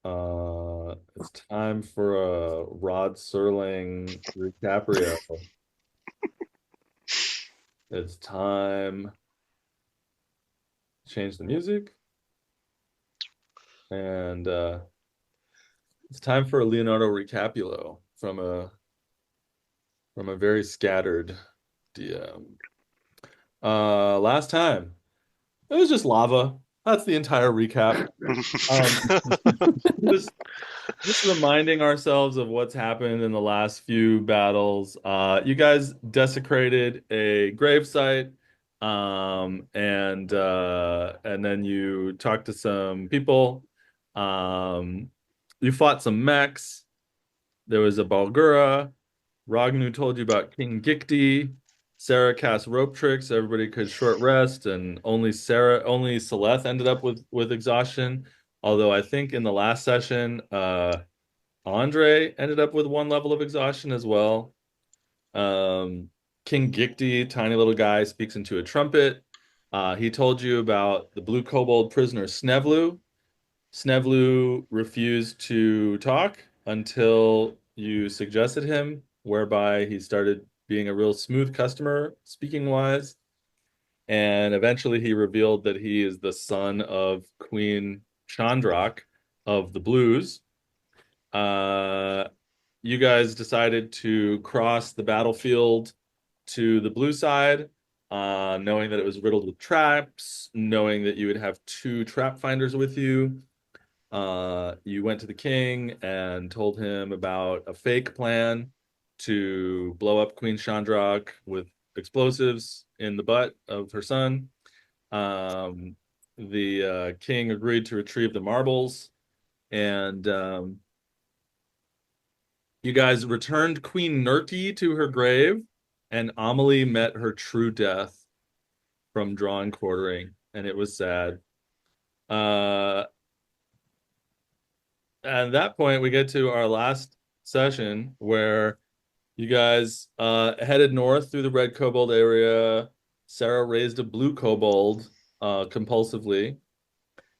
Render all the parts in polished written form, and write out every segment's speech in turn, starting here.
It's time for a Rod Serling DiCaprio. It's time to change the music, and it's time for a Leonardo DiCaprio from a very scattered DM. Last time it was just lava. That's the entire recap. Um, just just reminding ourselves of what's happened in the last few battles. You guys desecrated a gravesite, and then you talked to some people. Um, you fought some mechs. There was a Balgura. Ragnu told you about King Gikti. Sarah cast rope tricks. So everybody could short rest, and only Celeste ended up with exhaustion. Although I think in the last session, Andre ended up with one level of exhaustion as well. Um, King Gikti, tiny little guy, speaks into a trumpet. He told you about the blue kobold prisoner Snevlu. Snevlu refused to talk until you suggested him, whereby he started being a real smooth customer, speaking wise. And eventually he revealed that he is the son of Queen Chandrak of the Blues. Uh, you guys decided to cross the battlefield to the blue side, knowing that it was riddled with traps, knowing that you would have two trap finders with you. You went to the king and told him about a fake plan to blow up Queen Chandrak with explosives in the butt of her son. Um, the king agreed to retrieve the marbles, and you guys returned Queen Nurki to her grave, and Amelie met her true death from drawn quartering, and it was sad. Uh, at that point, we get to our last session where you guys headed north through the red kobold area. Sarah raised a blue kobold compulsively.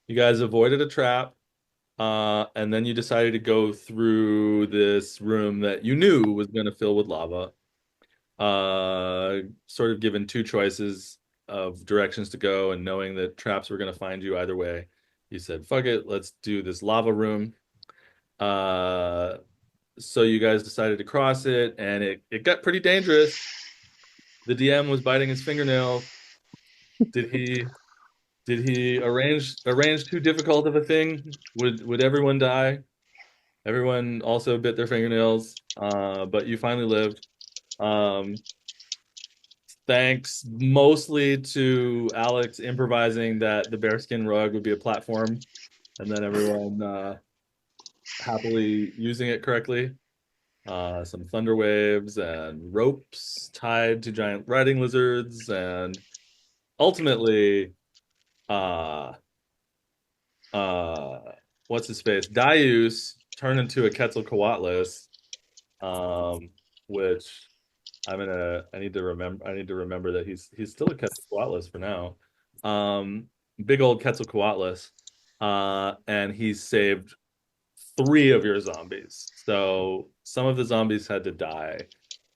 You guys avoided a trap, and then you decided to go through this room that you knew was going to fill with lava. Sort of given two choices of directions to go, and knowing that traps were going to find you either way, you said, "Fuck it, let's do this lava room." Uh, so you guys decided to cross it, and it got pretty dangerous. The DM was biting his fingernails. Did he did he arrange too difficult of a thing? Would everyone die? Everyone also bit their fingernails, but you finally lived. Um, Thanks mostly to Alex improvising that the bearskin rug would be a platform, and then everyone happily using it correctly. Some thunder waves and ropes tied to giant riding lizards, and ultimately, uh, uh, what's his face? Darius turned into a Quetzalcoatlus, um, which I need to remember that he's still a Quetzalcoatlus for now. Um, Big old Quetzalcoatlus. And he saved three of your zombies. So some of the zombies had to die.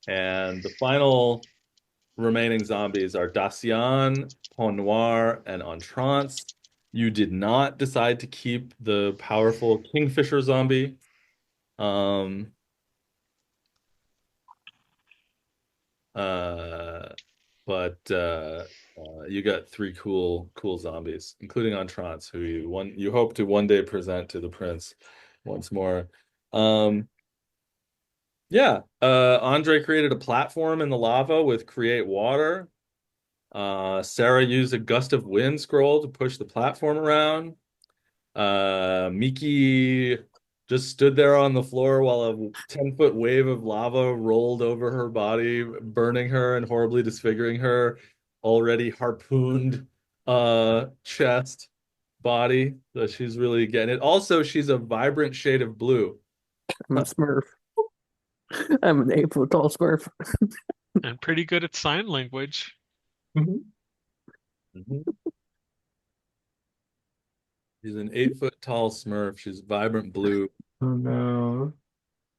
And the final remaining zombies are Dacian, Pont Noir, and Entrance. You did not decide to keep the powerful Kingfisher zombie. Um, Uh, but you got three cool zombies, including Entrance, who you hope to one day present to the prince once more. Um, yeah, Andre created a platform in the lava with create water. Sarah used a gust of wind scroll to push the platform around. Miki just stood there on the floor while a 10-foot wave of lava rolled over her body, burning her and horribly disfiguring her already harpooned chest body. So she's really getting it. Also, she's a vibrant shade of blue. I'm a Smurf. I'm an 8 foot tall Smurf. And pretty good at sign language. Mhm. Mhm. She's an 8 foot tall Smurf. She's vibrant blue. Oh no.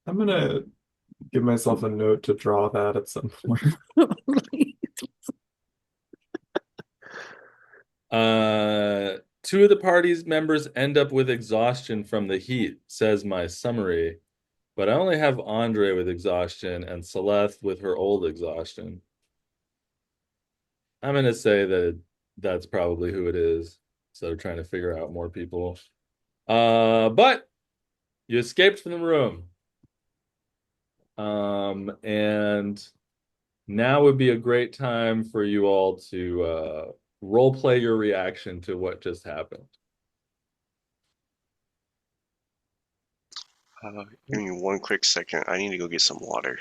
I'm gonna give myself a note to draw that at some point. Two of the party's members end up with exhaustion from the heat, says my summary. But I only have Andre with exhaustion and Celeste with her old exhaustion. I'm gonna say that that's probably who it is. So trying to figure out more people. But you escaped from the room. And now would be a great time for you all to role play your reaction to what just happened. Give me one quick second. I need to go get some water.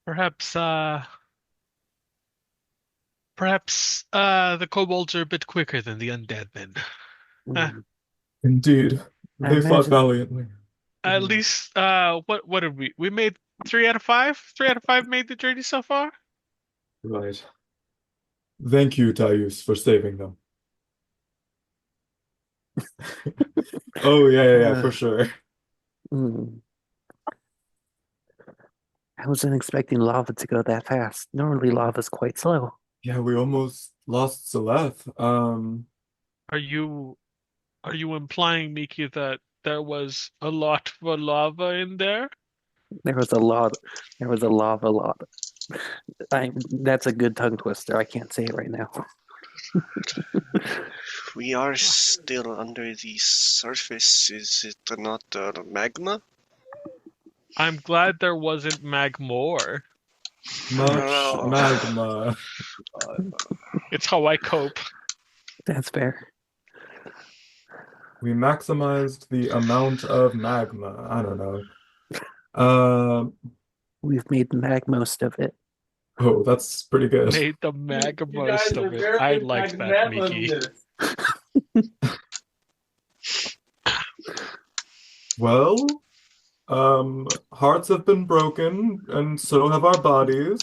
Perhaps, the kobolds are a bit quicker than the undead then. Indeed. I They fought imagine- valiantly. At least, what did we? We made 3 out of 5. 3 out of 5 made the journey so far. Right. Thank you, Darius, for saving them. Oh, yeah, for sure. Mm. I wasn't expecting lava to go that fast. Normally, lava's quite slow. Yeah, we almost lost Celeste. Are you implying, Miki, that there was a lot of lava in there? There was a lot. There was a lava lot. That's a good tongue twister. I can't say it right now. We are still under the surface. Is it not magma? I'm glad there wasn't magmore. Much Oh. magma. It's how I cope. That's fair. We maximized the amount of magma. I don't know. Um, We've made most of it. oh, that's pretty good. Made the mag most of it. I like that, Miki. Well, hearts have been broken, and so have our bodies.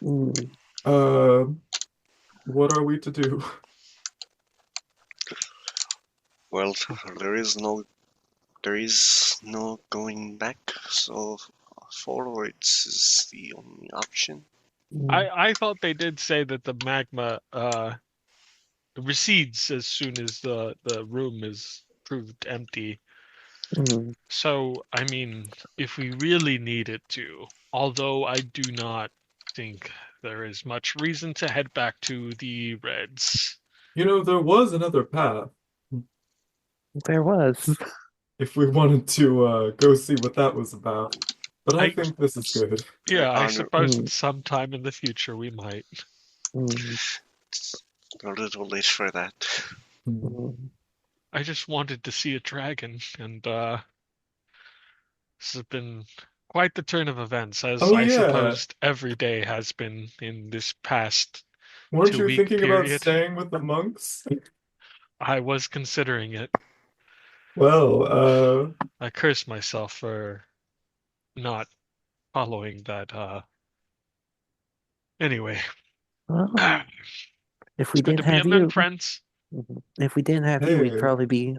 Mm. What are we to do? Well, there is no going back. So forwards is the only option. I thought they did say that the magma recedes as soon as the room is proved empty. Mm. So, I mean, if we really needed to, although I do not think there is much reason to head back to the Reds. You know, there was another path There was. if we wanted to go see what that was about. But I I- think this is good. Yeah, I Honor- suppose Mm. sometime in the future we might. Mm. It's a little late for that. Mm. I just wanted to see a dragon, and this has been quite the turn of events, as Oh, I yeah. supposed every day has been in this past Weren't you 2-week thinking about period. staying with the monks? I was considering it. Well, I cursed myself for not following that. Anyway, Well, if we it's good didn't to be have among you, friends. if we didn't have you, we'd Hey. probably be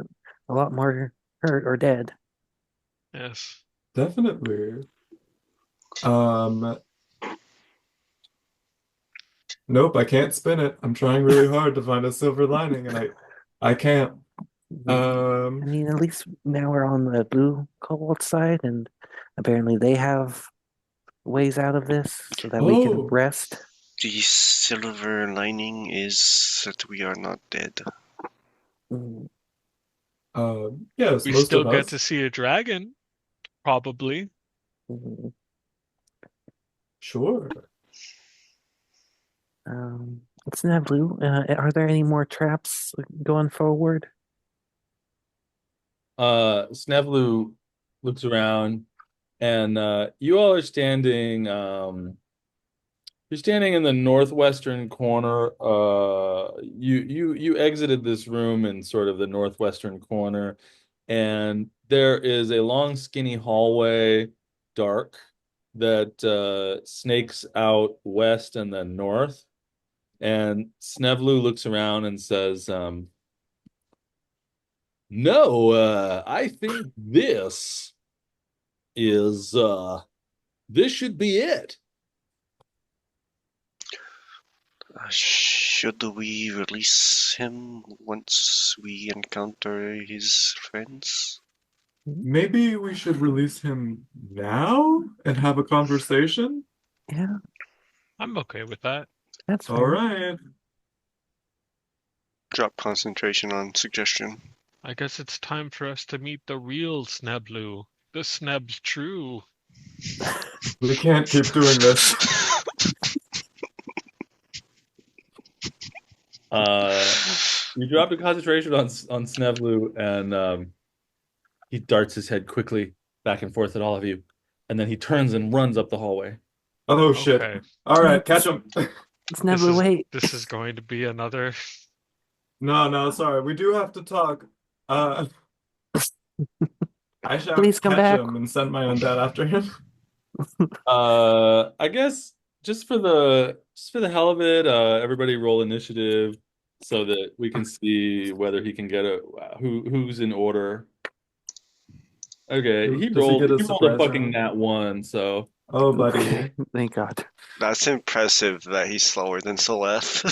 a lot more hurt or dead. Yes. definitely. Nope, I can't spin it. I'm trying really hard to find a silver lining, and I can't. I Um, mean, at least now we're on the blue cobalt side, and apparently they have ways out of this so that we can Oh. rest. The silver lining is that we are not dead. Mm. yes, We most still of get us. to see a dragon, probably. Mm. Sure. It's not blue. Are there any more traps going forward? Snevlu looks around, and you all are standing. You're standing in the northwestern corner. You exited this room in sort of the northwestern corner, and there is a long, skinny hallway, dark, that snakes out west and then north. And Snevlu looks around and says, no, I think is this should be it. Should we release him once we encounter his friends? Maybe we should release him now and have a conversation? Yeah, I'm okay with that. that's All fair. right. Drop concentration on suggestion. I guess it's time for us to meet the real Sneblu. The Sneb's true. We can't keep doing this. You drop the concentration on Snevlu, and he darts his head quickly back and forth at all of you, and then he turns and runs up the hallway. Oh shit. Okay. All right, catch him. It's never wait. This is going to be another. No, sorry. We do have to talk. I shall Please come catch back. him and send my undead after him. I guess just for the hell of it, everybody roll initiative so that we can see whether he can get who's in order. Okay, Does he get a he rolled a surprise fucking round? nat one, so Oh, buddy. Thank God. That's impressive that he's slower than Celeste.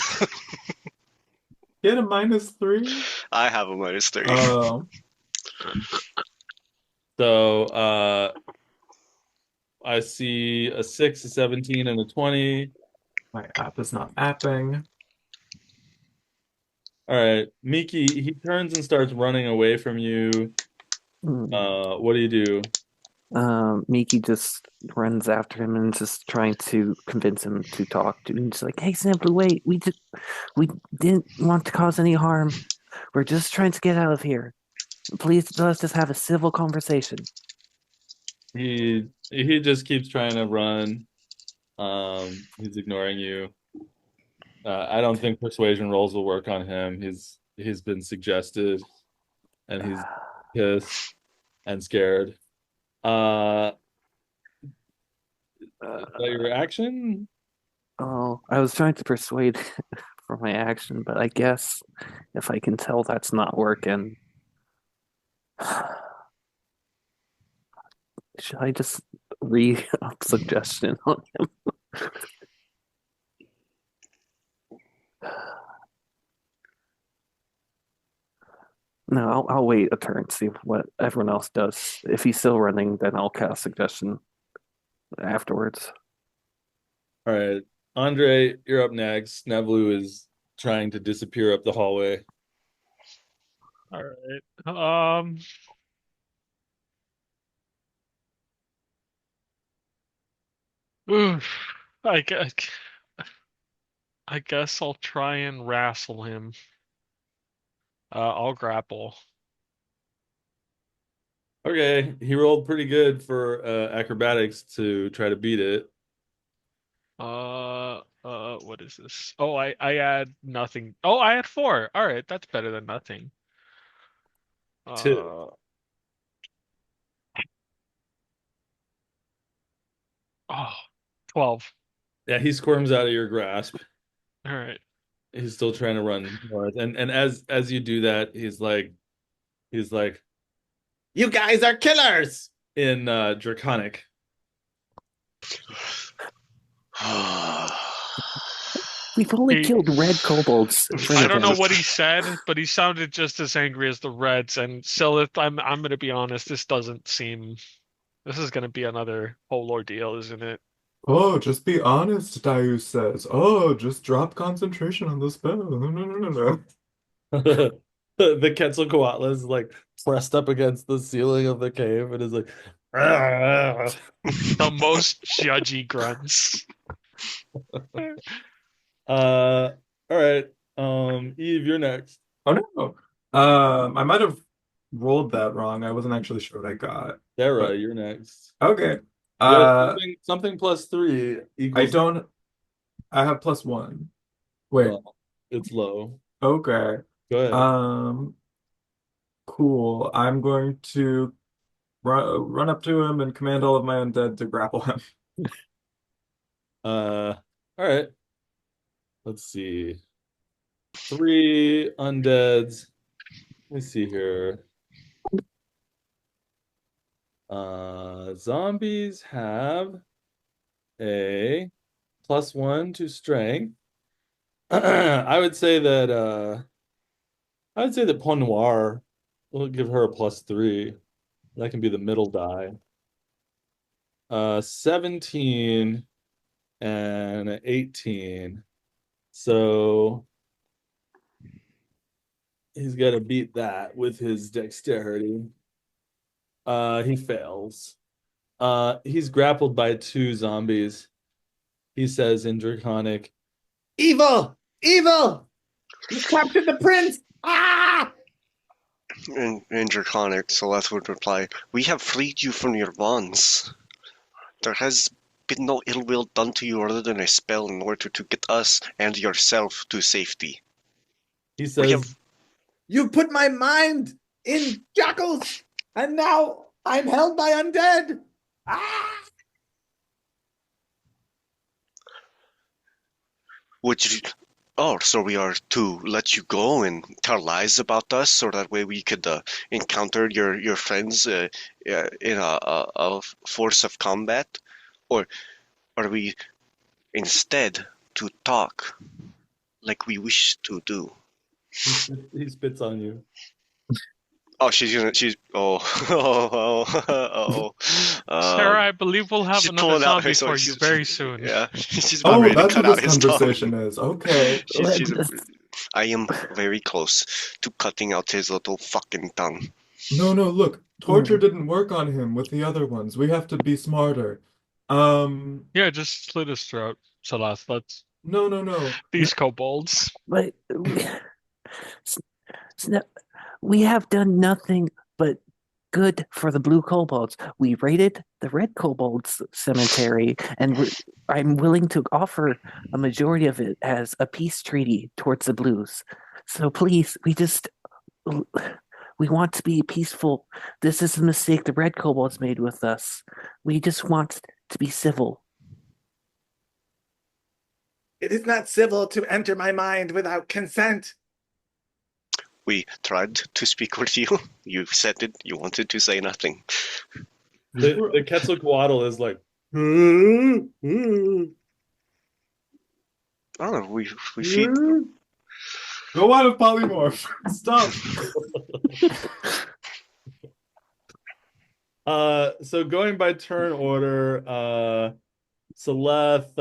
He had a -3? I have a -3. Oh. so I see a 6, a 17, and a 20. My app is not apping. All right, Miki, he turns and starts running away from you. What do you do? Miki just runs after him and just trying to convince him to talk to him. Just like, hey, Simply, wait, we didn't want to cause any harm. We're just trying to get out of here. Please, let's just have a civil conversation. He just keeps trying to run. He's ignoring you. I don't think persuasion rolls will work on him. He's been suggested, and he's pissed and scared. Is that your action? Oh, I was trying to persuade for my action, but I guess if I can tell that's not working, should I just re-up suggestion on him? No, I'll wait a turn, see what everyone else does. If he's still running, then I'll cast suggestion afterwards. All right, Andre, you're up next. Nevlu is trying to disappear up the hallway. All right. Oof. I guess, I guess I'll try and wrestle him. I'll grapple. Okay, he rolled pretty good for acrobatics to try to beat it. What is this? Oh, I add nothing. Oh, I had 4. All right, that's better than nothing. 2. Oh, 12. Yeah, he squirms out of your grasp. All right. He's still trying to run north, and as you do that, he's like, "You guys are killers!" in Draconic. We've only He- killed red kobolds. in front I of don't know him. what he said, but he sounded just as angry as the Reds. And Silith, I'm gonna be honest, this doesn't seem. This is gonna be another whole ordeal, isn't it? Oh, just be honest, Darius says. Oh, just drop concentration on the spell. No. The Quetzalcoatl is like pressed up against the ceiling of the cave and is like, The most judgy grunts. all right. Eve, you're next. Oh no. I might have rolled that wrong. I wasn't actually sure what I got. Sarah, But you're next. okay. You got something +3 I equals. don't. I have +1. Wait. Well, it's low. Okay. Go ahead. Cool. I'm going to run up to him and command all of my undead to grapple him. All right. let's see. 3 undeads. Let me see here. Zombies have a +1 to strength. I would say that Point Noir will give her a +3. That can be the middle die. 17 and 18. So he's got to beat that with his dexterity. He fails. He's grappled by 2 zombies. He says in Draconic, "Evil! Evil! You captured the prince! Ah!" In Draconic, Celeste would reply, "We have freed you from your bonds. There has been no ill will done to you other than a spell in order to get us and yourself to safety." He says, "You put my mind in shackles, and now I'm held by undead. Ah!" Would you? Oh, so we are to let you go and tell lies about us, so that way we could encounter your friends in a force of combat, or are we instead to talk like we wish to do? He spits on you. Oh, she's oh Sarah, I believe we'll have she's another pulling out her zombie for you very soon. Yeah, she's about Oh, ready to that's cut what out this his tongue. conversation is. Okay. I am very close to cutting out his little fucking tongue. No, look. Torture didn't work on him with the other ones. We have to be smarter. Yeah, just slit his throat, Celeste. Let's No. these kobolds. But we have done nothing but good for the blue kobolds. We raided the red kobolds cemetery, and I'm willing to offer a majority of it as a peace treaty towards the blues. So please, we want to be peaceful. This is a mistake the red kobolds made with us. We just want to be civil. It is not civil to enter my mind without consent. We tried to speak with you. You said it. You wanted to say nothing. The Quetzalcoatl is like, Oh, we feed. Go out of polymorph. Stop. So going by turn order, Celeste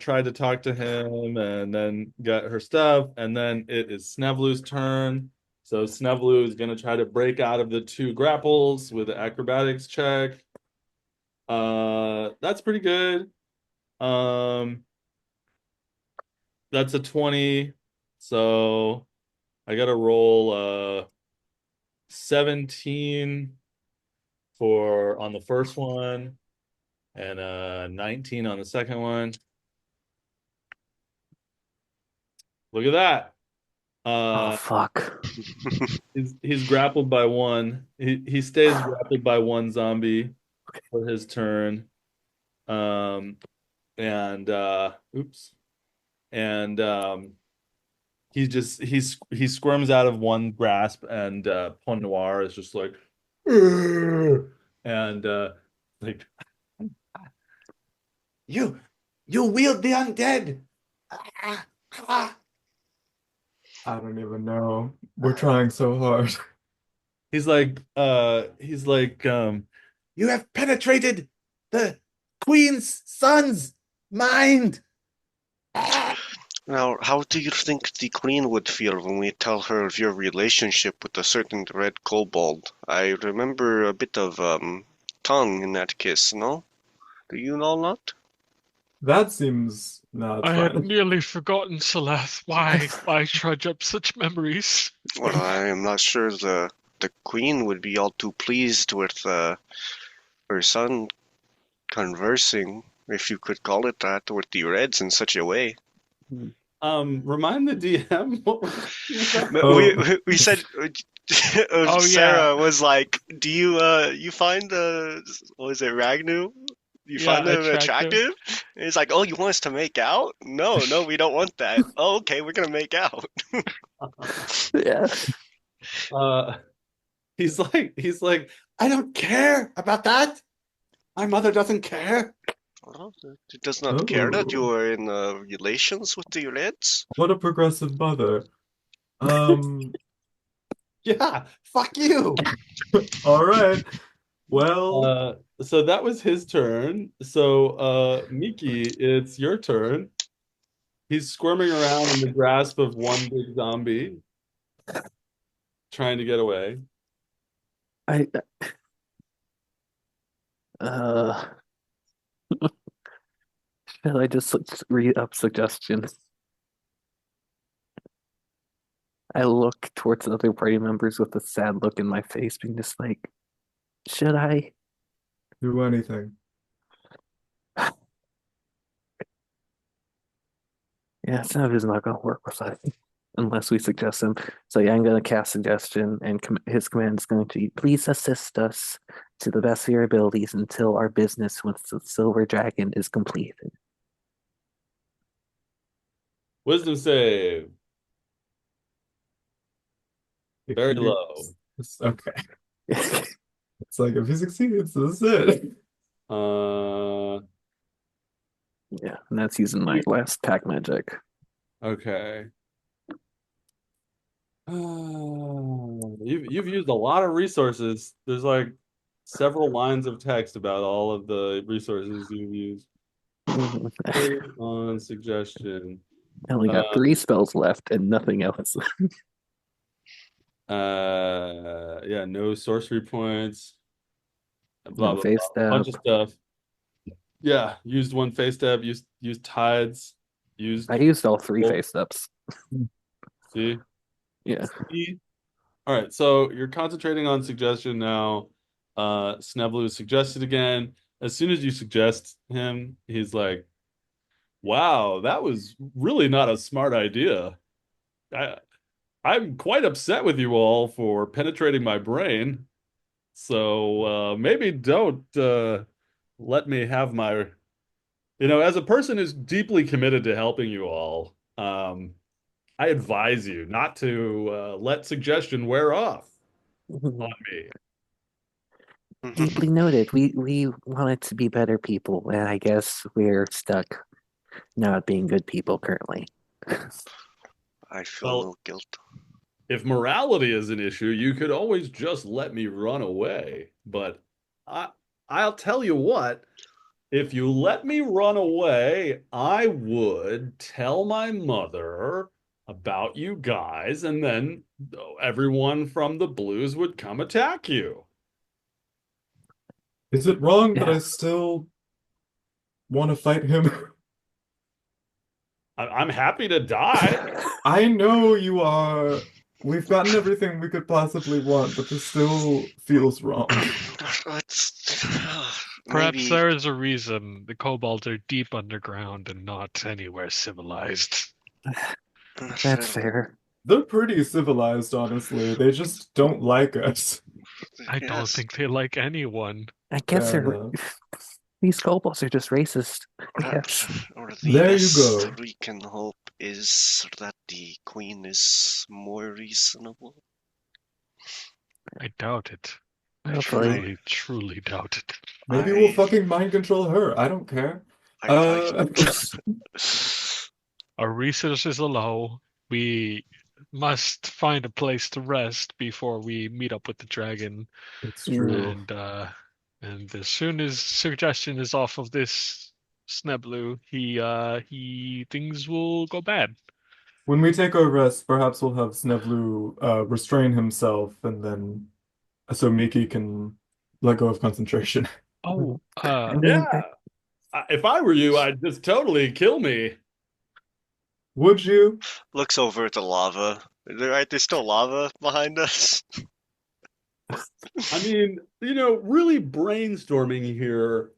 tried to talk to him and then got her stuff, and then it is Snevlu's turn. So Snevlu is gonna try to break out of the 2 grapples with an acrobatics check. That's pretty good. That's a 20. So I gotta roll 17 on the first one and 19 on the second one. Look at that. Oh fuck. He's grappled by 1. He stays grappled by 1 zombie for his turn. And oops. And he squirms out of 1 grasp, and Point Noir is just like, and like, you wield the undead. I don't even know. We're trying so hard. He's like, you have penetrated the queen's son's mind. Now, how do you think the queen would feel when we tell her of your relationship with a certain red kobold? I remember a bit of tongue in that kiss, no? Do you know not? That seems not I had fine. nearly forgotten, Celeste. Why trudge up such memories? Well, I am not sure the queen would be all too pleased with her son conversing, if you could call it that, with the Reds in such a way. Remind the DM what We said Oh, Sarah yeah. was like, "Do you find what was it, Ragnu? You Yeah, find them attractive. attractive? And he's like, oh, you want us to make out? No, no, we don't want that. Oh, okay, we're gonna make out. Yeah. Uh, he's like, I don't care about that. My mother doesn't care. Well, he does not care that you Oh, are in relations with the Reds. what a progressive mother. Um, Yeah, fuck you. all right. Well, So that was his turn. So, Miki, it's your turn. He's squirming around in the grasp of one big zombie, trying to get away. I uh should I just read up suggestions? I look towards the other party members with a sad look in my face, being just like, should I? do anything. Yeah, Sev is not gonna work with us unless we suggest him. So yeah, I'm gonna cast suggestion, and his command is going to be, please assist us to the best of your abilities until our business with the Silver Dragon is completed. Wisdom save. Very low. Okay. It's like if he succeeds, this is it. Uh, Yeah, and that's using my last pack magic. okay. You've used a lot of resources. There's like several lines of text about all of the resources you've used. I On suggestion. only got 3 spells left and nothing else. Yeah, no sorcery points. Blah No blah face blah. Bunch stab. of stuff. Yeah, used one face stab. Used tides. Used. I used all 3 face steps. See. Yeah. See? All right, so you're concentrating on suggestion now. Snevelu suggested again. As soon as you suggest him, he's like, "Wow, that was really not a smart idea. I I'm quite upset with you all for penetrating my brain. So maybe don't let me have my, as a person who's deeply committed to helping you all, I advise you not to let suggestion wear off on me." Deeply noted. We wanted to be better people, and I guess we're stuck not being good people currently. I feel Well, no guilt. if morality is an issue, you could always just let me run away. But I I'll tell you what, if you let me run away, I would tell my mother about you guys, and then everyone from the Blues would come attack you. Is it wrong that I Yeah. still want to fight him? I'm happy to die. I know you are. We've gotten everything we could possibly want, but this still feels wrong. Let's Perhaps maybe there is a reason the kobolds are deep underground and not anywhere civilized. That's fair. They're pretty civilized, honestly. They just don't like us. I don't Yes. think they like anyone. I guess Fair they're enough. these kobolds are just racist. I guess. Or the There you best go. we can hope is that the queen is more reasonable. I doubt it. I Hopefully. truly doubt it. Maybe we'll I, fucking mind control her. I don't care. I, Our resources are low. We must find a place to rest before we meet up with the dragon. It's Yeah. true. And as soon as suggestion is off of this Sneblu, he things will go bad. When we take our rest, perhaps we'll have Snevlu restrain himself, and then so Miki can let go of concentration. Oh, I mean, Yeah. If I were you, I'd just totally kill me. Would you? looks over at the lava. Right, there's still lava behind us. I mean, really brainstorming here.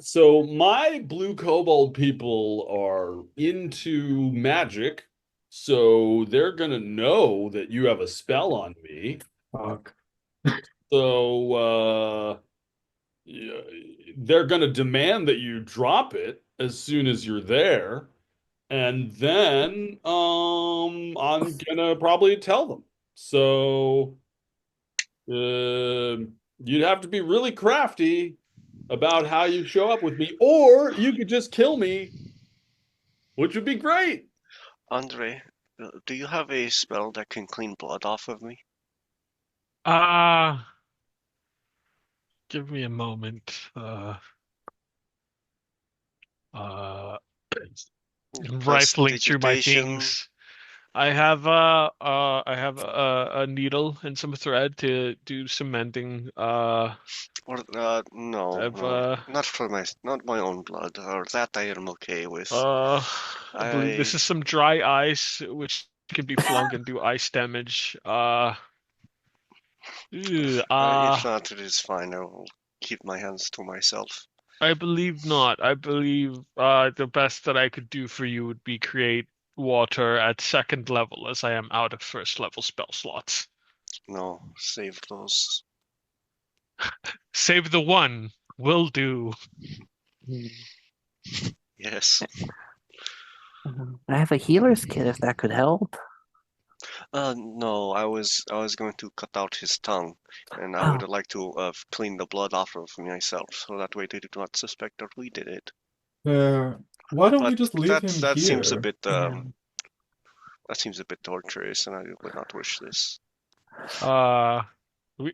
So my blue kobold people are into magic, so they're gonna know that you have a spell on me. Fuck. So they're going to demand that you drop it as soon as you're there, and then I'm gonna probably tell them. So you'd have to be really crafty about how you show up with me, or you could just kill me, which would be great. Andre, do you have a spell that can clean blood off of me? Uh, give me a moment. Uh, rifling through my Prestidigitation. things. I have a needle and some thread to do some mending. Or no, I've no, not my own blood. Or that I am okay with. I believe this I is some dry ice which can be flung and do ice damage. if not, it is fine. I will keep my hands to myself. I believe not. I believe the best that I could do for you would be create water at second level, as I am out of first level spell slots. No, save those. Save the one. Will do. Yes. I have a healer's kit if that could help. No, I was going to cut out his tongue, and I would Oh, like to clean the blood off of myself, so that way they do not suspect that we did it. Why don't we But just leave him that seems a here? bit yeah. torturous, and I would not wish this Uh,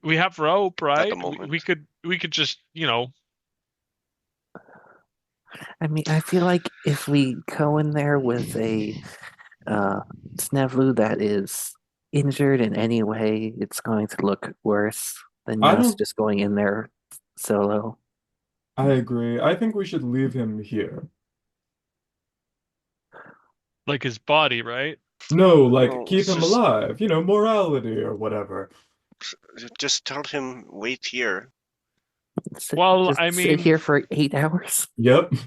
we have rope, at the right? moment. We could just, you know, I mean, I feel like if we go in there with a Snevlu that is injured in any way, it's going to look worse than I us don't. just going in there solo. I agree. I think we should leave him here. like his body, right? No, like No, keep him alive. Morality or whatever. just tell him wait here. Well, Just I sit mean, here for 8 hours. Yep, he'll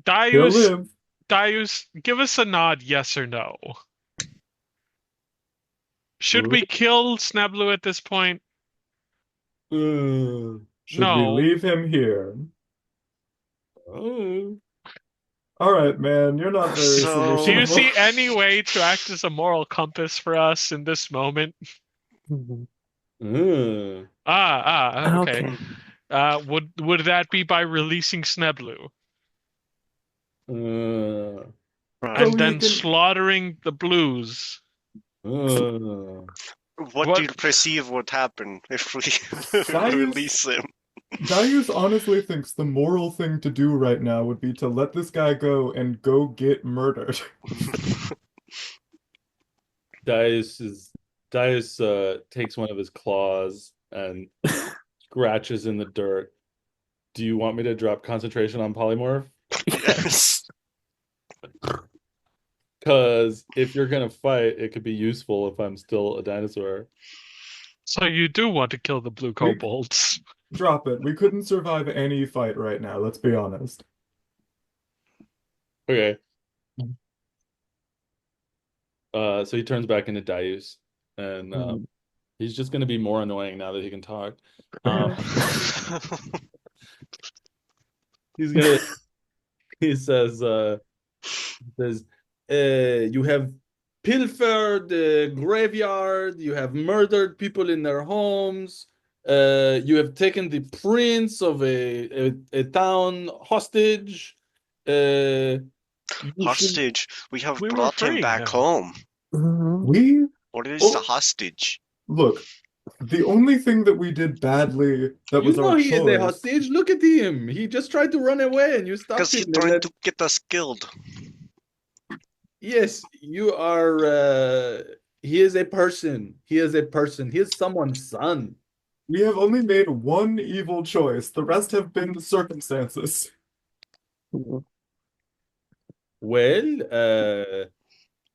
Darius, live. Darius, give us a nod, yes or no. Should we kill Snablu at this point? Should we No. leave him here? Uh, All right, man, you're not very Do you solutionable. see any way to act as a moral compass for us in this moment? Mhm. Okay. Okay. Would that be by releasing Sneblu uh, So and Right. he then can. slaughtering the blues? uh. What do What? you perceive would happen if we Darius, release him? Darius honestly thinks the moral thing to do right now would be to let this guy go and go get murdered. Dice is Dice takes one of his claws and scratches in the dirt. Do you want me to drop concentration on polymorph? Yes. Because if you're gonna fight, it could be useful if I'm still a dinosaur. So you do want to kill the blue We kobolds? drop it. We couldn't survive any fight right now, let's be honest. Okay. So he turns back into Darius, and he's just gonna be more annoying now that he can talk. He's gonna he says you have pilfered the graveyard, you have murdered people in their homes, you have taken the prince of a town hostage. You should Hostage. We have We were brought him freeing back him. home. Mhm. We What is the oh hostage? look, the only thing that we did badly that you was know our he is a choice. hostage. Look at him. He just tried to run away and you Because stopped he's him. And trying then, to get us killed. yes, you are he is a person. He is a person. He is someone's son. We have only made one evil choice. The rest have been the circumstances. Well,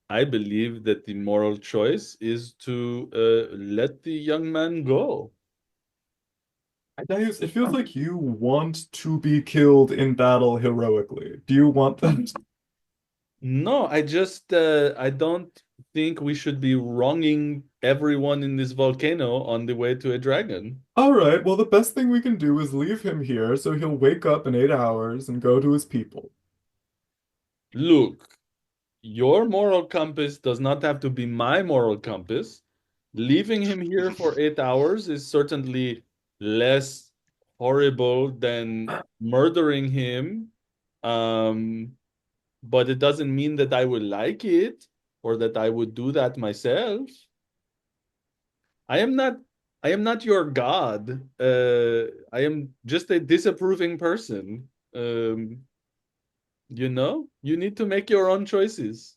I believe that the moral choice is to let the young man go. Darius, it feels like you want to be killed in battle heroically. Do you want that? No, I don't think we should be wronging everyone in this volcano on the way to a dragon. All right, well, the best thing we can do is leave him here so he'll wake up in 8 hours and go to his people. Look, your moral compass does not have to be my moral compass. Leaving him here for 8 hours is certainly less horrible than murdering him. But it doesn't mean that I would like it or that I would do that myself. I am not I am not your god. I am just a disapproving person. You need to make your own choices.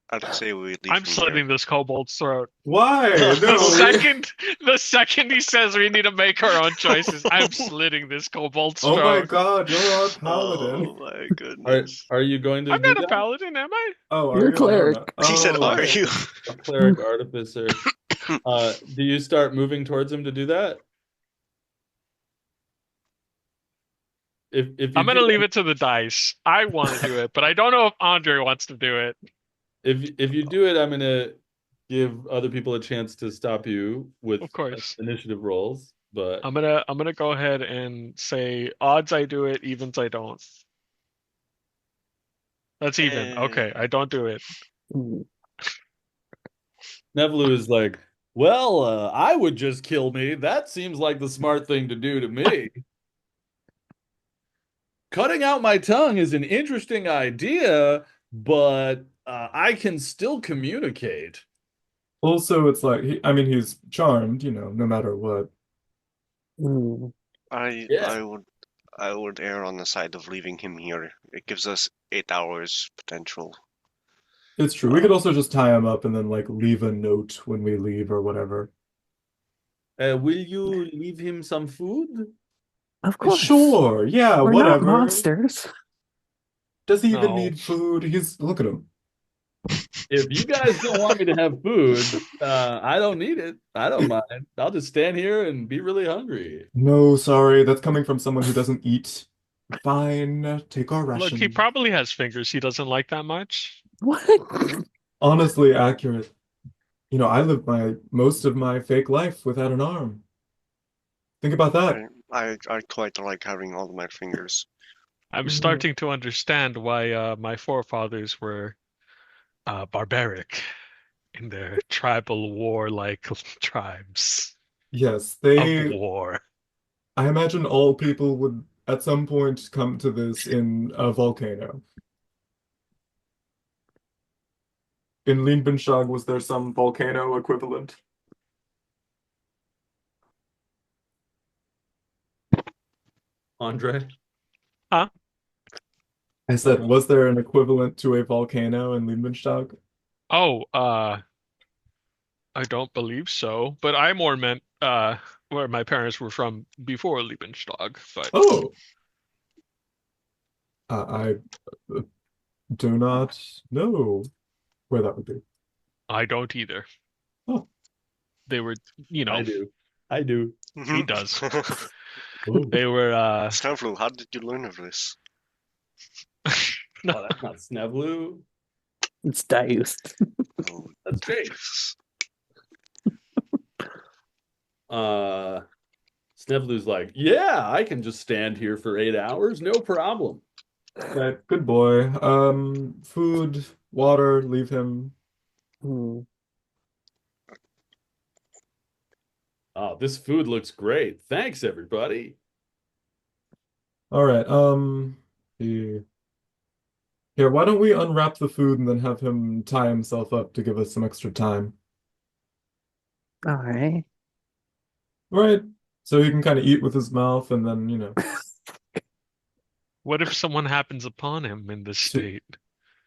I'd say we leave I'm him slitting this kobold's throat. Why? The second he says we need to make our own choices, I'm slitting this kobold's Oh my throat. God, you're our paladin. Oh my goodness. Are you going to I'm do not a that? paladin, am I? Oh, are You're a you? I don't cleric. know. He said, Oh, "Are you?" A cleric artificer. Do you start moving towards him to do that? If you I'm gonna do leave that- it to the dice. I want to do it, but I don't know if Andre wants to do it. if you do it, I'm gonna give other people a chance to stop you with Of course. initiative rolls. But I'm gonna go ahead and say odds I do it, evens I don't. That's even. Okay, I don't do it. Ooh. Nevlu is like, well, I would just kill me. That seems like the smart thing to do to me. Cutting out my tongue is an interesting idea, but I can still communicate. Also, it's like he's charmed, no matter what. Ooh. Yeah. I would err on the side of leaving him here. It gives us 8 hours potential. It's true. We could also just tie him up and then like leave a note when we leave or whatever. Will you leave him some food? Of course. Sure. Yeah, We're whatever. not monsters. Does he even No. need food? Look at him. If you guys don't want me to have food, I don't need it. I don't mind. I'll just stand here and be really hungry. No, sorry, that's coming from someone who doesn't eat. Fine, take our Look, ration. he probably has fingers he doesn't like that much. What? Honestly, accurate. I lived most of my fake life without an arm. Think about that. I quite like having all of my fingers. I'm starting to understand why my forefathers were barbaric in their tribal war-like tribes Yes, of war. I imagine all people would at some point come to this in a volcano. In Lienbenschlag, was there some volcano equivalent? Andre? Huh? I said, was there an equivalent to a volcano in Lienbenschlag? Oh, I don't believe so, but I more meant where my parents were from before Liebenstock, but Oh, I do not know where that would be. I don't either. Oh. They were, I do. He does. Ooh. They were Snowflu, how did you learn of this? Oh, that's not Snevlu. It's Diused. Oh, That's great. Snevlu's like, yeah, I can just stand here for 8 hours, no problem. Right, good boy. Food, water, leave him. Ooh. Oh, this food looks great. Thanks, everybody. All right, here, why don't we unwrap the food and then have him tie himself up to give us some extra time? All right. Right, so he can kind of eat with his mouth and then, What if someone happens upon him in this state?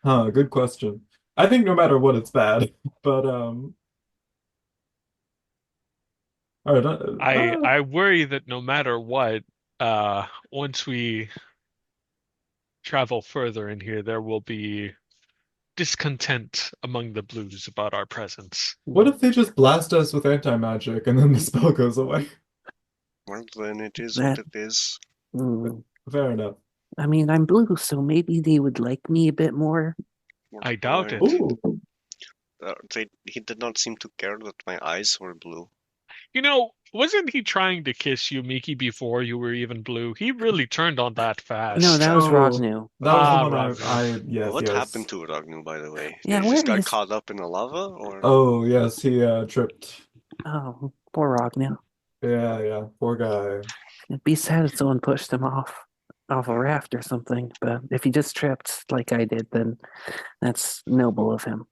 Good question. I think no matter what, it's bad, but all right. I worry that no matter what, once we travel further in here, there will be discontent among the blues about our presence. What if they just blast us with anti-magic and then the spell goes away? well, then it is what it is. Ooh. Fair enough. I mean, I'm blue, so maybe they would like me a bit more. I doubt it. Ooh, he did not seem to care that my eyes were blue. Wasn't he trying to kiss you, Miki, before you were even blue? He really turned on that No, fast. that was Oh, Rognu. that was the one Ragnar. yes, What happened yes. to Ragnu, by the way? Yeah, He where just got is? caught up in the lava, or? Oh, yes, he tripped. Oh, poor Rognu. Yeah, poor guy. It'd be sad if someone pushed him off a raft or something. But if he just tripped like I did, then that's noble of him.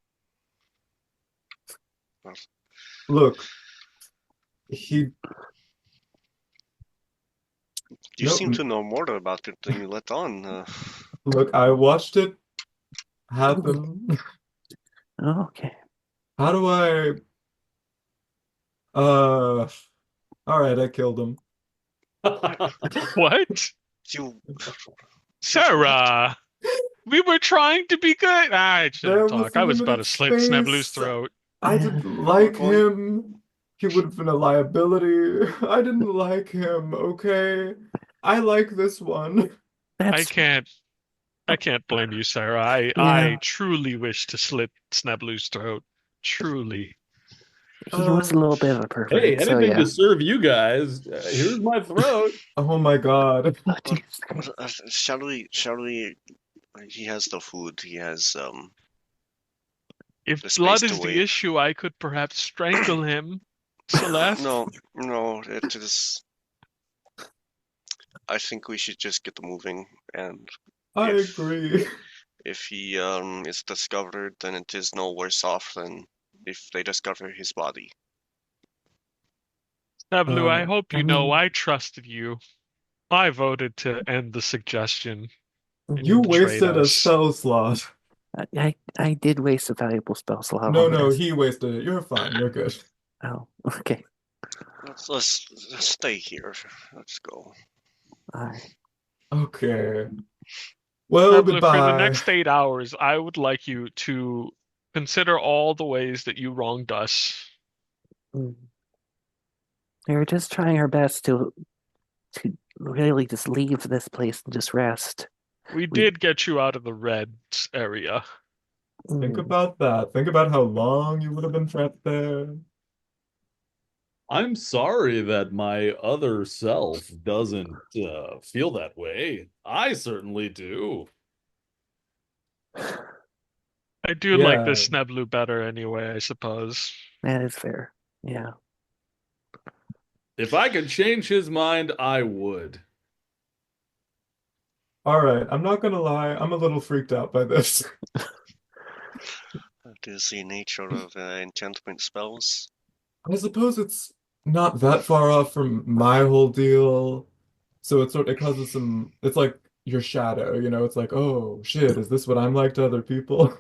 Look, he You no seem to know more about it than you let on. look, I watched it happen. Oh, okay. How do I all right, I killed him. What? You, Sarah! We were trying to be good. I There shouldn't was talk. a I was about to limited slit Sneblu's space. throat. I didn't we're like going. him. He would have been a liability. I didn't like him, okay? I like this one. I That's can't I can't blame you, Sarah. I yeah. truly wish to slit Sneblu's throat. Truly. He was a little bit of a Hey, pervert. So anything yeah. to serve you guys. Here's my throat. Oh my God. Oh, Well, Jesus Christ. shall we? He has the food. He has If the space blood to is the wait. issue, I could perhaps strangle him. Celeste? No, it is. I think we should just get moving, and I if agree. if he is discovered, then it is no worse off than if they discover his body. Sneblu, I hope I you know mean, I trusted you. I voted to end the suggestion, and you You betrayed wasted a us. spell slot. I did waste a valuable spell slot No, on no, this. he wasted it. You're fine. You're good. Oh, okay. Let's stay here. Let's go. All right. Okay. Well, Sneblu, for the goodbye. next 8 hours, I would like you to consider all the ways that you wronged us. Mm. We were just trying our best to really just leave this place and just rest. We We did get you out of the red area. Think mm, about that. Think about how long you would have been trapped there. I'm sorry that my other self doesn't feel that way. I certainly do. I do like Yeah. this Sneblu better anyway, I suppose. that is fair. Yeah. If I could change his mind, I would. All right. I'm not gonna lie. I'm a little freaked out by this. That is the nature of enchantment spells. I suppose it's not that far off from my whole deal. So it causes some, it's like your shadow, it's like, oh shit, is this what I'm like to other people?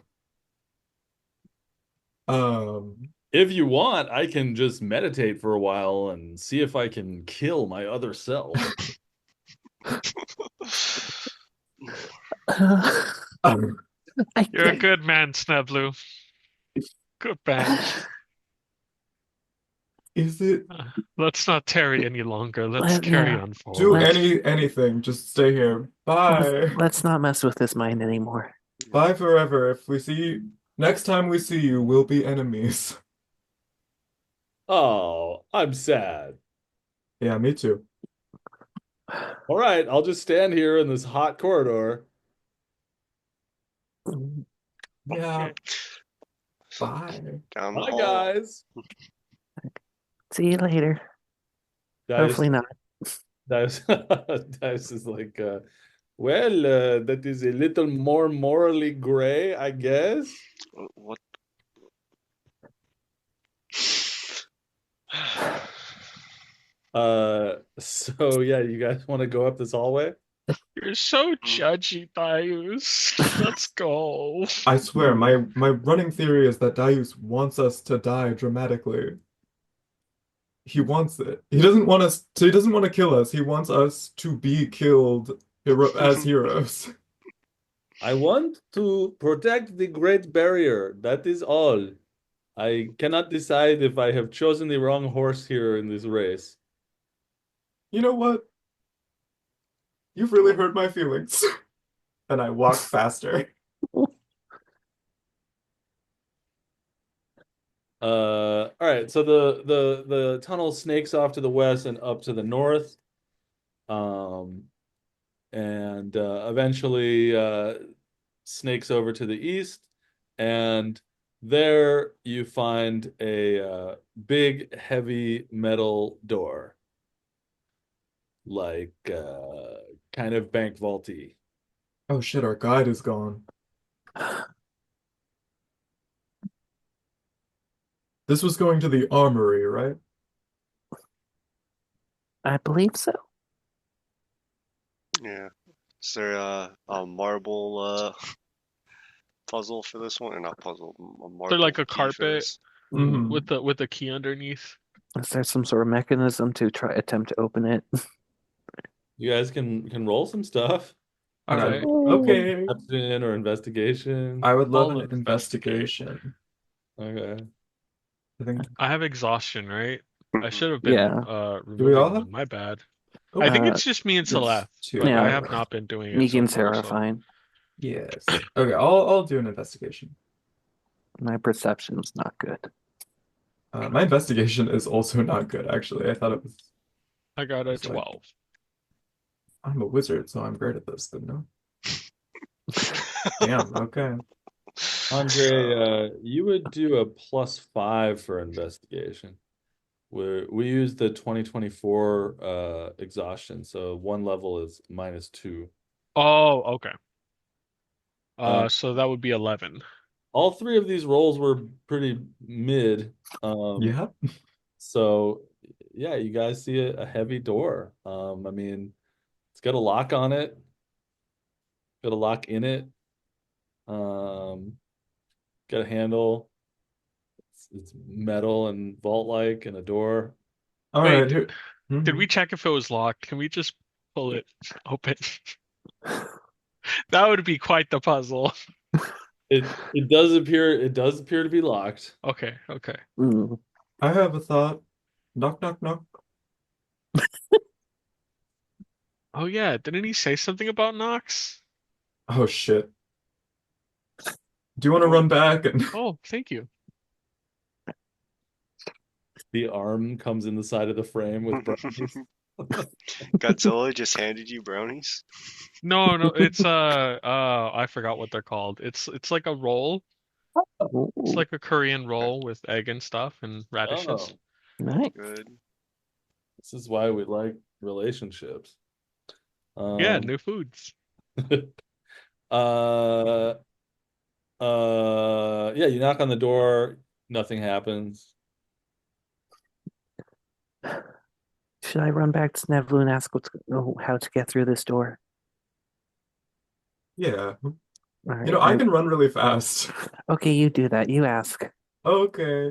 Um, If you want, I can just meditate for a while and see if I can kill my other self. um, You're a good man, Sneblu. Good man. is it Let's not tarry any longer. Let's carry yeah. on do forward. Let's anything, just stay here. Bye. let's not mess with this mind anymore. Bye forever. If we see next time we see you, we'll be enemies. Oh, I'm sad. Yeah, me too. All right, I'll just stand here in this hot corridor. Yeah, Okay. bye. Down the Bye, hall. guys. See you later. Dice, Hopefully not. Dice, Dice is like, well, that is a little more morally gray, I guess. What? So yeah, you guys want to go up this hallway? You're so judgy, Darius. Let's go. I swear, my running theory is that Darius wants us to die dramatically. He wants it. He doesn't want to kill us. He wants us to be killed as heroes. I want to protect the Great Barrier. That is all. I cannot decide if I have chosen the wrong horse here in this race. You know what? You've really hurt my feelings. And I walk faster. All right, so the tunnel snakes off to the west and up to the north. Um, and eventually snakes over to the east, and there you find a big, heavy metal door, like kind of bank vaulty. Oh shit, our guide is gone. This was going to the armory, right? I believe so. Yeah. Is there a marble puzzle for this one? Or not puzzle, a They're like marble a key for carpet this? Hmm. with the key underneath. Is there some sort of mechanism to try attempt to open it? You guys can roll some stuff. All Uh, right, okay. Perception or investigation. I would love I'll an investigate. investigation. Okay. I think. I have exhaustion, right? I should have been Yeah. Do we all removing have? one. My bad. Oh, I think Uh, it's just me and there's Celeste. two. Like I yeah. have not been doing it Miki so and far, Sarah are so fine. Yes. Okay, I'll do an investigation. My perception's not good. My investigation is also not good, actually. I thought it I got a was like 12. I'm a wizard, so I'm great at this, but no. Damn, okay. Andre, you would do a +5 for investigation. We use the 2024 exhaustion, so one level is -2. Oh, okay. Uh, So that would be 11. all three of these rolls were pretty mid. Yeah. So yeah, you guys see a heavy door. I mean, it's got a lock on it, got a lock in it, um, got a handle. It's metal and vault-like and a door. All Wait, right, here. did Mhm. we check if it was locked? Can we just pull it open? That would be quite the puzzle. It does appear to be locked. Okay, okay. Mm. I have a thought. Knock, knock, knock. Oh yeah, didn't he say something about Knox? Oh shit. Do you want to Oh, run back and Oh, thank you. The arm comes in the side of the frame with brownies. Godzilla just handed you brownies? No, no, it's I forgot what they're called. It's like a roll. It's Ooh, like a Korean Okay, roll with egg and stuff and radishes. Oh, nice. good. this is why we like relationships. Yeah, Um, new foods. uh, yeah, you knock on the door, nothing happens. Should I run back to Nevlu and ask how to get through this door? yeah. All You right, know, I can run really fast. okay, you do that. You ask. Okay.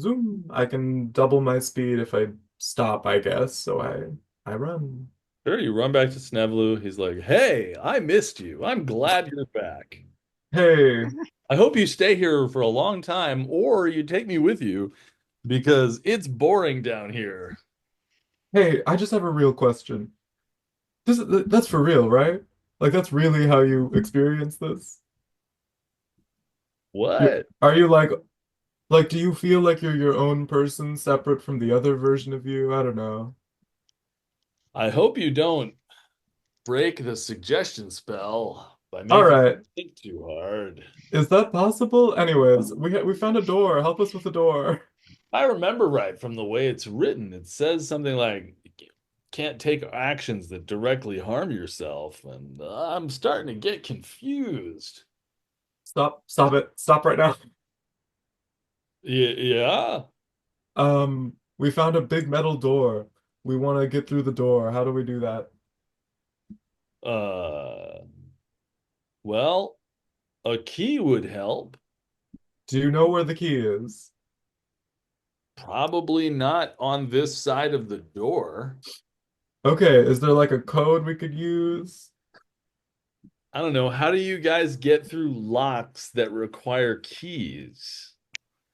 Zoom. I can double my speed if I stop, I guess. So I run. Sure, you run back to Snevelu. He's like, "Hey, I missed you. I'm glad you're back. Hey, I hope you stay here for a long time, or you take me with you because it's boring down here." hey, I just have a real question. That's for real, right? Like that's really how you experience this? What? Are you like do you feel like you're your own person separate from the other version of you? I don't know. I hope you don't break the suggestion spell by All making me right. think too hard. Is that possible? Anyways, we found a door. Help us with the door. I remember right from the way it's written. It says something like, "Can't take actions that directly harm yourself," and I'm starting to get confused. Stop it. Stop right now. Yeah. We found a big metal door. We want to get through the door. How do we do that? Uh, well, a key would help. Do you know where the key is? Probably not on this side of the door. Okay, is there like a code we could use? I don't know. How do you guys get through locks that require keys?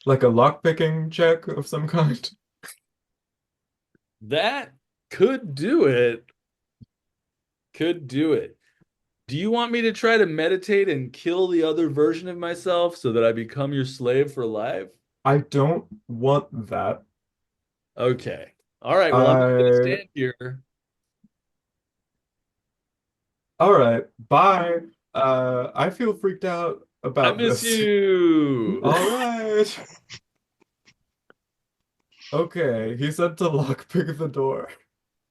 Like a lockpicking check of some kind? That could do it. Could do it. Do you want me to try to meditate and kill the other version of myself so that I become your slave for life? I don't want that. Okay. All right. Well, I'm just gonna I stand here. All right, bye. I feel freaked out I about miss this. you. All right. Okay, he said to lockpick the door.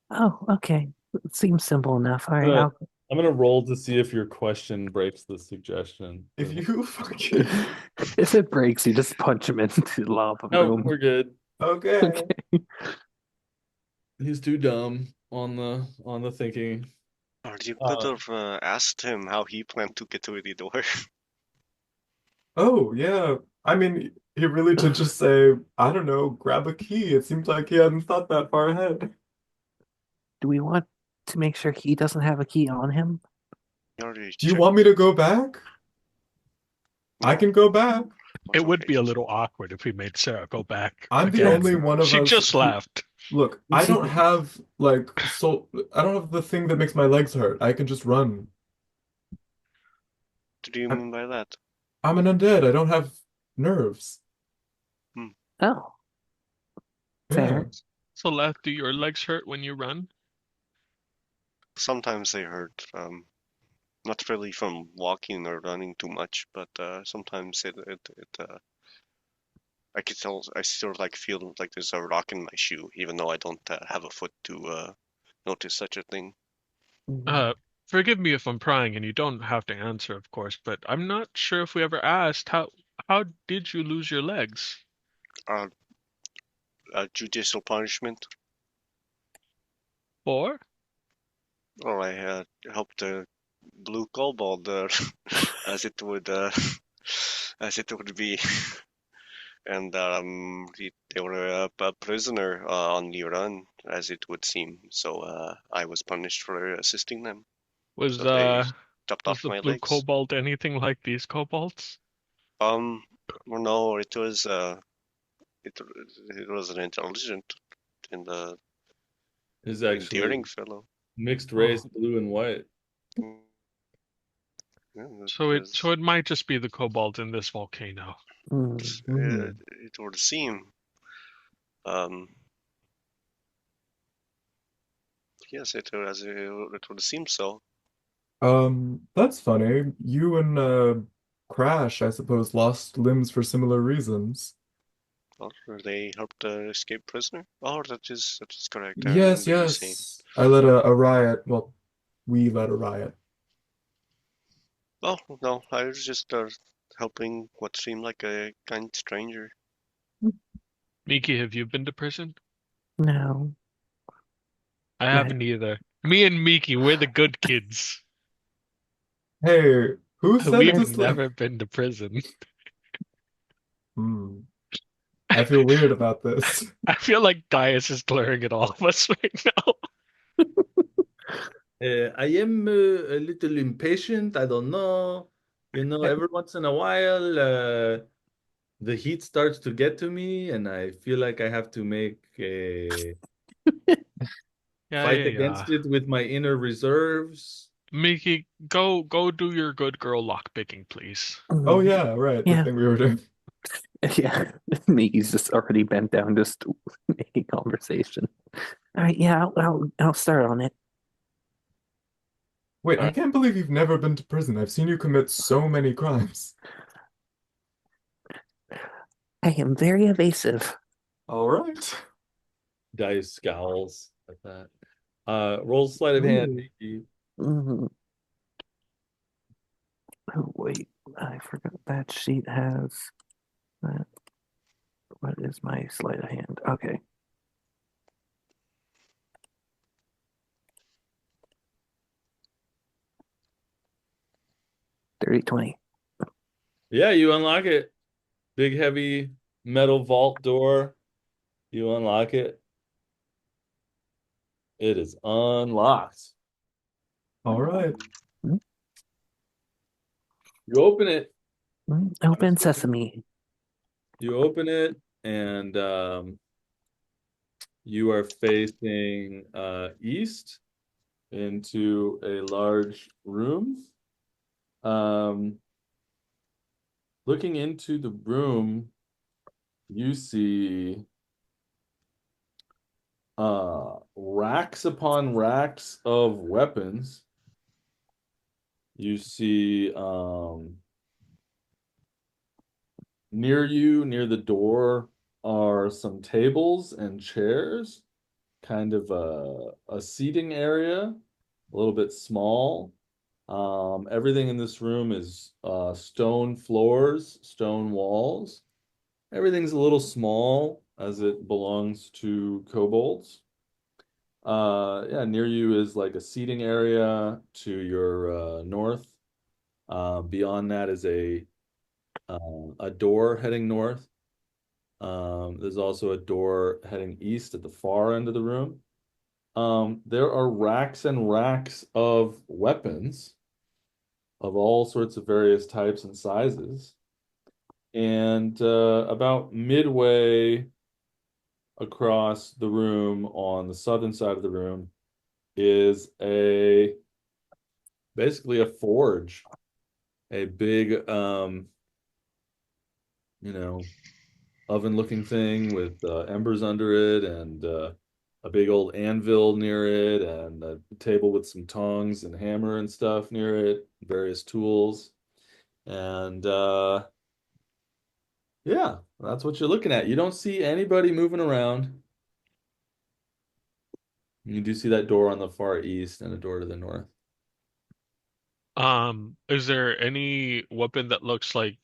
Oh, okay. It seems simple enough. All I'm right, gonna, I'm gonna roll to see if your question breaks the suggestion. If you fucking if it breaks, you just punch him into the lava No, room. we're good. okay. He's too dumb on the thinking. Or you could Uh, have asked him how he planned to get to the door. Oh yeah. I mean, he really did just say, I don't know, grab a key. It seems like he hadn't thought that far ahead. Do we want to make sure he doesn't have a key on him? He already Do you checked. want me to go back? I No, can go back. It would be a okay. little awkward if we made Sarah go back I'm the again. only one of She us just who left. look, I don't have like I don't have the thing that makes my legs hurt. I can just run. What do you I, mean by that? I'm an undead. I don't have nerves. Hmm. Oh, Yeah. fair. So, Leth, do your legs hurt when you run? Sometimes they hurt. Not really from walking or running too much, but sometimes I still like feel like there's a rock in my shoe, even though I don't have a foot to notice such a thing. Mm. Forgive me if I'm prying, and you don't have to answer, of course, but I'm not sure if we ever asked how did you lose your legs? Uh, Judicial punishment, Or or I helped the blue kobold, as it would as it would be, and they were a prisoner on the run, as it would seem. So I was punished for assisting them. was So they uh chopped was off the my blue legs. cobalt anything like these cobalts? Um, well, no, it was an intelligent and is actually endearing fellow. mixed race, Oh, blue and white. Yeah, so it might just be the cobalt in this volcano. Mm. it would seem. Um, yes, it would seem so. That's funny. You and Crash, I suppose, lost limbs for similar reasons. Or they helped escape prisoner. Oh, that is correct. I Yes, remember you saying. yes. I led a riot. Well, we led a riot. Oh no, I was just helping what seemed like a kind stranger. Miki, have you been to prison? No. I Right. haven't either. Me and Miki, we're the good kids. Hey, who said We've this? never been to prison. Hmm. I feel weird about this. I feel like Gaius is glaring at all of us right now. I am a little impatient. I don't know. You know, every once in a while, the heat starts to get to me, and I feel like I have to make a Yeah, fight yeah, yeah. against it with my inner reserves. Miki, go do your good girl lockpicking, please. Oh Mm. yeah, right. The Yeah. thing we were doing. Yeah. Mickey's just already bent down, just making conversation. All right. Yeah. I'll start on it. Wait, I Uh, can't believe you've never been to prison. I've seen you commit so many crimes. I am very evasive. All right. Dice scowls at that. Roll sleight of hand, Ooh. Mickey. Mm. Oh, wait. I forgot that sheet has that. What is my sleight of hand? Okay. Dirty 20. Yeah, you unlock it. Big, heavy metal vault door. You unlock it. It is unlocked. All right. You open it. Open sesame. You open it, and you are facing east into a large room. Looking into the room, you see racks upon racks of weapons. You see near you, near the door, are some tables and chairs, kind of a seating area, a little bit small. Everything in this room is stone floors, stone walls. Everything's a little small as it belongs to kobolds. Yeah, near you is like a seating area to your north. Beyond that is a door heading north. There's also a door heading east at the far end of the room. There are racks and racks of weapons of all sorts of various types and sizes. And about midway across the room on the southern side of the room is basically a forge, a big you know, oven looking thing with embers under it and a big old anvil near it and a table with some tongs and hammer and stuff near it, various tools. And yeah, that's what you're looking at. You don't see anybody moving around. You do see that door on the far east and a door to the north. Is there any weapon that looks like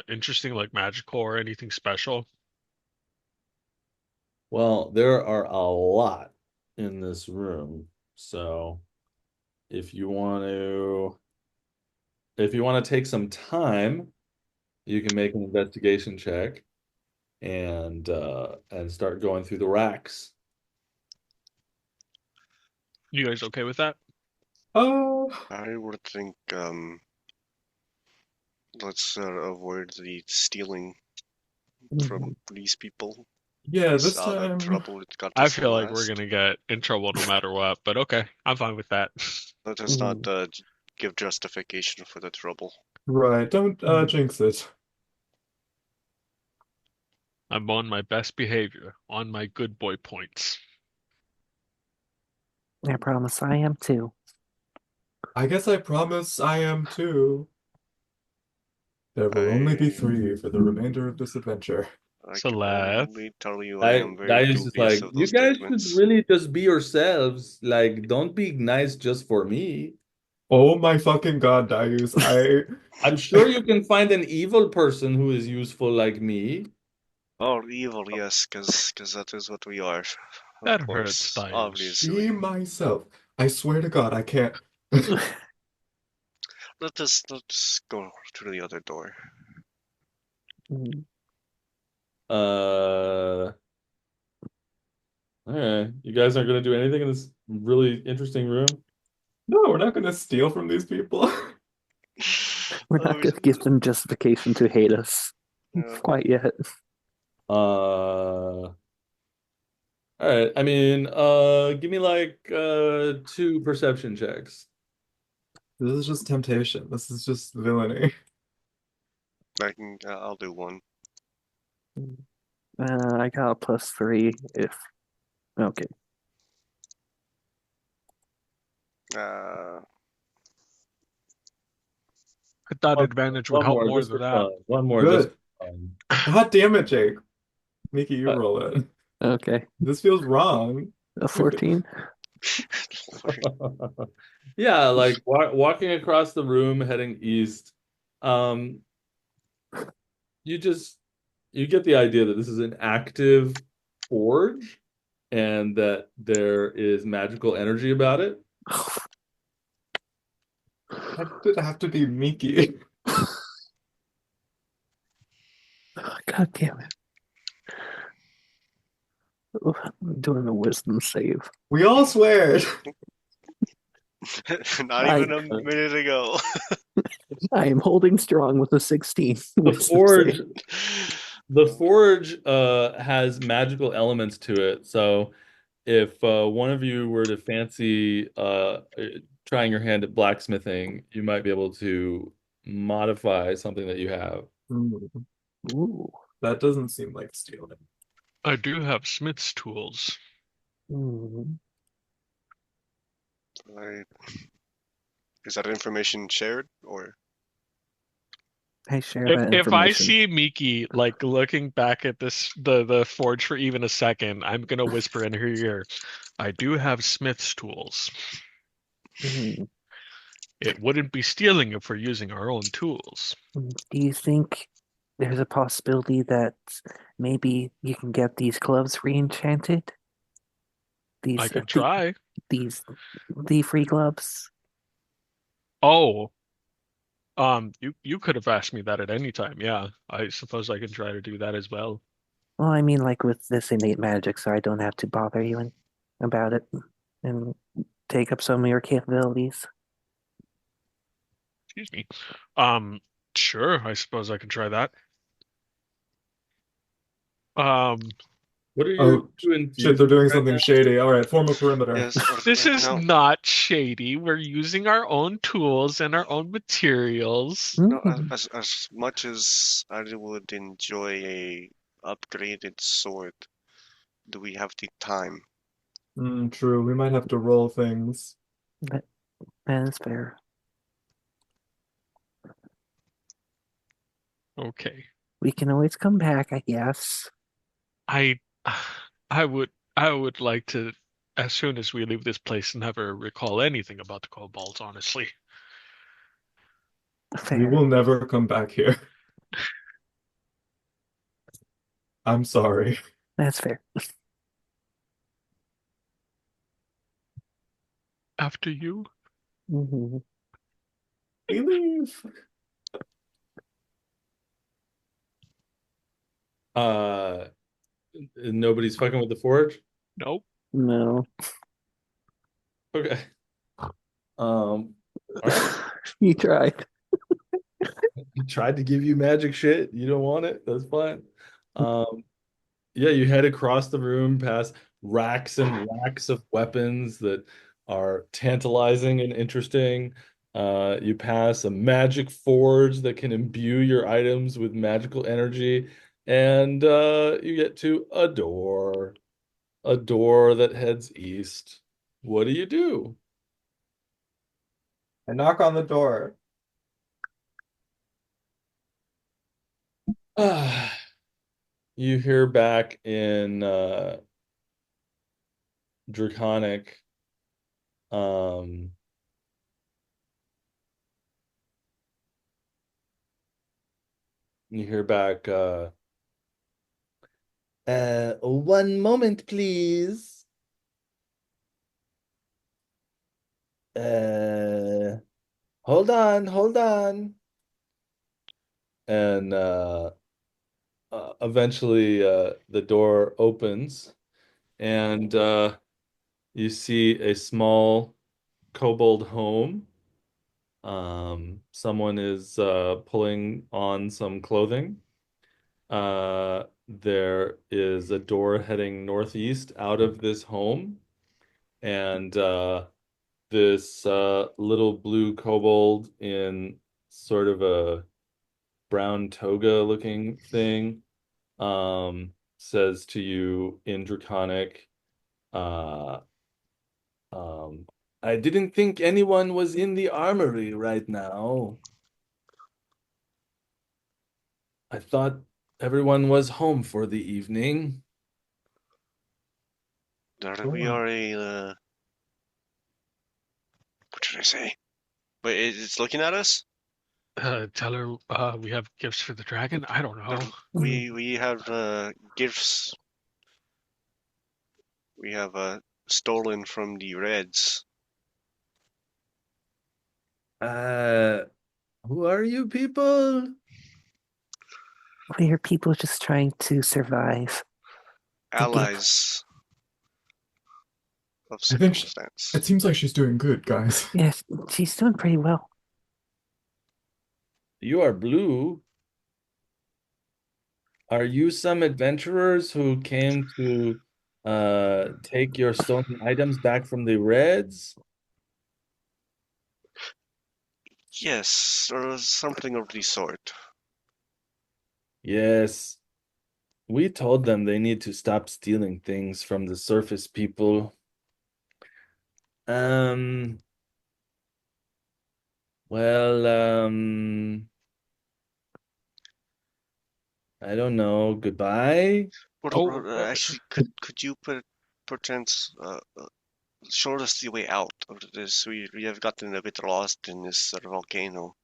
interesting, like magical or anything special? Well, there are a lot in this room. So if you want to take some time, you can make an investigation check and start going through the racks. You guys okay with that? Oh, I would think let's avoid the stealing from these people. yeah, It's this out of time. trouble it got I us in feel like we're last. gonna get in trouble no matter what, but okay, I'm fine with that. Let us not give justification for the trouble. Right, don't jinx it. I'm on my best behavior, on my good boy points. I promise I am too. I guess I promise I am too. There will only be I 3 for the remainder of this adventure. I can Celeste, only tell you I am very Darius is dubious like, of you those guys should statements. really just be yourselves. Like, don't be nice just for me. Oh my fucking God, Darius, I'm sure you can find an evil person who is useful like me. Oh, evil, yes, because that is what we are. Of that hurts, course, Dice. obviously. be myself. I swear to God, I can't. Let's go to the other door. Uh, okay. You guys aren't gonna do anything in this really interesting room? No, we're not gonna steal from these people. We're Oh, not going to give them justification to hate us yeah. quite yet. All right. I mean, give me like 2 perception checks. This is just temptation. This is just villainy. I'll do one. I got a +3 if. Okay. Uh, I thought advantage would One help more more just than for that. fun. One more just Good. for fun. God damn it, Jake. Mickey, you Uh, roll it. Okay. This feels wrong. A 14? Yeah, like walking across the room heading east. Um, you just you get the idea that this is an active forge and that there is magical energy about it. Why did it have to be Mickey? God damn it. I'm doing a wisdom save. We all swear. Not I even a minute ago. I am holding strong with a 16 The wisdom forge save. the forge has magical elements to it. So if one of you were to fancy trying your hand at blacksmithing, you might be able to modify something that you have. Ooh. That doesn't seem like stealing. I do have smith's tools. Hmm. I, is that information shared or? I share If that if I information. see Miki like looking back at this the forge for even a second, I'm gonna whisper in her ear, I do have smith's tools. Hmm. It wouldn't be stealing if we're using our own tools. Do you think there's a possibility that maybe you can get these gloves re-enchanted? I These could try. these the free gloves? Oh, you could have asked me that at any time. Yeah, I suppose I can try to do that as well. Well, I mean, like with this innate magic, so I don't have to bother you about it and take up some of your capabilities. Excuse me. Um, sure, I suppose I can try that. Um, What are you Oh, shit, they're infusing doing right something now? shady. All right, form a perimeter. Yes, or this is no, not shady. We're using our own tools and our own materials. no. Mhm. As much as I would enjoy a upgraded sword, do we have the time? True. We might have to roll things. That, that is fair. Okay. We can always come back, I guess. I I would like to, as soon as we leave this place, never recall anything about the kobolds, honestly. We Fair. will never come back here. I'm sorry. That's fair. After you? Hmm. We leave. Uh, Nobody's fucking with the forge? Nope. No. Okay. All right. You tried. I tried to give you magic shit. You don't want it. That's fine. Um, yeah, you head across the room past racks and racks of weapons that are tantalizing and interesting. You pass a magic forge that can imbue your items with magical energy, and you get to a door that heads east. What do you do? I knock on the door. You hear back in Draconic. Um, you hear back. One moment, please. Uh, hold on. And eventually, the door opens, and you see a small kobold home. Someone is pulling on some clothing. There is a door heading northeast out of this home, and this little blue kobold in sort of a brown toga looking thing says to you in Draconic, uh, um, I didn't think anyone was in the armory right now. I thought everyone was home for the evening. That we Sure. are a what should I say? Wait, it's looking at us? Tell her we have gifts for the dragon. I don't know. We have gifts we have stolen from the Reds. Uh, who are you people? We are people just trying to survive. Thinking, Allies of I think circumstance. it seems like she's doing good, guys. yes, she's doing pretty well. You are blue. Are you some adventurers who came to take your stolen items back from the Reds? Yes, or something of the sort. Yes. We told them they need to stop stealing things from the surface people. Um, well, I don't know. Goodbye. Oh, Actually, could you perchance show us the way out of this? We have gotten a bit lost in this volcano.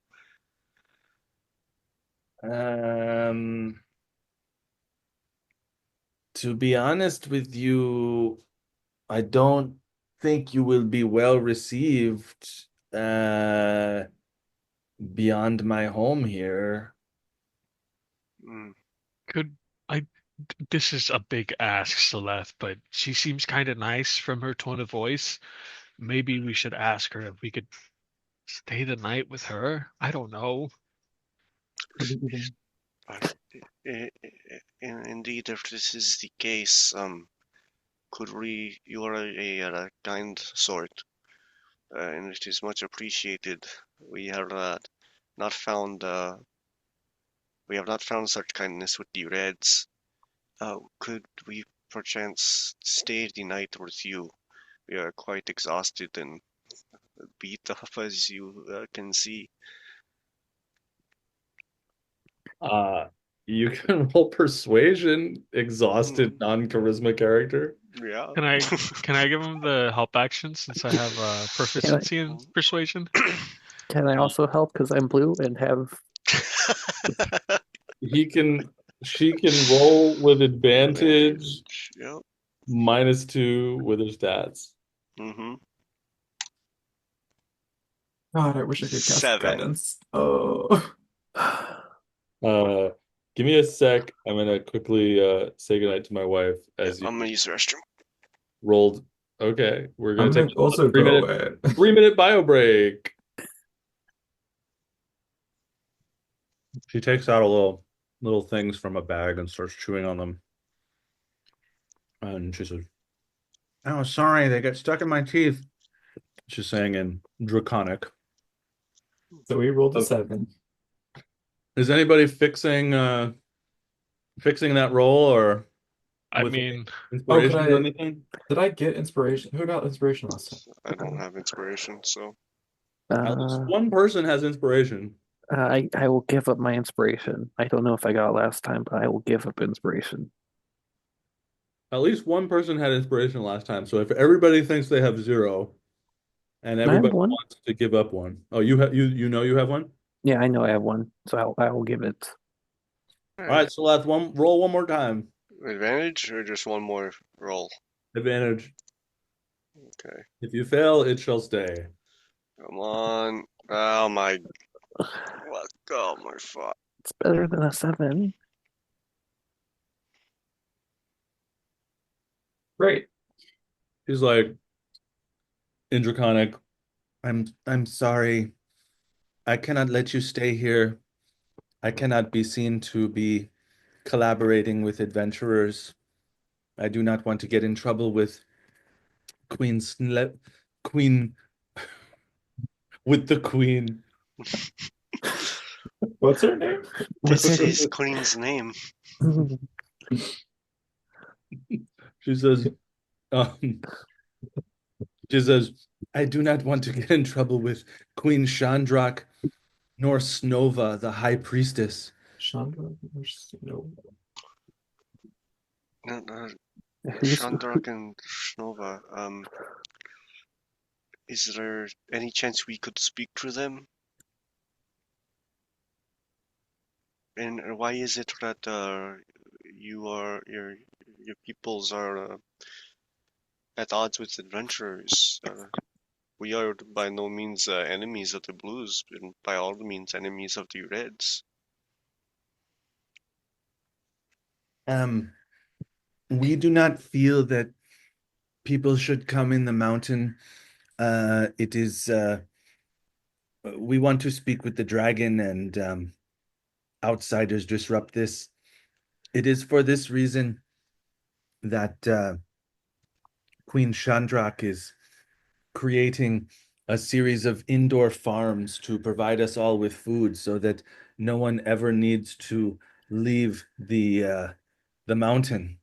Um, to be honest with you, I don't think you will be well received beyond my home here. Mm. could I? This is a big ask, Celeste, but she seems kind of nice from her tone of voice. Maybe we should ask her if we could stay the night with her. I don't know. Uh, Indeed, if this is the case, could we? You are a kind sort, and it is much appreciated. We have not found we have not found such kindness with the Reds. Could we perchance stay the night with you? We are quite exhausted and beat up, as you can see. Uh, you can roll persuasion, exhausted, Mm, non-charisma character. yeah. Can I can I give him the help action since I have Can I, proficiency in persuasion? can I also help because I'm blue and have? He can, she can roll with advantage, Advantage. Yep. -2 with her stats. Mm-hmm. God, I wish I could cast 7. guidance. Oh. Uh, give me a sec. I'm gonna quickly say goodnight to my wife Yeah, as you I'm gonna use the restroom. rolled. Okay, we're I'm gonna take gonna also a go away. 3-minute bio break. She takes out a little things from a bag and starts chewing on them. And she says, "Oh, sorry, they get stuck in my teeth." She's saying in Draconic. So we rolled a Oh, 7. is anybody fixing that roll or I with mean, Oh, could inspiration or I? anything? Did I get inspiration? Who got inspiration last time? I don't have inspiration, so At least Uh, one person has inspiration. I will give up my inspiration. I don't know if I got it last time, but I will give up inspiration. At least one person had inspiration last time. So if everybody thinks they have 0 and I have everybody one. wants to give up one. Oh, you know you have one? Yeah, I know I have one, so I will give it. All right, so let's roll one more time. advantage or just one more roll? Advantage. Okay, If you fail, it shall stay. come on. Oh my, what? Oh my fuck. It's better than a 7. Great. He's like, in Draconic, I'm sorry. I cannot let you stay here. I cannot be seen to be collaborating with adventurers. I do not want to get in trouble with Queen with the Queen. What's her name? This is Queen's name. She says, um, she says, I do not want to get in trouble with Queen Chandrak nor Snova, the High Priestess. Chandra? No. No, no, Who's Shandrak and Shnova. Is there any chance we could speak to them? And why is it that your peoples are at odds with adventurers? We are by no means enemies of the Blues, and by all means enemies of the Reds. Um, we do not feel that people should come in the mountain. It is we want to speak with the dragon and outsiders disrupt this. It is for this reason that Queen Chandrak is creating a series of indoor farms to provide us all with food so that no one ever needs to leave the mountain,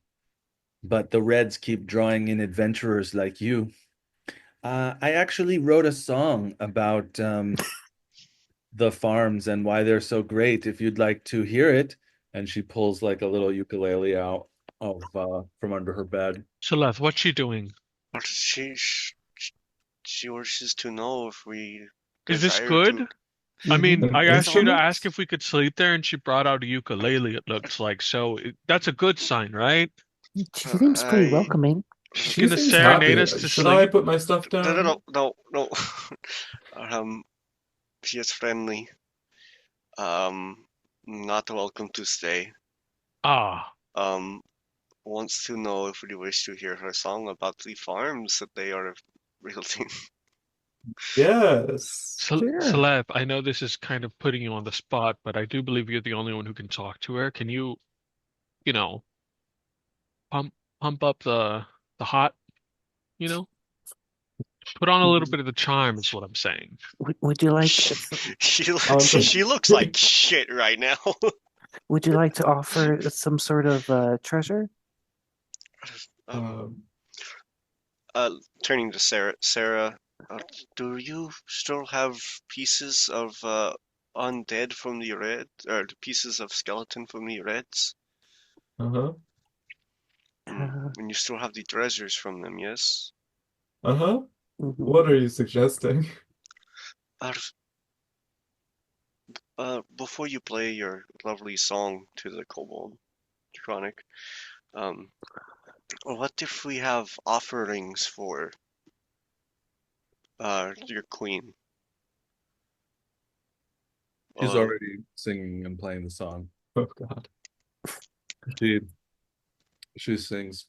but the Reds keep drawing in adventurers like you. I actually wrote a song about the farms and why they're so great. If you'd like to hear it, and she pulls like a little ukulele out of from under her bed. Shaleth, what's she doing? But she wishes to know if we Is this desire to. good? I mean, An I asked you to ask instrument? if we could sleep there, and she brought out a ukulele, it looks like. So that's a good sign, right? She seems pretty I welcoming. She's She gonna seems serenade happy. us to Should I sleep. put my stuff no no down? no no no. She is friendly. Um, not welcome to stay. Ah, Um, wants to know if we wish to hear her song about the farms that they are building. Yes. Sure. Shaleth, I know this is kind of putting you on the spot, but I do believe you're the only one who can talk to her. Can you, you know, pump pump up the hot, you know? Put on a little bit of the charm is what I'm saying. Would you like Honestly, She looks like shit right now. would you like to offer some sort of treasure? Um, um, turning to Sarah. Sarah, do you still have pieces of undead from the red, or the pieces of skeleton from the reds? uh-huh, And you still have the treasures from them, yes? uh-huh. Mhm. What are you suggesting? Uh, before you play your lovely song to the kobold chronic, um, what if we have offerings for your queen? She's Uh, already singing and playing the song. Oh God. She she sings,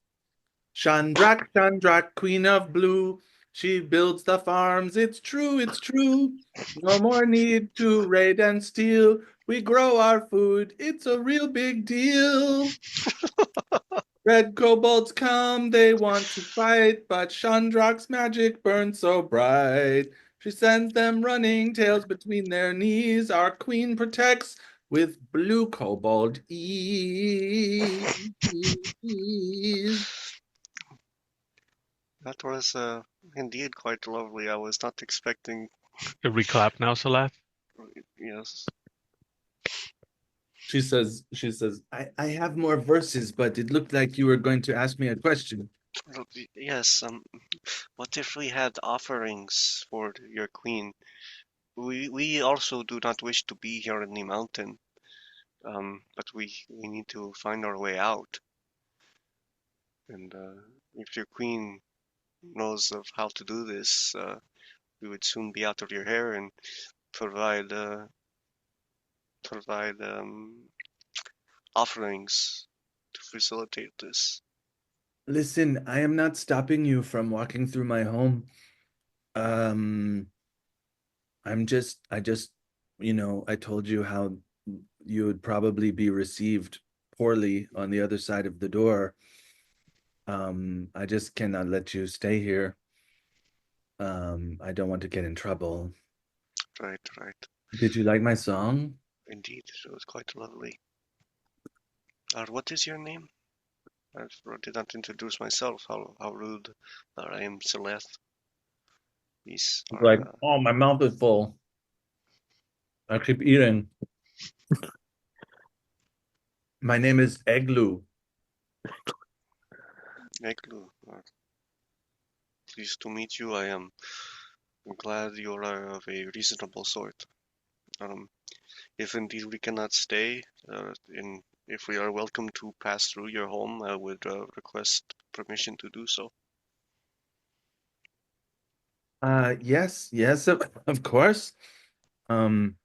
Chandrak, Chandrak, Queen of Blue. She builds the farms. It's true, it's true. No more need to raid and steal. We grow our food. It's a real big deal. Red kobolds come, they want to fight, but Chandrak's magic burns so bright. She sends them running, tails between their knees. Our queen protects with blue kobold ease. that was indeed quite lovely. I was not expecting, Should we clap now, Shaleth? yes. She says, I have more verses, but it looked like you were going to ask me a question. Yes, what if we had offerings for your queen? We also do not wish to be here in the mountain, but we need to find our way out. And if your queen knows of how to do this, we would soon be out of your hair and provide provide offerings to facilitate this. Listen, I am not stopping you from walking through my home. Um, I told you how you would probably be received poorly on the other side of the door. I just cannot let you stay here. I don't want to get in trouble. Right, right. Did you like my song? Indeed, it was quite lovely. What is your name? I did not introduce myself. How rude. I am Celeste. These It's like, are oh, my mouth is full. I keep eating. My name is Eglu. Eglu. Pleased to meet you. I am glad you are of a reasonable sort. Um, if indeed we cannot stay, if we are welcome to pass through your home, I would request permission to do so. Yes, of course. Um,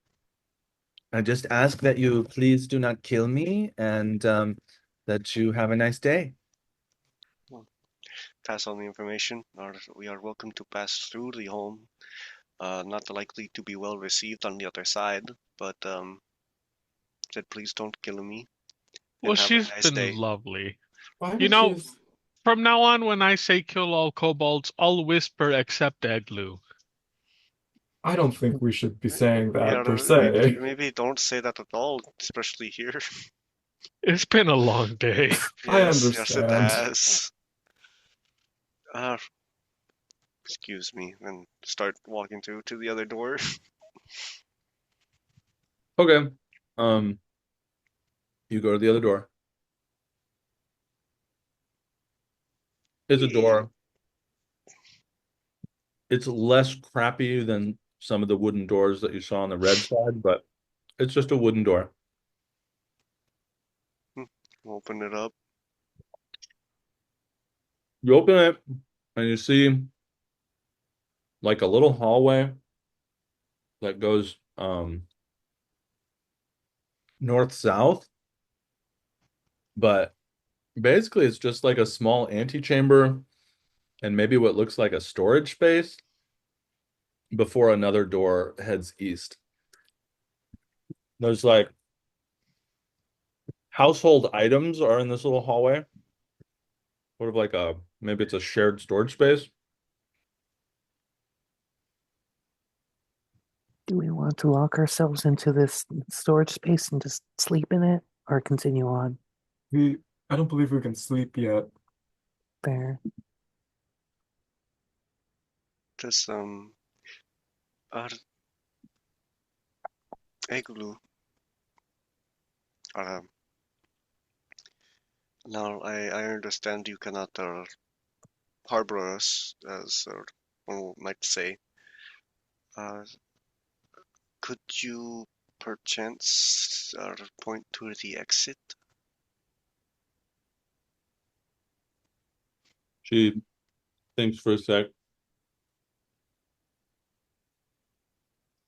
I just ask that you please do not kill me and that you have a nice day. Well, pass on the information. We are welcome to pass through the home. Not likely to be well received on the other side, but said please don't kill me Well, and have a she's nice been day. lovely. Why You did she? know, from now on, when I say kill all kobolds, I'll whisper except Eglu. I don't think we should be saying Yeah, that per maybe se. maybe don't say that at all, especially here. It's been a long day. I Yes, it understand. has. Uh, excuse me, and start walking to the other door. Okay. You go to the other door. It's a door. It's less crappy than some of the wooden doors that you saw on the red side, but it's just a wooden door. Open it up. You open it and you see like a little hallway that goes north south, but basically it's just like a small antechamber and maybe what looks like a storage space before another door heads east. There's like household items are in this little hallway, sort of like a maybe it's a shared storage space. Do we want to lock ourselves into this storage space and just sleep in it, or continue on? I don't believe we can sleep yet. Fair. This uh, igloo. Uh, Now I understand you cannot harbor us, as one might say. Uh, could you perchance point to the exit? She thinks for a sec,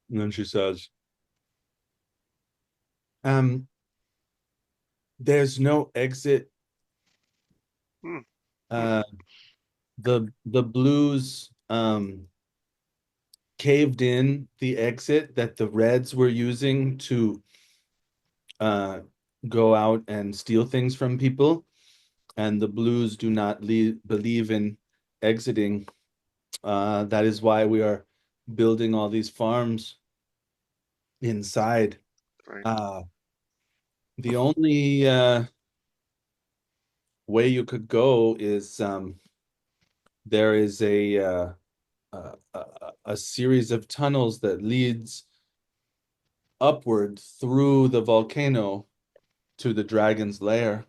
and then she says, um, there's no exit. Hmm. Uh, the blues caved in the exit that the Reds were using to uh go out and steal things from people, and the blues do not believe in exiting. That is why we are building all these farms inside. Right. Uh, the only way you could go is there is a series of tunnels that leads upward through the volcano to the dragon's lair,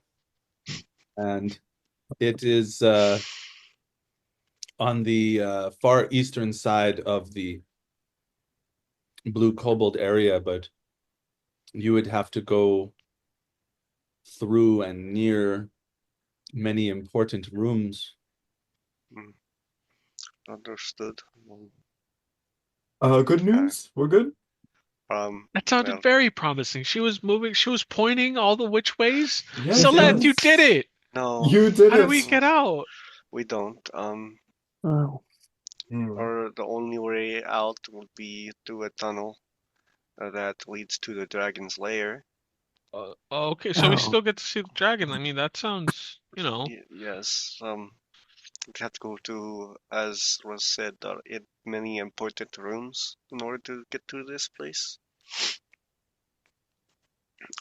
and it is on the far eastern side of the blue cobalt area, but you would have to go through and near many important rooms. Mm, understood. Good Okay. news? We're good? That sounded Well, very promising. She was moving, she was pointing all the which ways. Yes, Celeste, you did yes. it! no, You did How do we it. get out? we don't. Oh, Or the only way out would be through a tunnel that leads to the dragon's lair. Okay, so we oh. still get to see the dragon. I mean, that sounds, Yes. We have to go to, as was said, in many important rooms in order to get to this place.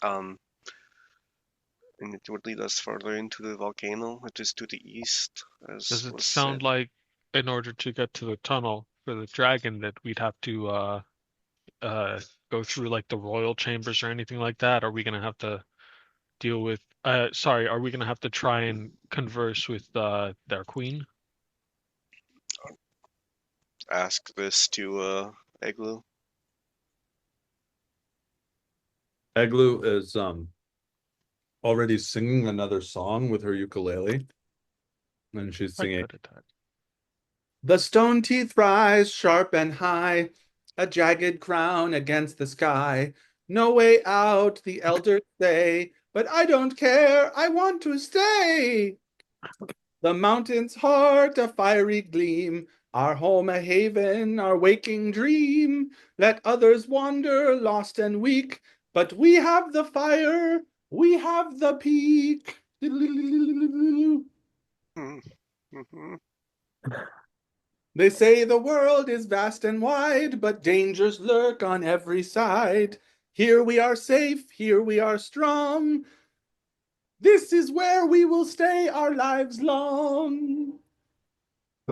Um, and it would lead us further into the volcano, which is to the east, as does it was said. sound like in order to get to the tunnel for the dragon that we'd have to go through like the royal chambers or anything like that? Are we gonna have to deal with sorry, are we gonna have to try and converse with their queen? Ask this to Igloo. Eglu is already singing another song with her ukulele, and she's Quite singing, good at that. "The stone teeth rise sharp and high, a jagged crown against the sky. No way out, the elders say, but I don't care, I want to stay. The mountain's heart a fiery gleam, our home a haven, our waking dream. Let others wander lost and weak, but we have the fire, we have the peak." Mm-hmm. They say the world is vast and wide, but dangers lurk on every side. Here we are safe, here we are strong. This is where we will stay our lives long.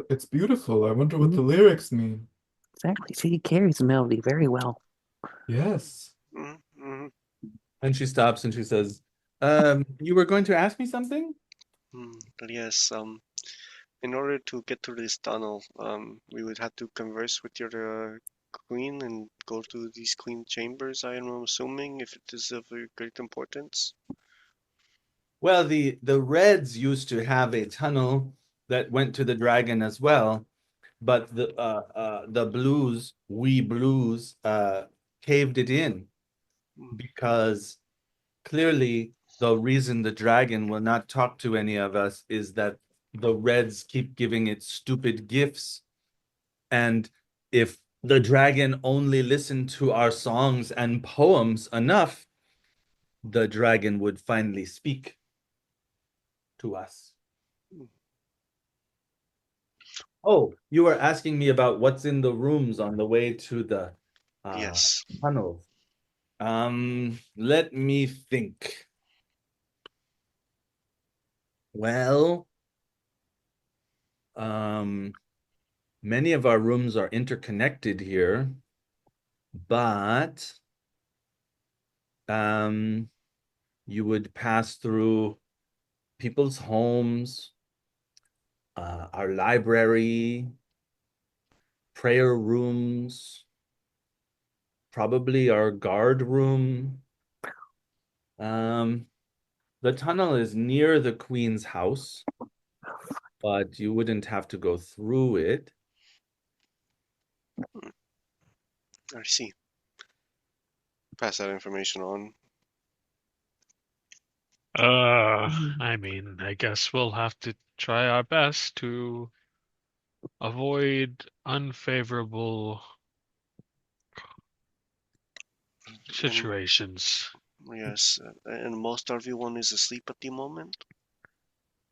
It's beautiful. I wonder what the lyrics mean. Exactly. She carries the melody very well. Yes. Mm-hmm. And she stops and she says, you were going to ask me something? Yes, in order to get through this tunnel, we would have to converse with your queen and go to these queen chambers, I am assuming, if it is of great importance. Well, the Reds used to have a tunnel that went to the dragon as well, but the Blues, we Blues, caved it in because clearly the reason the dragon will not talk to any of us is that the Reds keep giving it stupid gifts. And if the dragon only listened to our songs and poems enough, the dragon would finally speak to us. Oh, you were asking me about what's in the rooms on the way to the Yes. tunnels. Let me think. Well, um, many of our rooms are interconnected here, but you would pass through people's homes, our library, prayer rooms, probably our guard room. The tunnel is near the Queen's house, but you wouldn't have to go through it. I see. Pass that information on. I mean, I guess we'll have to try our best to avoid unfavorable situations. Yes, and most everyone is asleep at the moment.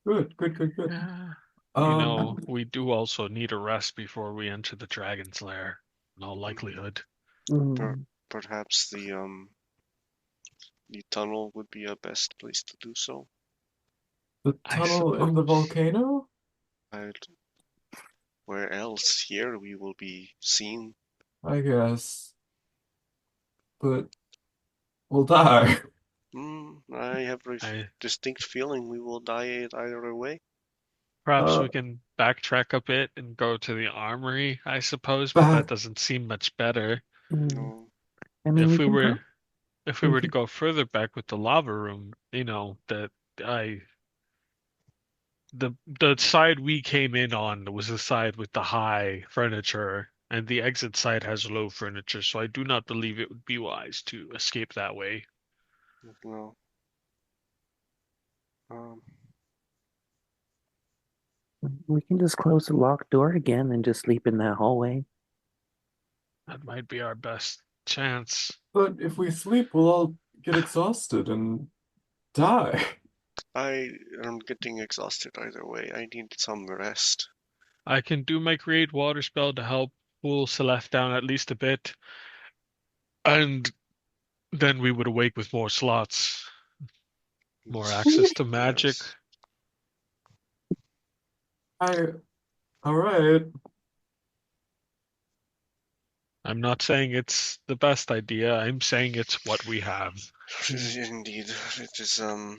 Good, good, good, good. Yeah. Um, We do also need a rest before we enter the dragon's lair, in all likelihood. Per perhaps the tunnel would be a best place to do so. the I tunnel in the suppose. volcano? Where else? Here we will be seen. I guess. But we'll die. I have a I distinct feeling we will die either way. Perhaps Uh, we can backtrack a bit and go to the armory, I suppose, but that back. doesn't seem much better. No. I mean, If we we can were go. if we We were to can. go further back with the lava room, that I the side we came in on was the side with the high furniture, and the exit side has low furniture, so I do not believe it would be wise to escape that way. No. Um, We can just close the locked door again and just sleep in that hallway. That might be our best chance. But if we sleep, we'll all get exhausted and die. I am getting exhausted either way. I need some rest. I can do my create water spell to help cool Celeste down at least a bit, and then we would awake with more slots, more access to magic. Yes. I, all right. I'm not saying it's the best idea. I'm saying it's what we have. Indeed, it is about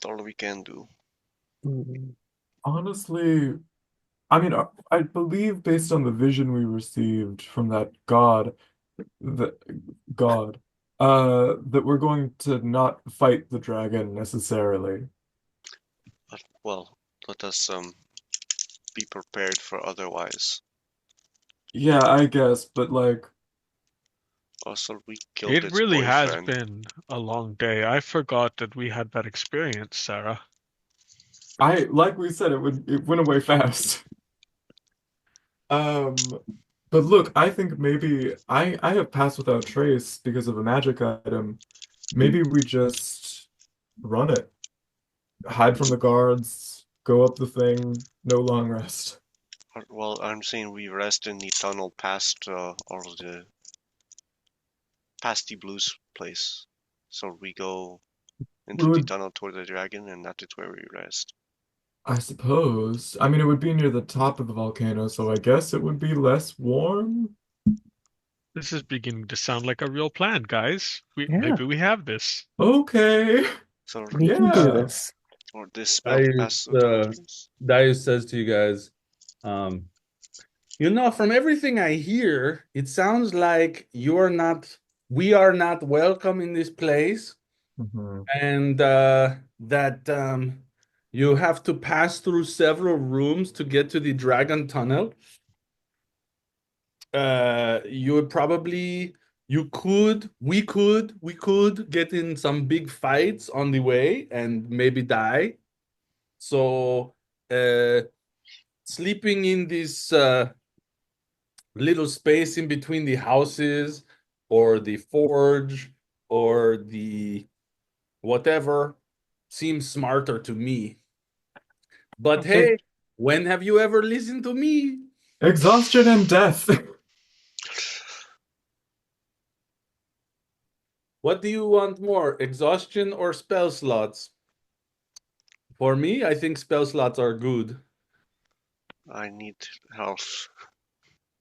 all we can do. Honestly, I mean, I believe based on the vision we received from that that God, that we're going to not fight the dragon necessarily. But well, let us be prepared for otherwise. Yeah, I guess, but like, Also, we killed It its really has boyfriend. been a long day. I forgot that we had that experience, Sarah. like we said, it went away fast. Um, but look, I think maybe I have passed without trace because of a magic item. Maybe we just run it, hide from the guards, go up the thing, no long rest. Well, I'm saying we rest in the tunnel past all the past the blues place. So we go into the would, tunnel toward the dragon, and that is where we rest. I suppose. I mean, it would be near the top of the volcano, so I guess it would be less warm. This is beginning to sound like a real plan, guys. Yeah. Maybe we have this. Okay. So, We can do Yeah. this. or this spell passes the tunnels. Darius says to you guys, from everything I hear, it sounds like we are not welcome in this place, Mhm. and that you have to pass through several rooms to get to the dragon tunnel. You would probably, we could get in some big fights on the way and maybe die. So, sleeping in this little space in between the houses or the forge or the whatever seems smarter to me. But Okay. hey, when have you ever listened to me? Exhaustion and death. What do you want more, exhaustion or spell slots? For me, I think spell slots are good. I need health.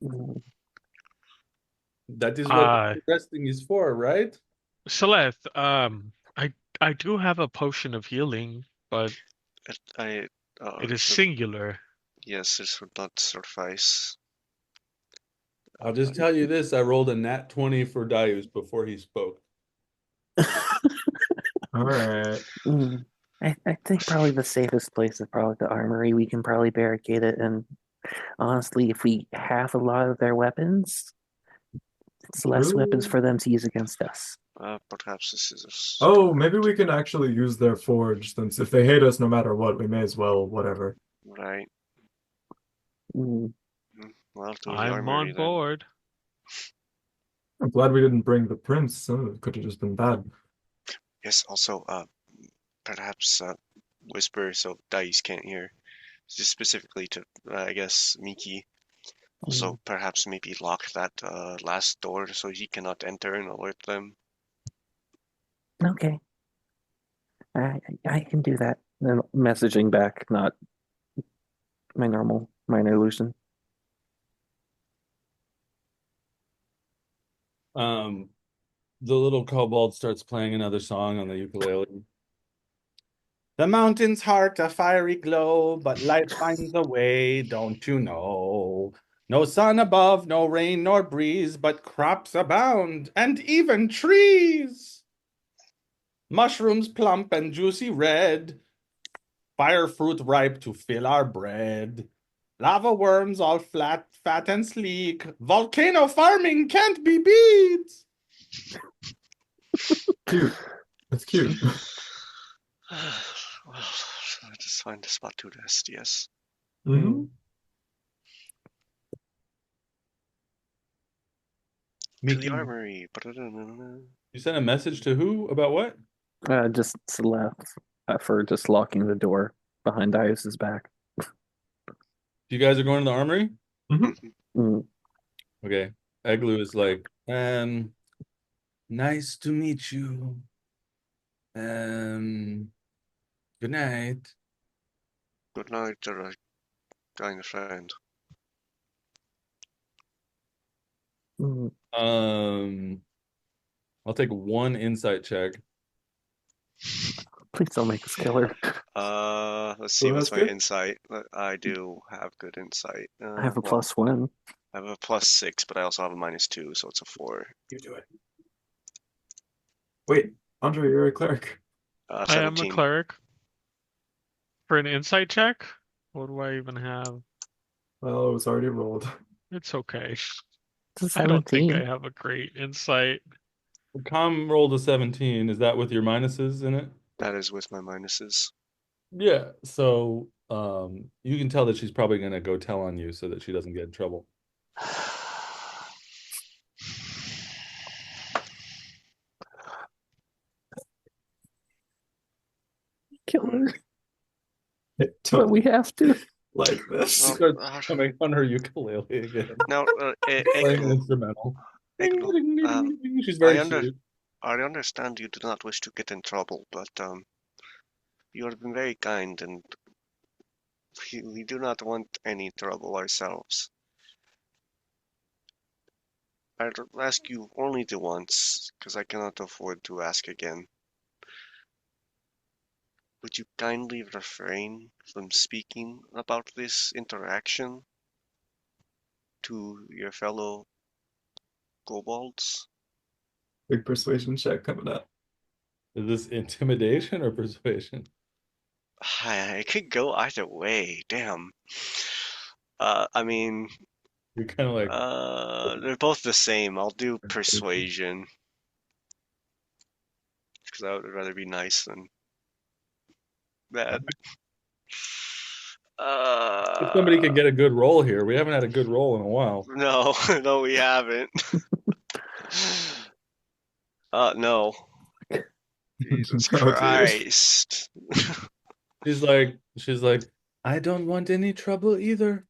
Mm, That is what Uh, resting is for, right? Celeste, I do have a potion of healing, but I, it is so- singular. yes, this would not suffice. I'll just tell you this, I rolled a nat 20 for Darius before he spoke. All right. I think probably the safest place is probably the armory. We can probably barricade it, and honestly, if we have a lot of their weapons, it's less weapons True. for them to use against us. Perhaps this is Oh, maybe we can actually use their forge, since if they hate us no matter what, we may as well, whatever. right. Mm, Well, to the I'm armory on then. board. I'm glad we didn't bring the prince. It could have just been bad. Yes, also, perhaps whisper so Dice can't hear. Just specifically to, I guess, Miki. Also, perhaps maybe lock that last door so he cannot enter and alert them. Okay, I can do that. Then messaging back, not my normal minor illusion. The little kobold starts playing another song on the ukulele. The mountain's heart a fiery glow, but light finds a way, don't you know? No sun above, no rain nor breeze, but crops abound, and even trees. Mushrooms plump and juicy red, fire fruit ripe to fill our bread. Lava worms all flat, fat, and sleek. Volcano farming can't be beat. Cute. That's cute. Well, just find a spot to rest, yes. Hmm. To the Mickey, armory. you sent a message to who about what? Just left for just locking the door behind Darius's back. You guys are going to the armory? Mm, Okay. Eglu is like, nice to meet you. Good night. Good night, kind friend. mm. I'll take one insight check. Please don't make us kill her. Let's see, Who what's has my good? insight? I do have good insight. I have a Well, +1. I have a +6, but I also have a -2, so it's a 4. You do it. Wait, Andre, you're a cleric. I am a 17. cleric. For an insight check, what do I even have? Well, it was already rolled. It's okay. It's a I don't think I 17. have a great insight. Com rolled a 17. Is that with your minuses in it? That is with my minuses. Yeah. So you can tell that she's probably gonna go tell on you so that she doesn't get in trouble. Kill her, but Don't we have to. like this. She Well, starts coming on her ukulele again. now, Playing an Eglu, instrumental. Eglu, She's very I under sweet. I understand you do not wish to get in trouble, but you have been very kind, and we do not want any trouble ourselves. I'll ask you only the once, because I cannot afford to ask again. Would you kindly refrain from speaking about this interaction to your fellow kobolds? Big persuasion check coming up. Is this intimidation or persuasion? It could go either way. Damn. I mean, You're kind of like, they're both the same. I'll do persuasion because I would rather be nice than bad. if somebody could get a good roll here. We haven't had a good roll in a while. No, no, we haven't. No. Jesus Oh, dear. Christ. She's like, I don't want any trouble either.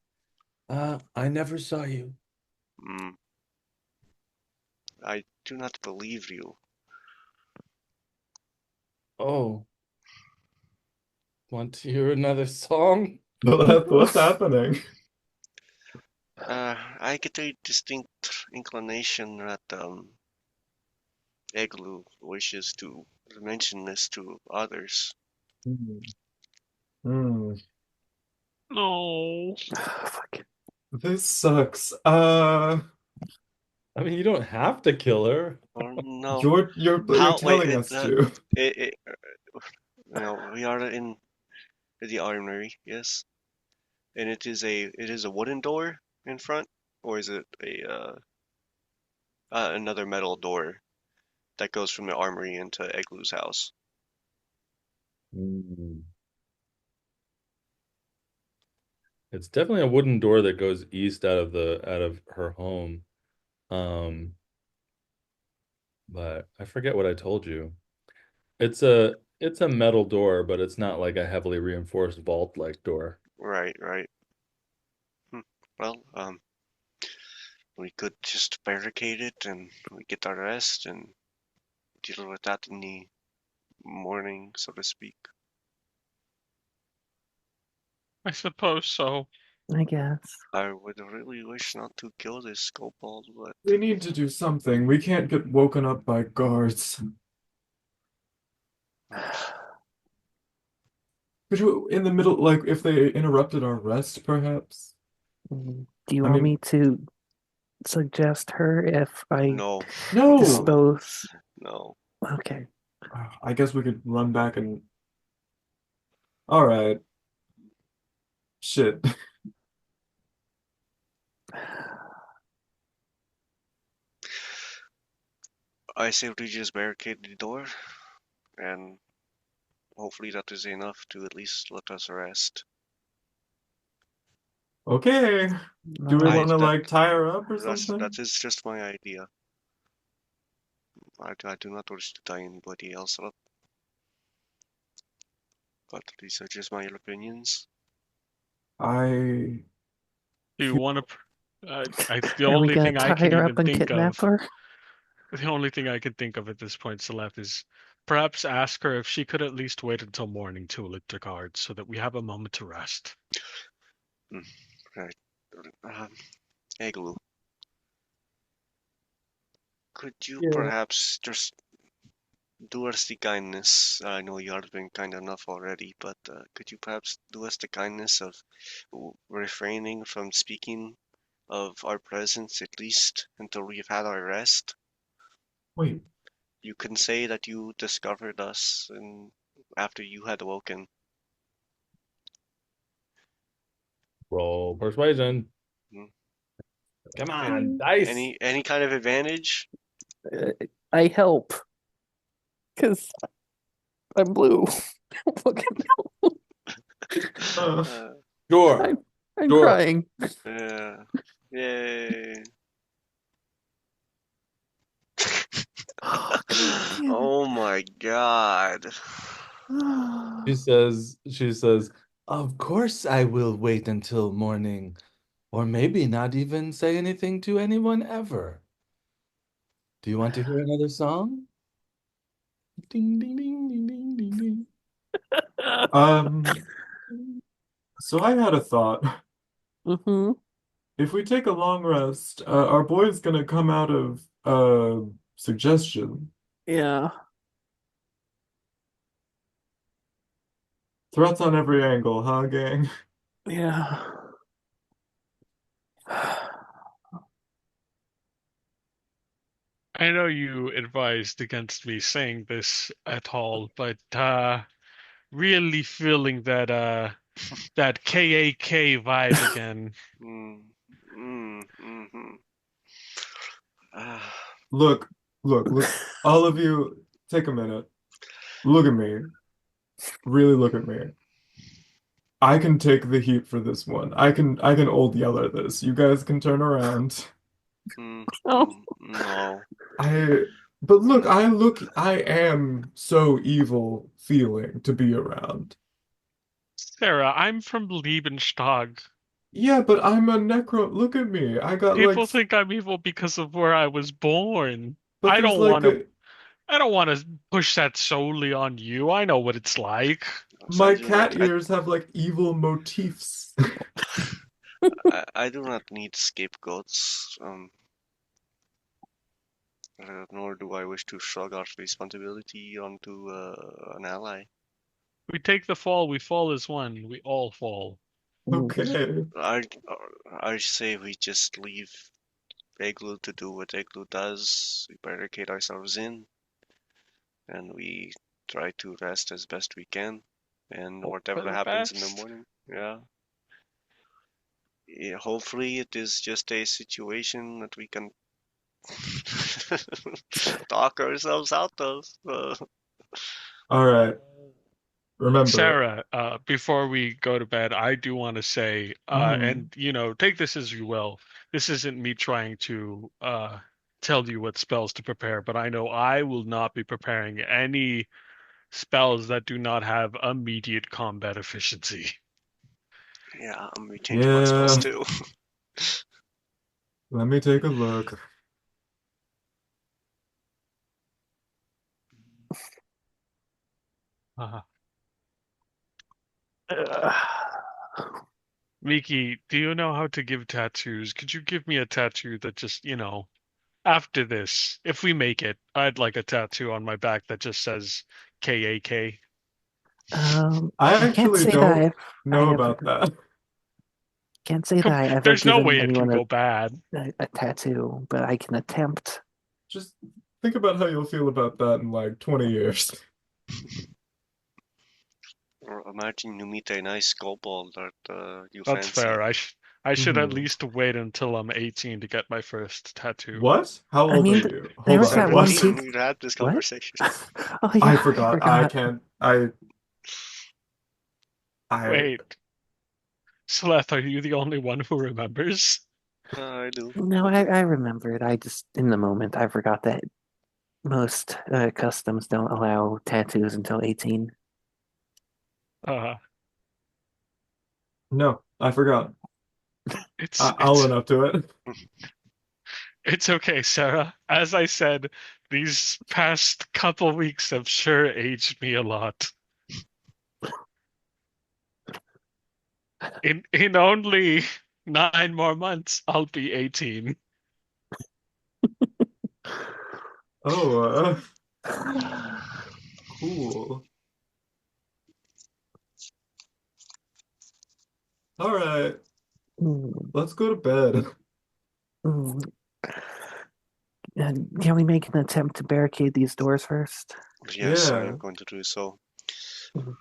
I never saw you. I do not believe you. Oh, want to hear another song? What's happening? I get a distinct inclination that Eglu wishes to mention this to others. Hmm. No. Fuck. This sucks. I mean, you don't have to kill her. Or no. You're How? telling Wait, us to. We are in the armory, yes, and it is a wooden door in front, or is it another metal door that goes from the armory into Eglu's house? It's definitely a wooden door that goes east out of her home. But I forget what I told you. It's a metal door, but it's not like a heavily reinforced vault-like door. Right, right. Well, we could just barricade it and we get our rest and deal with that in the morning, so to speak. I suppose so. I guess. I would really wish not to kill this kobold, but We need to do something. We can't get woken up by guards. Could you, in the middle, like if they interrupted our rest, perhaps? Do you want me to suggest her if I no, dispose? no. Okay. I guess we could run back and. All right. Shit. I say we just barricade the door, and hopefully that is enough to at least let us rest. Okay. Do we want to like tie her up or That something? is just my idea. I do not wish to tie anybody else up, but these are just my opinions. I. Do you want to? The Are we only gonna thing I tie can her even up and think kidnap of, her? the only thing I can think of at this point, Celeste, is perhaps ask her if she could at least wait until morning to alert the guards so that we have a moment to rest. Right. Eglu, could you perhaps just do us the kindness? I know you have been kind enough already, but could you perhaps do us the kindness of refraining from speaking of our presence at least until we've had our rest? Wait. You can say that you discovered us and after you had awoken. Roll persuasion. Come on, dice. Any kind of advantage? I help. Because I'm blue. Sure. I'm Sure. crying. Yeah. Yay. Oh my God. She says, of course I will wait until morning, or maybe not even say anything to anyone ever. Do you want to hear another song? Ding, ding, ding, ding, ding, ding, ding. Um, so I had a thought. Mm-hmm. If we take a long rest, our boy's gonna come out of suggestion. Yeah. Threats on every angle, huh, gang? Yeah. I know you advised against me saying this at all, but really feeling that KAK vibe again. Mm, mm-hmm. Ah, Look, look, all of you, take a minute. Look at me. Really look at me. I can take the heat for this one. I can old yell at this. You guys can turn around. Oh. no. I but I am so evil feeling to be around. Sarah, I'm from Liebenstag. Yeah, but I'm a necro. Look at me. I got like People think I'm evil because of where I was born. but I there's don't like want to a I don't want to push that solely on you. I know what it's like. So my cat ears have like evil motifs. I do not need scapegoats. Nor do I wish to shrug our responsibility onto an ally. We take the fall, we fall as one. We all fall. Okay. I I say we just leave Igloo to do what Igloo does. We barricade ourselves in, and we try to rest as best we can. And Hope for whatever the happens in the best. morning, yeah. Yeah, hopefully it is just a situation that we can talk ourselves out of. All right. Remember. Sarah, before we go to bed, I do want to say, Mhm. and take this as you will. This isn't me trying to tell you what spells to prepare, but I know I will not be preparing any spells that do not have immediate combat efficiency. Yeah, I'm changing my spells Yeah. too. Let me take a look. Uh, Ugh. Miki, do you know how to give tattoos? Could you give me a tattoo that just, after this, if we make it, I'd like a tattoo on my back that just says KAK. I I can't actually say that don't I know ever about that. can't say that I ever There's no given way it can anyone go bad. a tattoo, but I can attempt. Just think about how you'll feel about that in like 20 years. Or imagine you meet a nice kobold that you That's fancy. fair. I should at Mhm. least wait until I'm 18 to get my first tattoo. What? How I old are mean, you? there Hold was that on. one What? 17, tooth. we've had this What? conversation. Oh I yeah, I forgot. I forgot. can't. I. Wait, Celeste, are you the only one who remembers? I do. No, I remembered. I just in the moment I forgot that most customs don't allow tattoos until 18. Uh, No, I forgot. it's I'll it's own up to it. it's okay, Sarah. As I said, these past couple weeks have sure aged me a lot. In only 9 more months, I'll be 18. Oh, cool. All right, Mm, let's go to bed. mm. Can we make an attempt to barricade these doors first? Yes, I am Yeah. going to do so. Mm.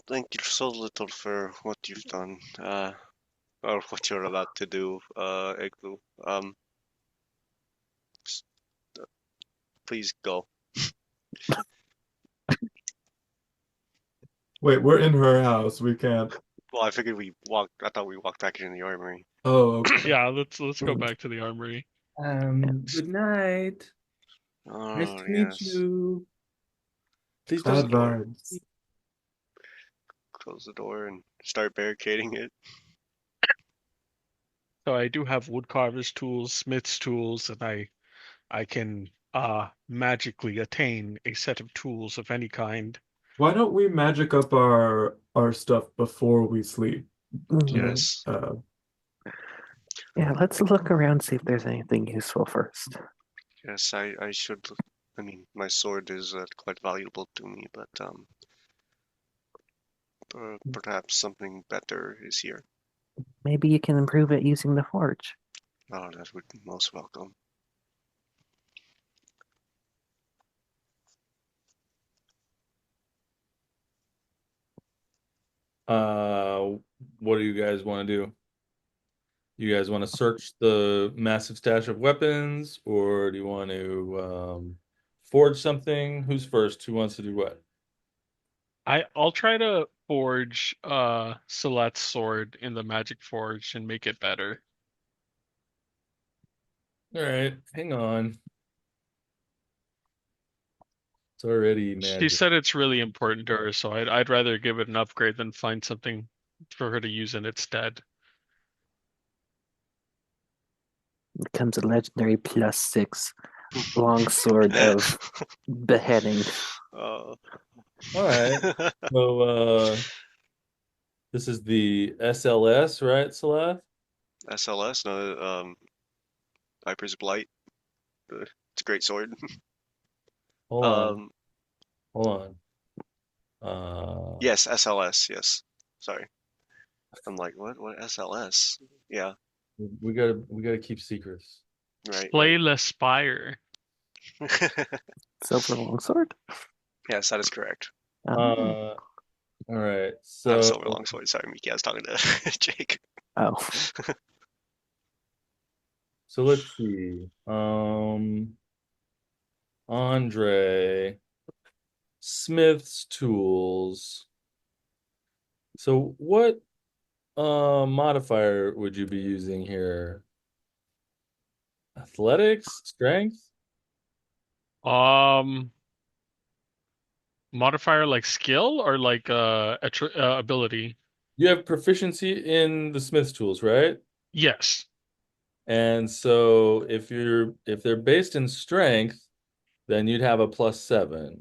Thank you so little for what you've done, or what you're about to do, Igloo. S- Please go. Wait, we're in her house. We can't. Well, I figured we walked. I thought we walked back in the armory. Oh, okay. Yeah, let's go Mm. back to the armory. Good night. Nice Oh to meet yes. you. Please Close don't. the Bad door. vibes. Close the door and start barricading it. So I do have woodcarver's tools, smith's tools, and I can magically attain a set of tools of any kind. Why don't we magic up our stuff before we sleep? Mhm. Yes. Yeah, let's look around, see if there's anything useful first. Yes, I should. I mean, my sword is quite valuable to me, but perhaps something better is here. Maybe you can improve it using the forge. Oh, that would be most welcome. Uh, what do you guys want to do? You guys want to search the massive stash of weapons, or do you want to forge something? Who's first? Who wants to do what? I'll try to forge Salet's sword in the magic forge and make it better. All right, hang on. It's already She magic. said it's really important to her, so I'd rather give it an upgrade than find something for her to use in its stead. Becomes a legendary +6 longsword of beheading. Uh, All right. So this is the SLS, right, Celeste? SLS, no, Viper's Blight. It's a great sword. Hold on. Um, Hold on. yes, SLS. Yes. Sorry. I'm like, what? What SLS? Yeah. We gotta keep secrets. Right. Slay Right. the Spire. Silver longsword? Yes, that is correct. All right. Not a So silver longsword. Sorry, Miki. I was talking to Jake. Oh, so let's see. Andre Smith's tools. So what modifier would you be using here? Athletics, strength? Um, Modifier like skill or like ability? You have proficiency in the Smith's tools, right? Yes. And so if they're based in strength, then you'd have a +7. If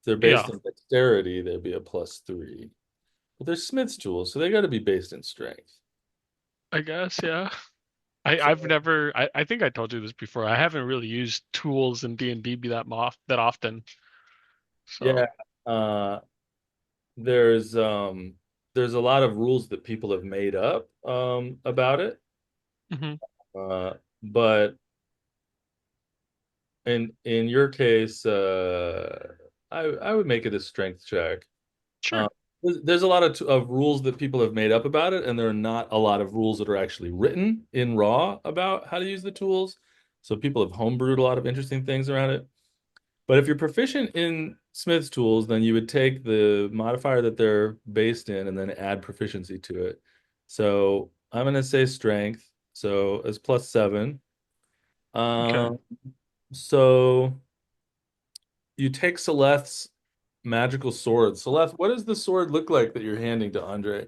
they're based Yeah, in dexterity, they'd be a +3. But they're Smith's tools, so they got to be based in strength. I guess, yeah. I've So never I think I told you this before. I haven't really used tools in D&D that often. yeah, So, uh, there's um, there's a lot of rules that people have made up about it. mhm. But in your case, I would make it a strength check. Sure. Um, there's a lot of rules that people have made up about it, and there are not a lot of rules that are actually written in raw about how to use the tools. So people have homebrewed a lot of interesting things around it. But if you're proficient in Smith's tools, then you would take the modifier that they're based in and then add proficiency to it. So I'm going to say strength. So it's +7. Okay. Um, so you take Celeste's magical sword. Celeste, what does the sword look like that you're handing to Andre?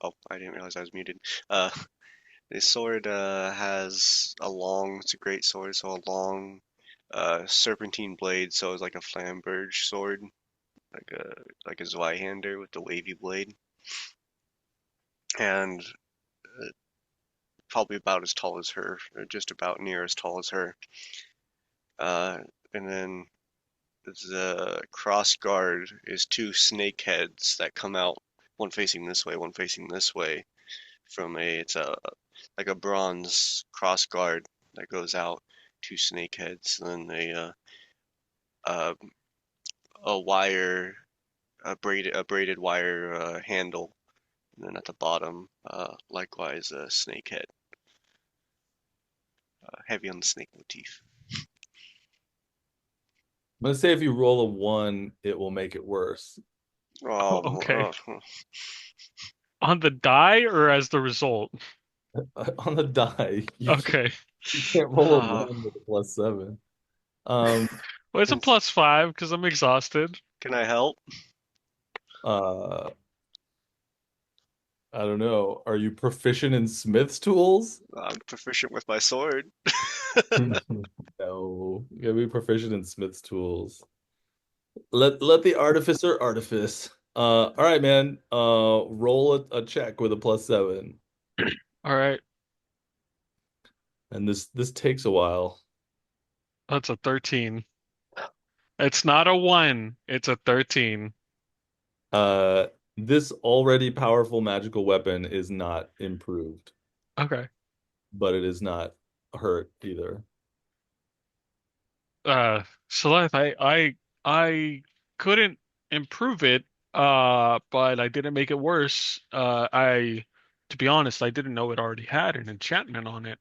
Oh, I didn't realize I was muted. This sword has a long. It's a great sword. So a long, serpentine blade. So it's like a flamberge sword, like a Zweihander with the wavy blade, and probably about as tall as her, or just about near as tall as her. Uh, and then the cross guard is two snake heads that come out, one facing this way, one facing this way. It's a like a bronze cross guard that goes out, two snake heads, and then uh, a wire, a braided wire handle, and then at the bottom, likewise a snake head, heavy on the snake motif. I'm gonna say if you roll a 1, it will make it worse. Okay. Oh, On the die or as the result? On the die, Okay. you can't roll a uh, 1 with a +7. Um, Well, it's a it's +5 because I'm exhausted. can I help? uh I don't know. Are you proficient in Smith's tools? I'm proficient with my sword. No. You gotta be proficient in Smith's tools. Let the artificer artifice. All right, man. Roll a check with a +7. All right, And this takes a while. that's a 13. It's not a 1, it's a 13. Uh, this already powerful magical weapon is not improved, Okay. but it is not hurt either. Celeste, I couldn't improve it, but I didn't make it worse. To be honest, I didn't know it already had an enchantment on it.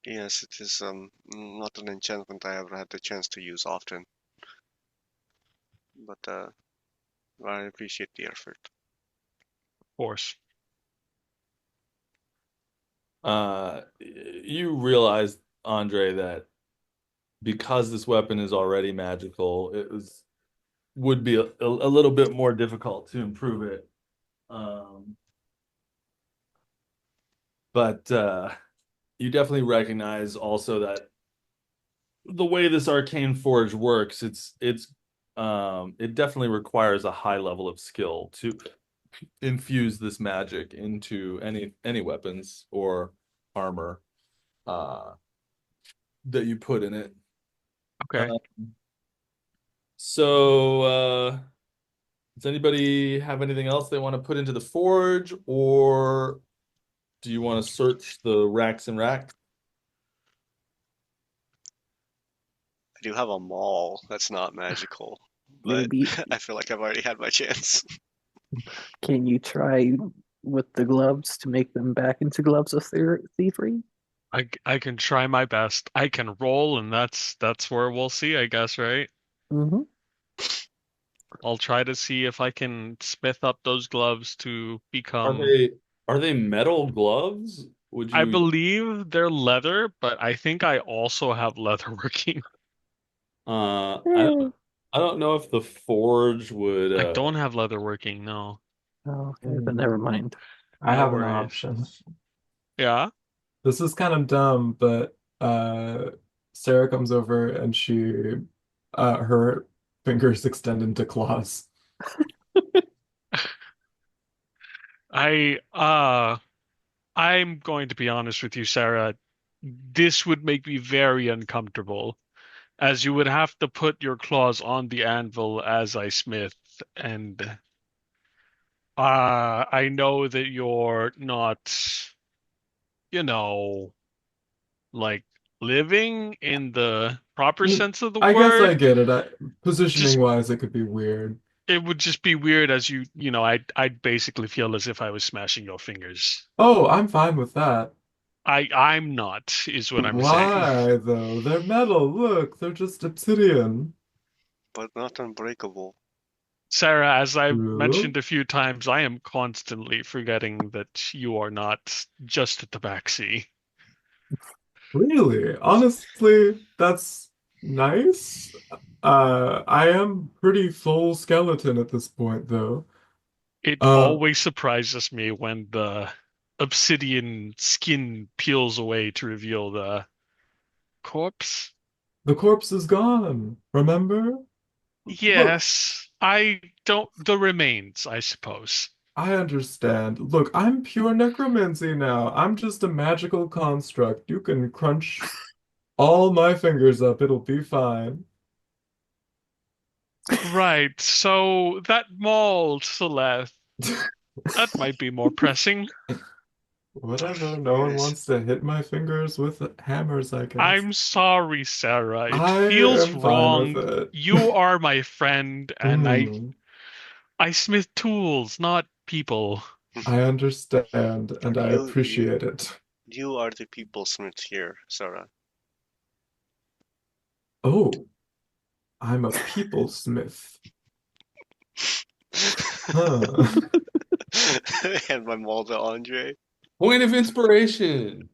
Yes, it is not an enchantment I ever had the chance to use often, but I appreciate the effort. Of course. You realize, Andre, that because this weapon is already magical, would be a little bit more difficult to improve it. Um, but you definitely recognize also that the way this arcane forge works, it definitely requires a high level of skill to infuse this magic into any weapons or armor uh that you put in it. Okay. Uh, so does anybody have anything else they want to put into the forge, or do you want to search the racks and racks? I do have a maul that's not magical, but Maybe I feel like I've already had my chance. can you try with the gloves to make them back into gloves of thievery? I can try my best. I can roll, and that's where we'll see, I guess, right? Mm-hmm. I'll try to see if I can smith up those gloves to Are become. they metal gloves? Would I you believe they're leather, but I think I also have leatherworking. uh I don't I don't know if the forge would I don't have leatherworking, no. Oh, okay, but never mind. I No have an worries. option. Yeah? This is kind of dumb, but Sarah comes over and her fingers extend into claws. I I'm going to be honest with you, Sarah. This would make me very uncomfortable, as you would have to put your claws on the anvil as I smith, and I know that you're not, you know, like living in the proper sense of the I guess I word. get it. Positioning Just wise, it could be weird. it would just be weird as I'd basically feel as if I was smashing your fingers. Oh, I'm fine with that. I'm not, is what I'm saying. Why, though? They're metal. Look, they're just obsidian. But not unbreakable. Sarah, as I've True. mentioned a few times, I am constantly forgetting that you are not just at the backseat. Really? Honestly, that's nice. I am pretty full skeleton at this point, though. It Uh, always surprises me when the obsidian skin peels away to reveal the corpse. the corpse is gone. Remember? Look, Yes, I don't. The remains, I suppose. I understand. Look, I'm pure necromancy now. I'm just a magical construct. You can crunch all my fingers up. It'll be fine. Right, so that mold, Celeste, that might be more pressing. Whatever. No one Yes. wants to hit my fingers with hammers, I guess. I'm sorry, Sarah. It I feels am fine with wrong. it. You are my friend, and Hmm. I smith tools, not people. I understand and I You you appreciate it. you are the peoplesmith here, Sarah. Oh, I'm a peoplesmith. Huh. And my maul to Andre. Point of inspiration?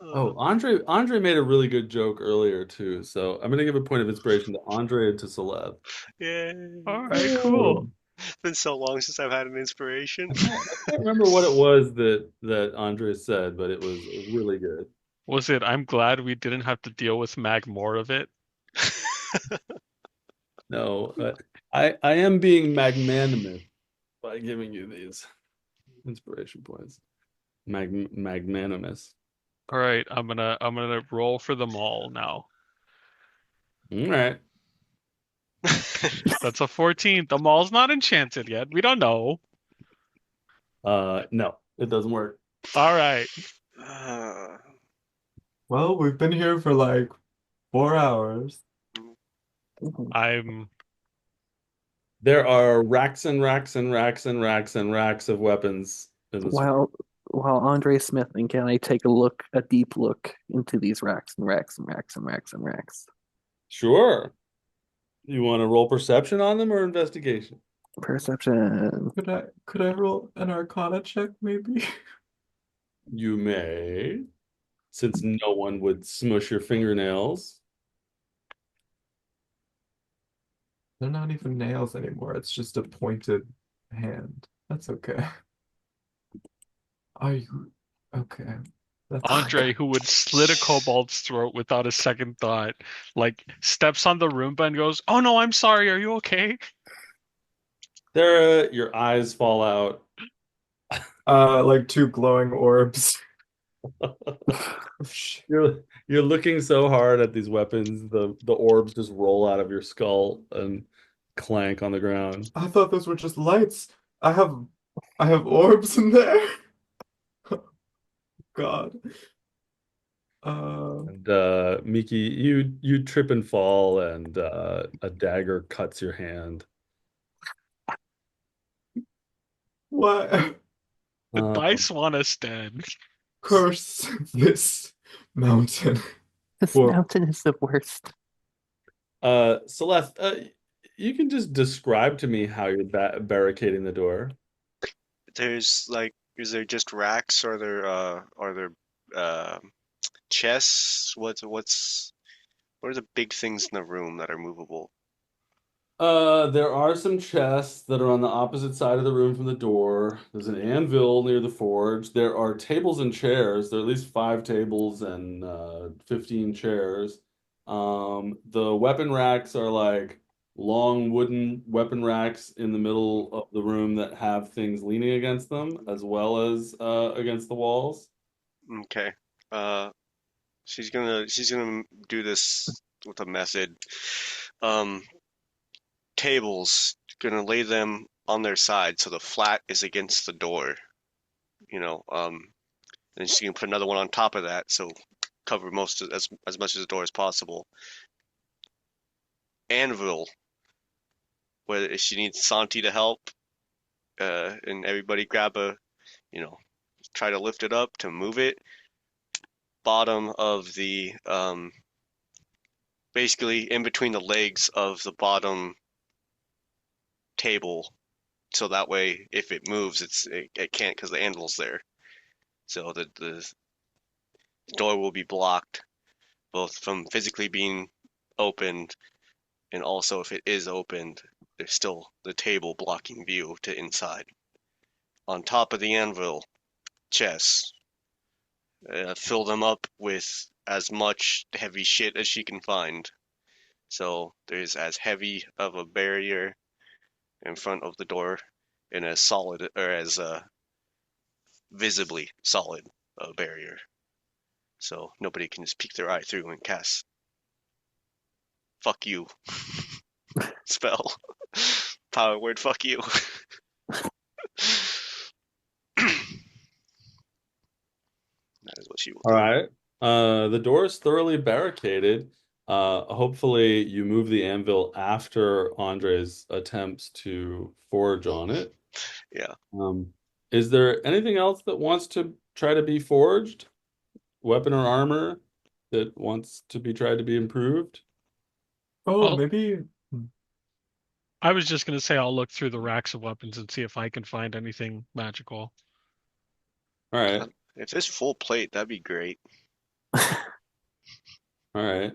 Uh, Oh, Andre made a really good joke earlier too, so I'm gonna give a point of inspiration to Andre and to Celeb. Yay. All right, Oh, cool. It's been so long since I've had an inspiration. I can't remember what it was that Andre said, but it was really good. Was it, I'm glad we didn't have to deal with more of it? No, I am being magnanimous by giving you these inspiration points. Magnanimous. All right, I'm gonna roll for them all now. All right. That's a 14. The mall's not enchanted yet. We don't know. No, it doesn't work. All right. Uh, Well, we've been here for like 4 hours. I'm There are racks and racks and racks and racks and racks of weapons in this. While Andre's smithing, can I take a deep look into these racks and racks and racks and racks and racks? Sure. You want to roll perception on them or investigation? Perception. Could I roll an Arcana check, maybe? You may, since no one would smush your fingernails. They're not even nails anymore. It's just a pointed hand. That's okay. Are you okay? That's Andre, who would slit a kobold's throat without a second thought, like steps on the Roomba and goes, "Oh no, I'm sorry. Are you okay?" There, your eyes fall out. like two glowing orbs. You're looking so hard at these weapons, the orbs just roll out of your skull and clank on the ground. I thought those were just lights. I have I have orbs in there. God. Uh, And Miki, you trip and fall, and a dagger cuts your hand. what? The Um, dice want us dead. Curse this mountain. This For mountain is the worst. Celeste, you can just describe to me how you're barricading the door. there's like, is there just racks? Are there uh, chests? What are the big things in the room that are movable? There are some chests that are on the opposite side of the room from the door. There's an anvil near the forge. There are tables and chairs. There are at least 5 tables and 15 chairs. The weapon racks are like long wooden weapon racks in the middle of the room that have things leaning against them, as well as against the walls. Okay. Uh, she's gonna do this with a method. Um, Tables, gonna lay them on their side so the flat is against the door. You know, and she's gonna put another one on top of that, so cover as much of the door as possible. Anvil, whether if she needs Santi to help, and everybody grab you know, try to lift it up to move it. Bottom of the basically in between the legs of the bottom table, so that way if it moves, it can't because the anvil's there. So the door will be blocked both from physically being opened, and also if it is opened, there's still the table blocking view to inside. On top of the anvil, chests. Fill them up with as much heavy shit as she can find. So there's as heavy of a barrier in front of the door and as solid or as visibly solid a barrier. So nobody can just peek their eye through and cast fuck you spell. Power word fuck you. That is what she will All do. right. The door is thoroughly barricaded. Hopefully you move the anvil after Andre's attempts to forge on it. Yeah. Um, is there anything else that wants to try to be forged? Weapon or armor that wants to be tried to be improved? oh, Well, maybe I was just gonna say I'll look through the racks of weapons and see if I can find anything magical. All right. If there's full plate, that'd be great. All right.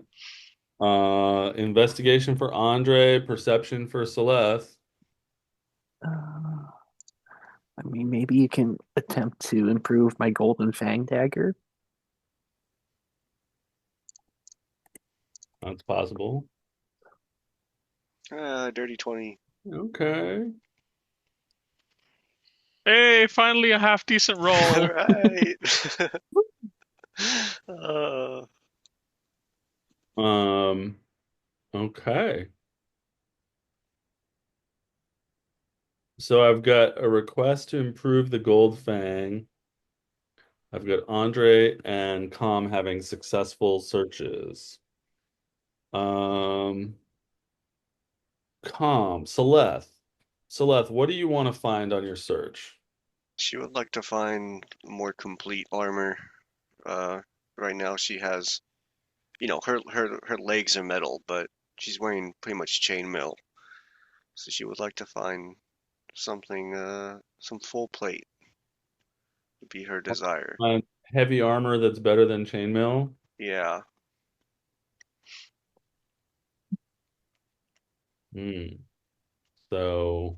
Investigation for Andre, perception for Celeste. I mean, maybe you can attempt to improve my golden fang dagger. That's possible. Dirty 20. Okay. Hey, finally a half decent roll. All right. uh, Okay. So I've got a request to improve the gold fang. I've got Andre and Com having successful searches. Um, Com, Celeste, what do you want to find on your search? she would like to find more complete armor. Uh, right now she has, her legs are metal, but she's wearing pretty much chainmail. So she would like to find something, some full plate would be her desire. Heavy armor that's better than chainmail. Yeah. Hmm. So,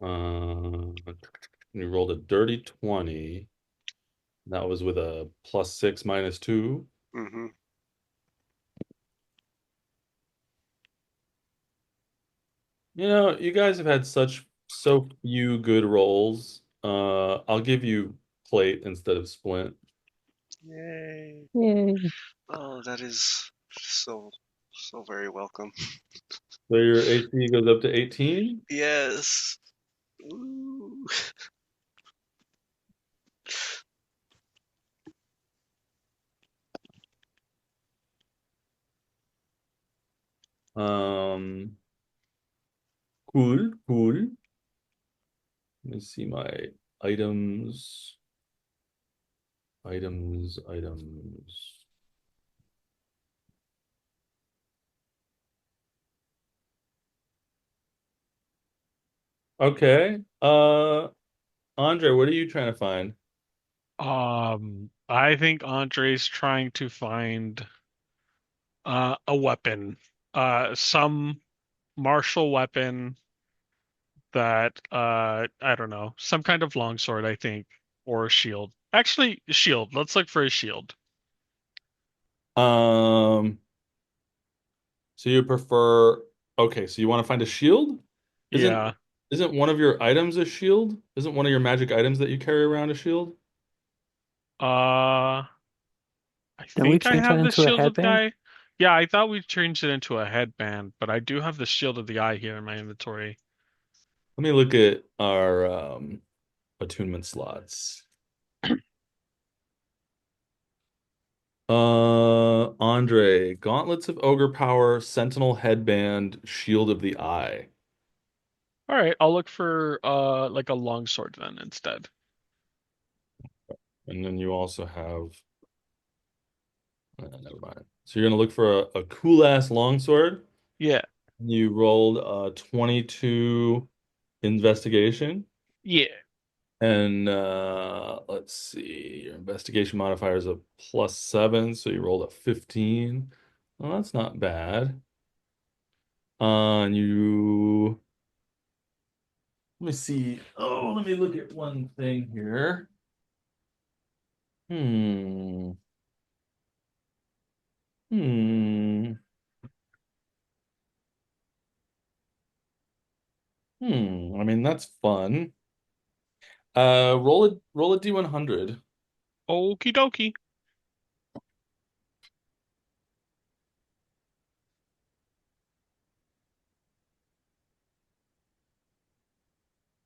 you rolled a dirty 20. That was with a +6 -2. Mm-hmm. You know, you guys have had so few good rolls. I'll give you plate instead of splint. Yay. Yay. Oh, that is so very welcome. So your AC goes up to 18. Yes. Ooh. Um, cool, cool. Let me see my items, items. Okay. Andre, what are you trying to find? I think Andre's trying to find a weapon, some martial weapon that I don't know, some kind of longsword, I think, or a shield. Actually, a shield. Let's look for a shield. Um, so you prefer, okay, so you want to find a shield? Isn't Yeah. isn't one of your items a shield? Isn't one of your magic items that you carry around a shield? Uh, I Then we think I change that have the into a shielded headband? guy. Yeah, I thought we changed it into a headband, but I do have the shield of the eye here in my inventory. Let me look at our attunement slots. Andre, Gauntlets of Ogre Power, Sentinel Headband, Shield of the Eye. All right, I'll look for like a longsword then instead. And then you also have, never mind. So you're gonna look for a cool ass longsword. Yeah. You rolled a 22 investigation. Yeah. And let's see, your investigation modifier is a +7, so you rolled a 15. Well, that's not bad. And you let me see. Oh, let me look at one thing here. Hmm. Hmm. I mean, that's fun. Roll a D100. Okie dokie.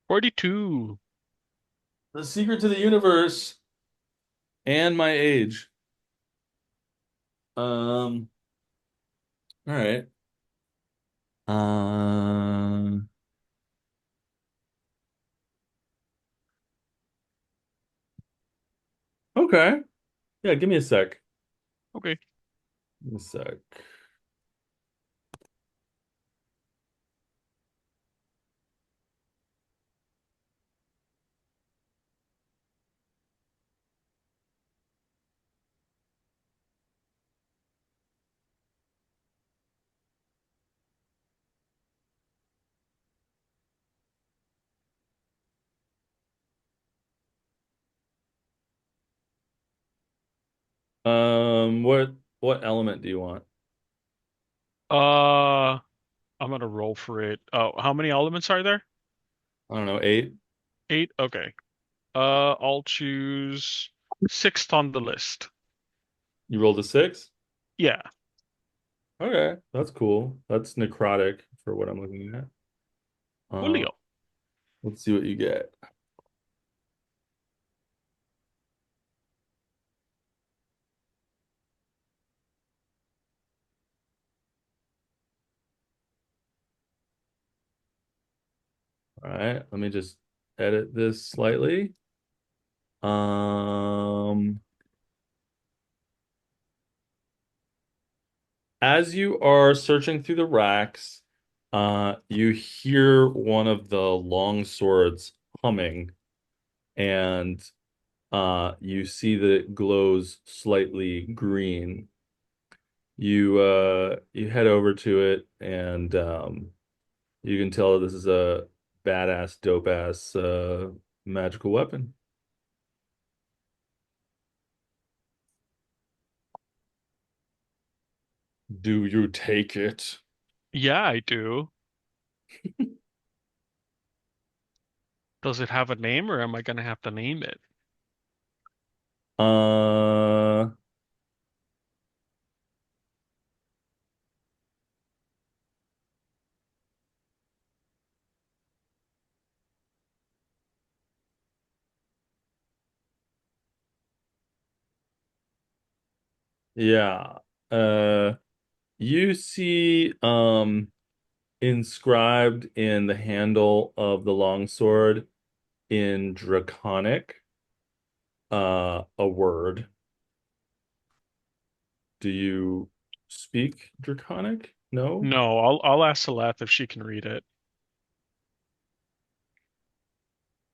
42. The secret to the universe and my age. All right. Um, okay. Yeah, give me a sec. Okay. Give me a sec. What element do you want? Uh, I'm gonna roll for it. Oh, how many elements are there? I don't know, 8? 8? Okay. I'll choose sixth on the list. You rolled a 6? Yeah, Okay, that's cool. That's necrotic for what I'm looking at. Uh, Julio. let's see what you get. All right, let me just edit this slightly. Um, as you are searching through the racks, you hear one of the long swords humming, and you see that it glows slightly green. You head over to it, and you can tell this is a badass, dope ass magical weapon. Do you take it? Yeah, I do. Does it have a name or am I gonna have to name it? Uh, yeah. Uh, you see, inscribed in the handle of the longsword in Draconic, a word. Do you speak Draconic? No? No, I'll ask Celeste if she can read it.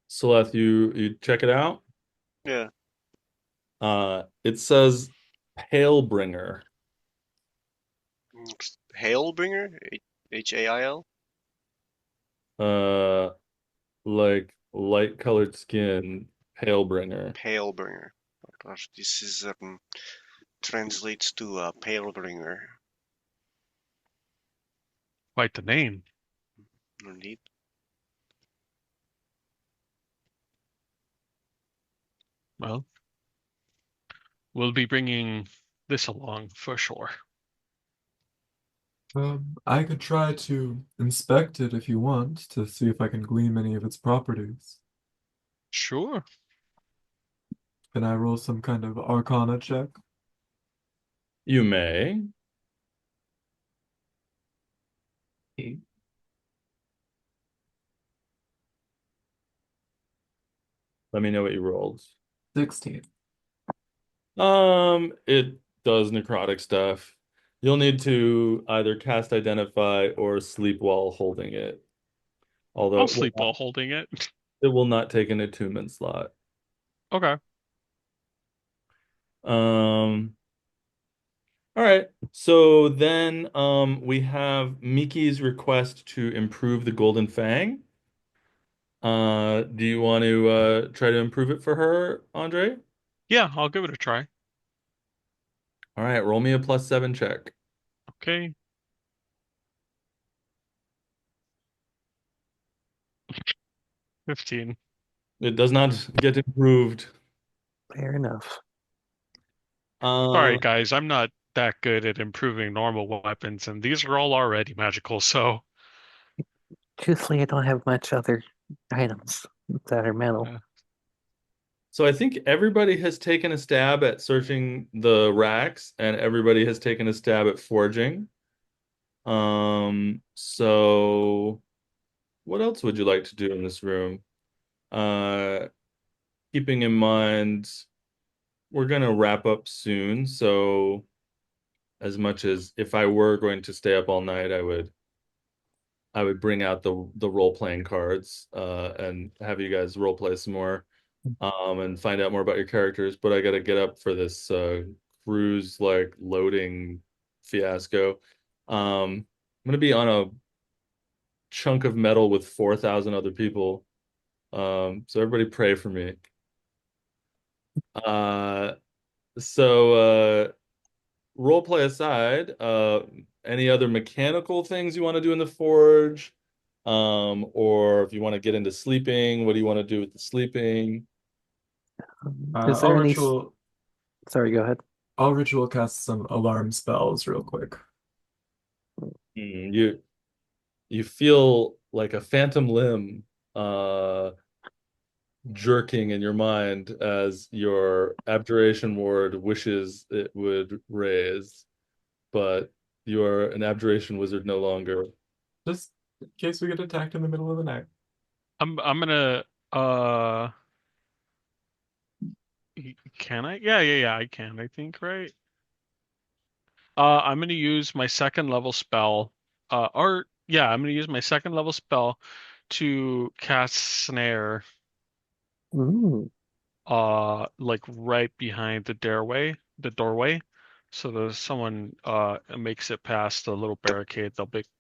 Celeste, you check it out. Yeah. It says Palebringer. Hailbringer? Hail? Uh, like light colored skin, Palebringer. Palebringer. Oh gosh, this is translates to Palebringer. Quite the name. Indeed. Well, we'll be bringing this along for sure. I could try to inspect it if you want to see if I can glean any of its properties. Sure. Can I roll some kind of Arcana check? You may. Eight. Let me know what you rolled. 16. It does necrotic stuff. You'll need to either cast Identify or sleep while holding it. Although I'll sleep while holding it. it will not take an attunement slot. Okay. Um, all right. So then we have Miki's request to improve the Golden Fang. Do you want to try to improve it for her, Andre? Yeah, I'll give it a try. All right, roll me a +7 check. Okay. 15. It does not get improved. Fair enough. Sorry, Um, guys, I'm not that good at improving normal weapons, and these are all already magical, so Truthfully, I don't have much other items that are metal. uh, so I think everybody has taken a stab at searching the racks, and everybody has taken a stab at forging. So what else would you like to do in this room? Uh, keeping in mind we're gonna wrap up soon, so as much as if I were going to stay up all night, I would bring out the role playing cards and have you guys role play some more and find out more about your characters. But I got to get up for this cruise like loading fiasco. I'm gonna be on a chunk of metal with 4,000 other people. So everybody pray for me. Uh, So role play aside, any other mechanical things you want to do in the forge? Or if you want to get into sleeping, what do you want to do with the sleeping? Is I'll there any? ritual. Sorry, go ahead. I'll ritual cast some alarm spells real quick. You feel like a phantom limb uh jerking in your mind as your abjuration ward wishes it would raise, but you're an abjuration wizard no longer. Just in case we get attacked in the middle of the night. I'm gonna uh can I? Yeah, I can, I think, right? I'm gonna use my second level spell. Or yeah, I'm gonna use my second level spell to cast snare Ooh. like right behind the doorway. So there's someone makes it past the little barricade,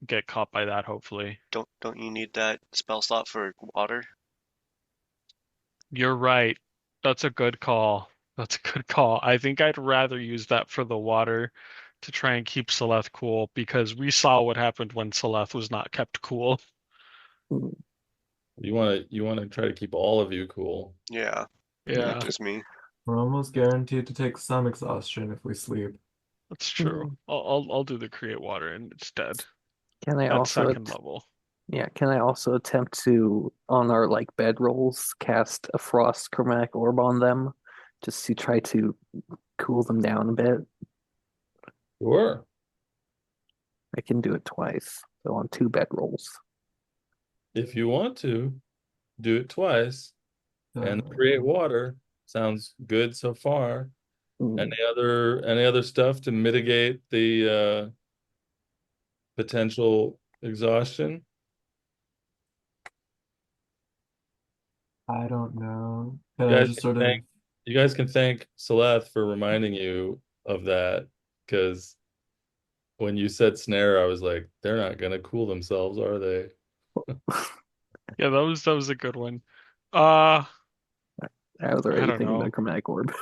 get caught by that, hopefully. Don't you need that spell slot for water? You're right. That's a good call. That's a good call. I think I'd rather use that for the water to try and keep Celeste cool because we saw what happened when Celeste was not kept cool. You want to try to keep all of you cool. Yeah, not Yeah, just me. We're almost guaranteed to take some exhaustion if we sleep. that's true. I'll do the create water instead Can I at also, second level. yeah, can I also attempt to, on our like bed rolls, cast a frost chromatic orb on them, just to try to cool them down a bit? Sure. I can do it twice, so on two bed rolls. If you want to, do it twice Uh, and create water. Sounds good so far. Mm. Any other stuff to mitigate the potential exhaustion? I don't know. Can You I guys just can sort of thank you guys can thank Celeste for reminding you of that because when you said snare, I was like, they're not gonna cool themselves, are they? Yeah, that was a good one. Uh, I was I already don't thinking know. about chromatic orb.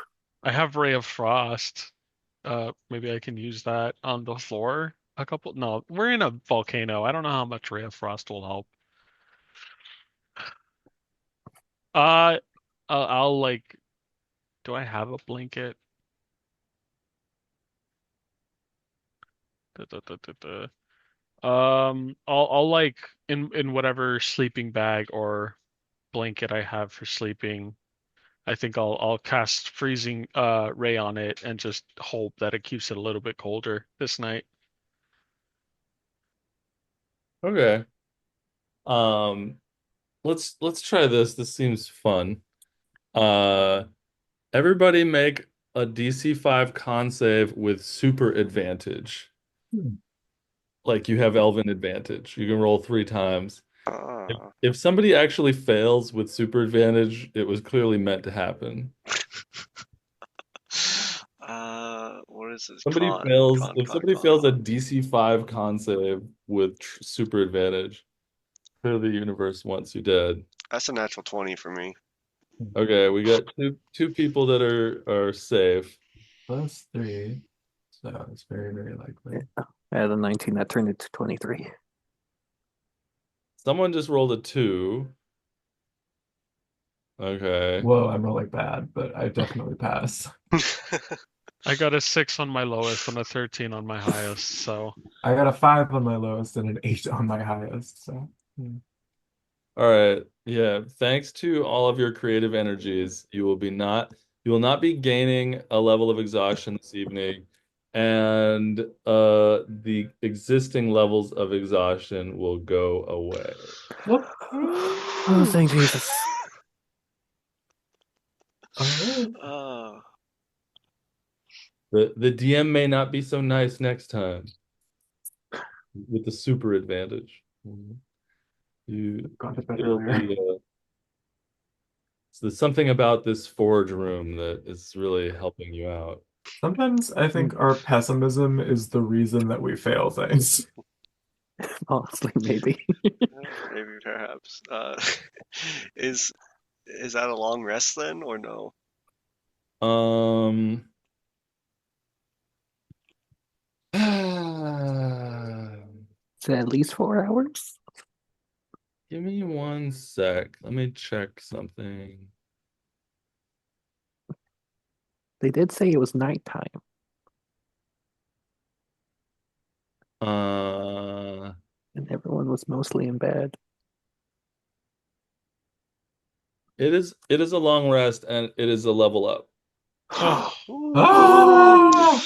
I have Ray of Frost. Maybe I can use that on the floor. A couple. No, we're in a volcano. I don't know how much Ray of Frost will help. Uh, I'll like. Do I have a blanket? Da, da, da, da, da. I'll like in whatever sleeping bag or blanket I have for sleeping. I think I'll cast freezing ray on it and just hope that it keeps it a little bit colder this night. Okay. Um, let's try this. This seems fun. Uh, everybody make a DC 5 con save with super advantage. hmm. Like you have Elven advantage. You can roll 3 times. If, Uh, if somebody actually fails with super advantage, it was clearly meant to happen. what is this? Somebody Con, fails, con, if con, somebody con. fails a DC 5 con save with super advantage, clearly the universe wants you dead. That's a natural 20 for me. Okay, we got two people that are safe. Plus 3. So it's very, very likely. I had a 19 that turned into 23. Someone just rolled a 2. Okay. Whoa, I'm rolling bad, but I definitely pass. I got a 6 on my lowest and a 13 on my highest, so I got a 5 on my lowest and an 8 on my highest. So All right. Yeah. Thanks to all of your creative energies, you will not be gaining a level of exhaustion this evening, and the existing levels of exhaustion will go away. Whoop. Oh, thank Jesus. All right. Oh, The DM may not be so nice next time with the super advantage. Got You to bed feel earlier. so there's something about this forge room that is really helping you out. Sometimes I think our pessimism is the reason that we fail things. Honestly, maybe. maybe perhaps. Is is that a long rest then, or no? Um, Is it at least 4 hours? Give me one sec. Let me check something. They did say it was nighttime. Uh, And everyone was mostly in bed. it is a long rest and it is a level up. Oh, Ah!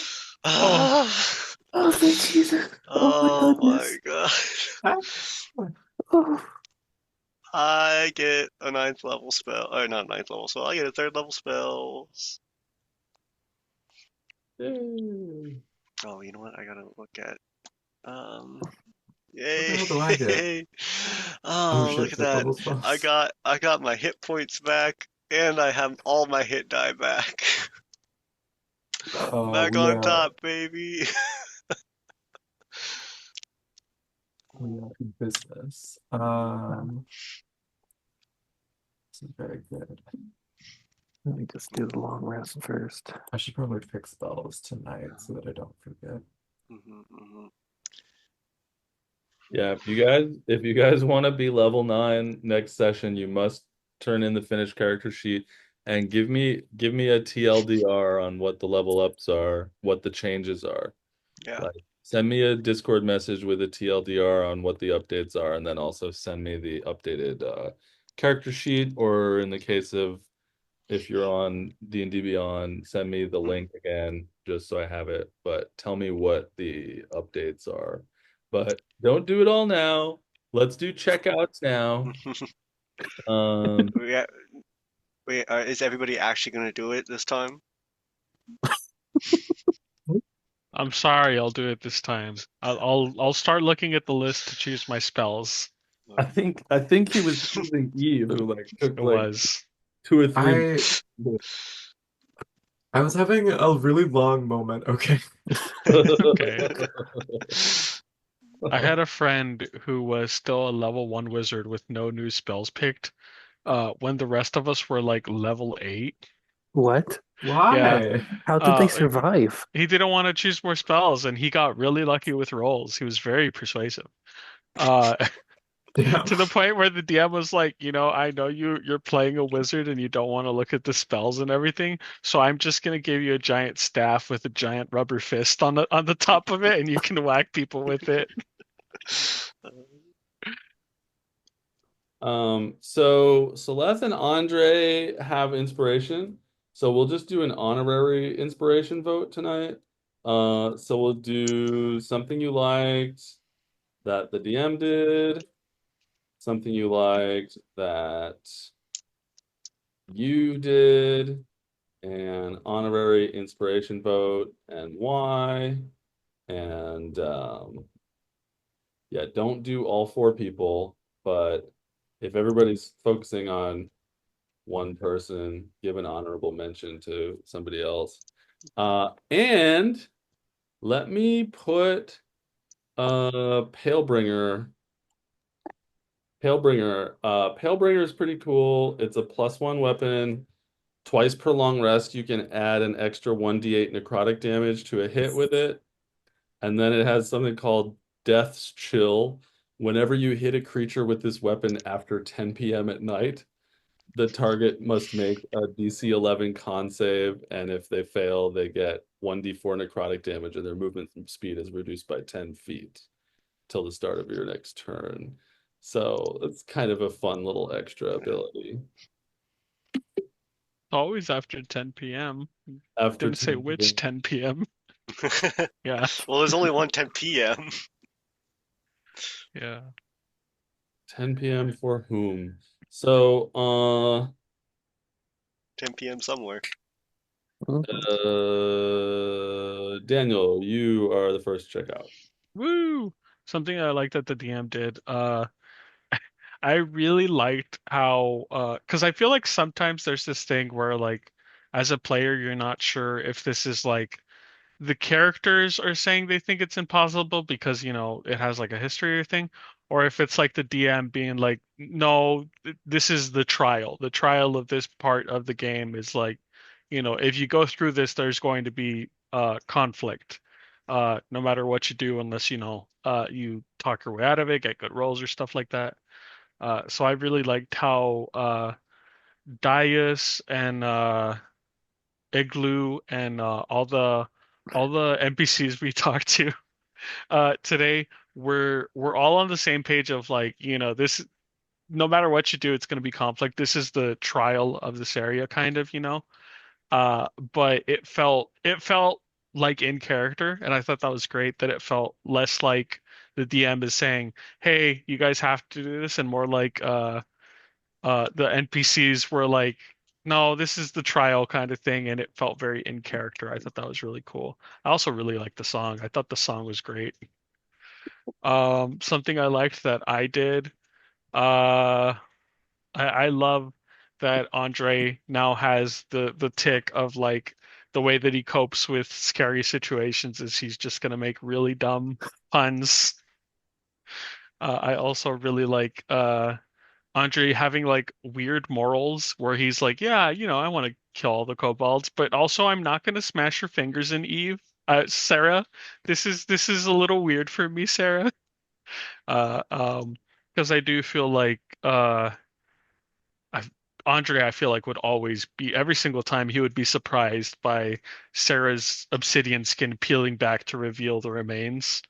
oh, Oh, thank Jesus. Oh my Oh my goodness. god. Oh, I get a ninth level spell, or not ninth level spell, I get a third level spell. Yay. Oh, you know what? I gotta look at. Um, What the yay! hell do I get? Oh Oh, look shit, at third that. level I spells. got my hit points back, and I have all my hit die back. Back We on are top, baby. in business. This is very good. let me just do the long rest first. I should probably fix spells tonight so that I don't forget. Mhm. Yeah, if you guys want to be level 9 next session, you must turn in the finished character sheet and give me a TLDR on what the level ups are, what the changes are. Yeah. Like send me a Discord message with a TLDR on what the updates are, and then also send me the updated character sheet, or in the case of if you're on D&D Beyond, send me the link again just so I have it. But tell me what the updates are. But don't do it all now. Let's do checkouts now. Um, Yeah. Wait, is everybody actually gonna do it this time? I'm sorry, I'll do it this time. I'll start looking at the list to choose my spells. I think he was using Eve, who like took It like was. 2 or 3 I I was having a really long moment. Okay. Okay. I had a friend who was still a level 1 wizard with no new spells picked, when the rest of us were like level 8. What? Yeah. Why? How did they Uh, survive? he didn't want to choose more spells, and he got really lucky with rolls. He was very persuasive. Uh, Damn. to the point where the DM was like, I know you're playing a wizard and you don't want to look at the spells and everything, so I'm just gonna give you a giant staff with a giant rubber fist on the top of it, and you can whack people with it. So Celeste and Andre have inspiration. So we'll just do an honorary inspiration vote tonight. So we'll do something you liked that the DM did, something you liked that you did, an honorary inspiration vote and why. And yeah, don't do all 4 people, but if everybody's focusing on one person, give an honorable mention to somebody else. And let me put Palebringer. Palebringer is pretty cool. It's a +1 weapon. Twice per long rest, you can add an extra 1d8 necrotic damage to a hit with it. And then it has something called Death's Chill. Whenever you hit a creature with this weapon after 10 p.m. at night, the target must make a DC 11 con save, and if they fail, they get 1d4 necrotic damage, and their movement speed is reduced by 10 feet till the start of your next turn. So it's kind of a fun little extra ability. Always after 10 p.m. After Didn't say 10 which p.m. 10 p.m. Yeah, Well, there's only one 10 p.m. yeah. 10 p.m. for whom? So, 10 p.m. somewhere. Mhm. Daniel, you are the first checkout. Woo! Something I liked that the DM did. I really liked how, because I feel like sometimes there's this thing where, like, as a player, you're not sure if this is like the characters are saying they think it's impossible because, it has like a history or thing, or if it's like the DM being like, no, this is the trial. The trial of this part of the game is like, if you go through this, there's going to be conflict. no matter what you do, unless you talk your way out of it, get good rolls or stuff like that. So I really liked how Darius and Igloo and all the NPCs we talked to today we're all on the same page of like, this no matter what you do, it's going to be conflict. This is the trial of this area, kind of, but it felt like in character, and I thought that was great that it felt less like the DM is saying, "Hey, you guys have to do this," and more like the NPCs were like, "No, this is the trial kind of thing," and it felt very in character. I thought that was really cool. I also really liked the song. I thought the song was great. Something I liked that I did. Uh, I love that Andre now has the tick of like the way that he copes with scary situations is he's just gonna make really dumb puns. I also really like Andre having like weird morals where he's like, yeah, I want to kill all the kobolds, but also I'm not gonna smash your fingers in Eve. Sarah, this is a little weird for me, Sarah. Uh, um, because I do feel like I, Andre, I feel like would always be every single time he would be surprised by Sarah's obsidian skin peeling back to reveal the remains.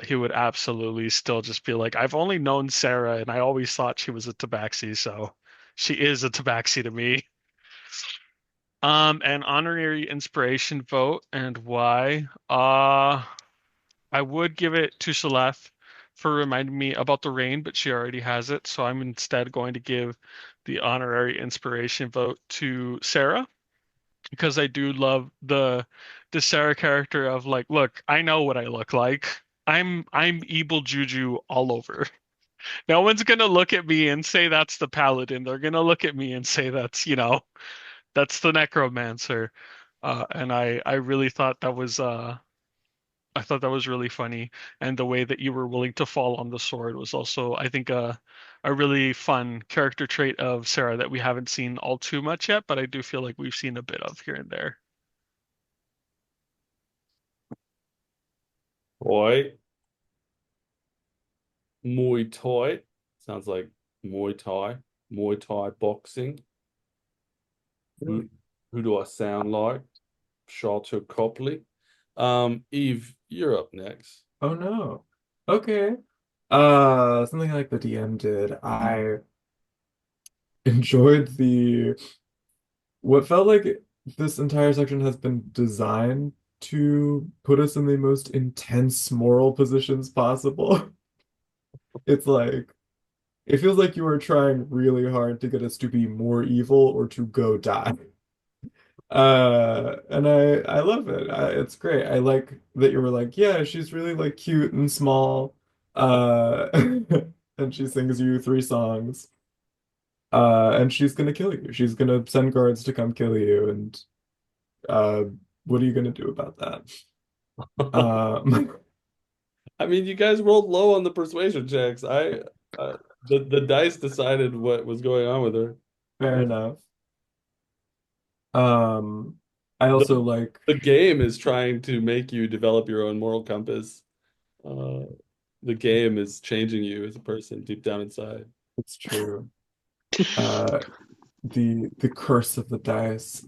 He would absolutely still just be like, I've only known Sarah and I always thought she was a tabaxi, so she is a tabaxi to me. An honorary inspiration vote and why? I would give it to Shaleth for reminding me about the rain, but she already has it, so I'm instead going to give the honorary inspiration vote to Sarah because I do love the Sarah character of like, look, I know what I look like. I'm evil juju all over. No one's gonna look at me and say that's the paladin. They're gonna look at me and say that's the necromancer. And I really thought that was I thought that was really funny, and the way that you were willing to fall on the sword was also, I think, a really fun character trait of Sarah that we haven't seen all too much yet, but I do feel like we've seen a bit of here and there. Toy, Muay Thai. Sounds like Muay Thai boxing. Who, who do I sound like? Shalter Copley. Eve, you're up next. Oh no. Okay. Something like the DM did. I enjoyed the what felt like this entire section has been designed to put us in the most intense moral positions possible. It's like it feels like you are trying really hard to get us to be more evil or to go die. And I love it. It's great. I like that you were like, yeah, she's really like cute and small. Uh, and she sings you three songs. And she's gonna kill you. She's gonna send guards to come kill you. And uh, what are you gonna do about that? Um, I mean, you guys rolled low on the persuasion checks. The dice decided what was going on with her. fair enough. Um, I also The like the game is trying to make you develop your own moral compass. Uh, the game is changing you as a person deep down inside. it's true. Uh, the curse of the dice.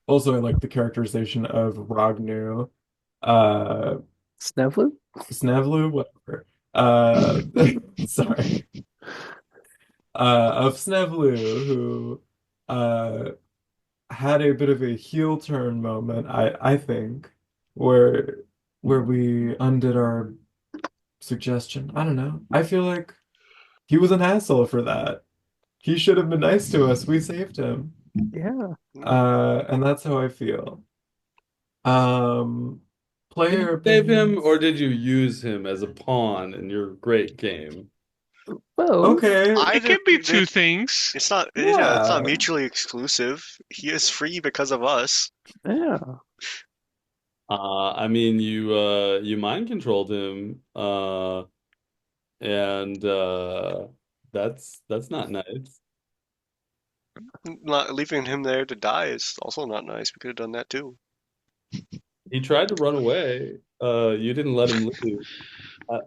Also I like the characterization of Ragnu. Uh, Snevlu? Snavlu, whatever. Sorry. Of Snevlu, who uh had a bit of a heel turn moment, I think, where we undid our suggestion. I don't know. I feel like he was an asshole for that. He should have been nice to us. We saved him. Yeah. And that's how I feel. Um, Did you player save him opinions. or did you use him as a pawn in your great game? Well, Okay, I It can be did. two things. Yeah, it's not yeah. mutually exclusive. He is free because of us. yeah. I mean, you mind controlled him, and that's not nice. Not leaving him there to die is also not nice. We could have done that too. He tried to run away. You didn't let him leave.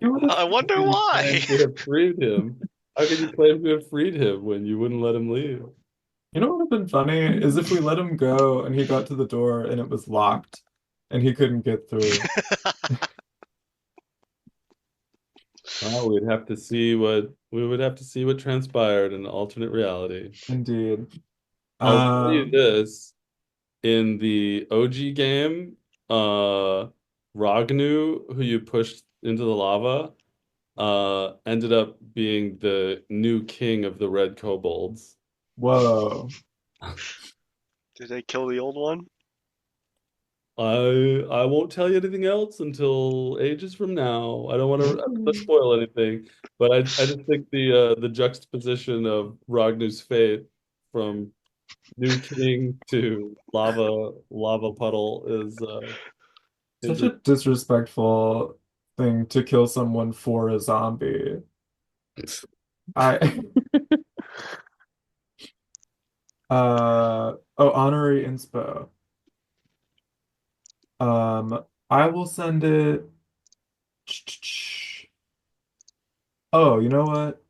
You would have, I How wonder can you why. claim to have freed him? How can you claim to have freed him when you wouldn't let him leave? you know what would have been funny is if we let him go and he got to the door and it was locked and he couldn't get through. Well, we would have to see what transpired in an alternate reality. Indeed. I'll tell you Um, this, in the OG game, Ragnu, who you pushed into the lava, ended up being the new king of the Red Kobolds. whoa. Did they kill the old one? I won't tell you anything else until ages from now. I don't want to Mm. spoil anything, but I just think the juxtaposition of Ragnar's fate from New King to lava puddle is Such a disrespectful thing to kill someone for a zombie. I oh, honorary inspo. I will send it. Oh, you know what?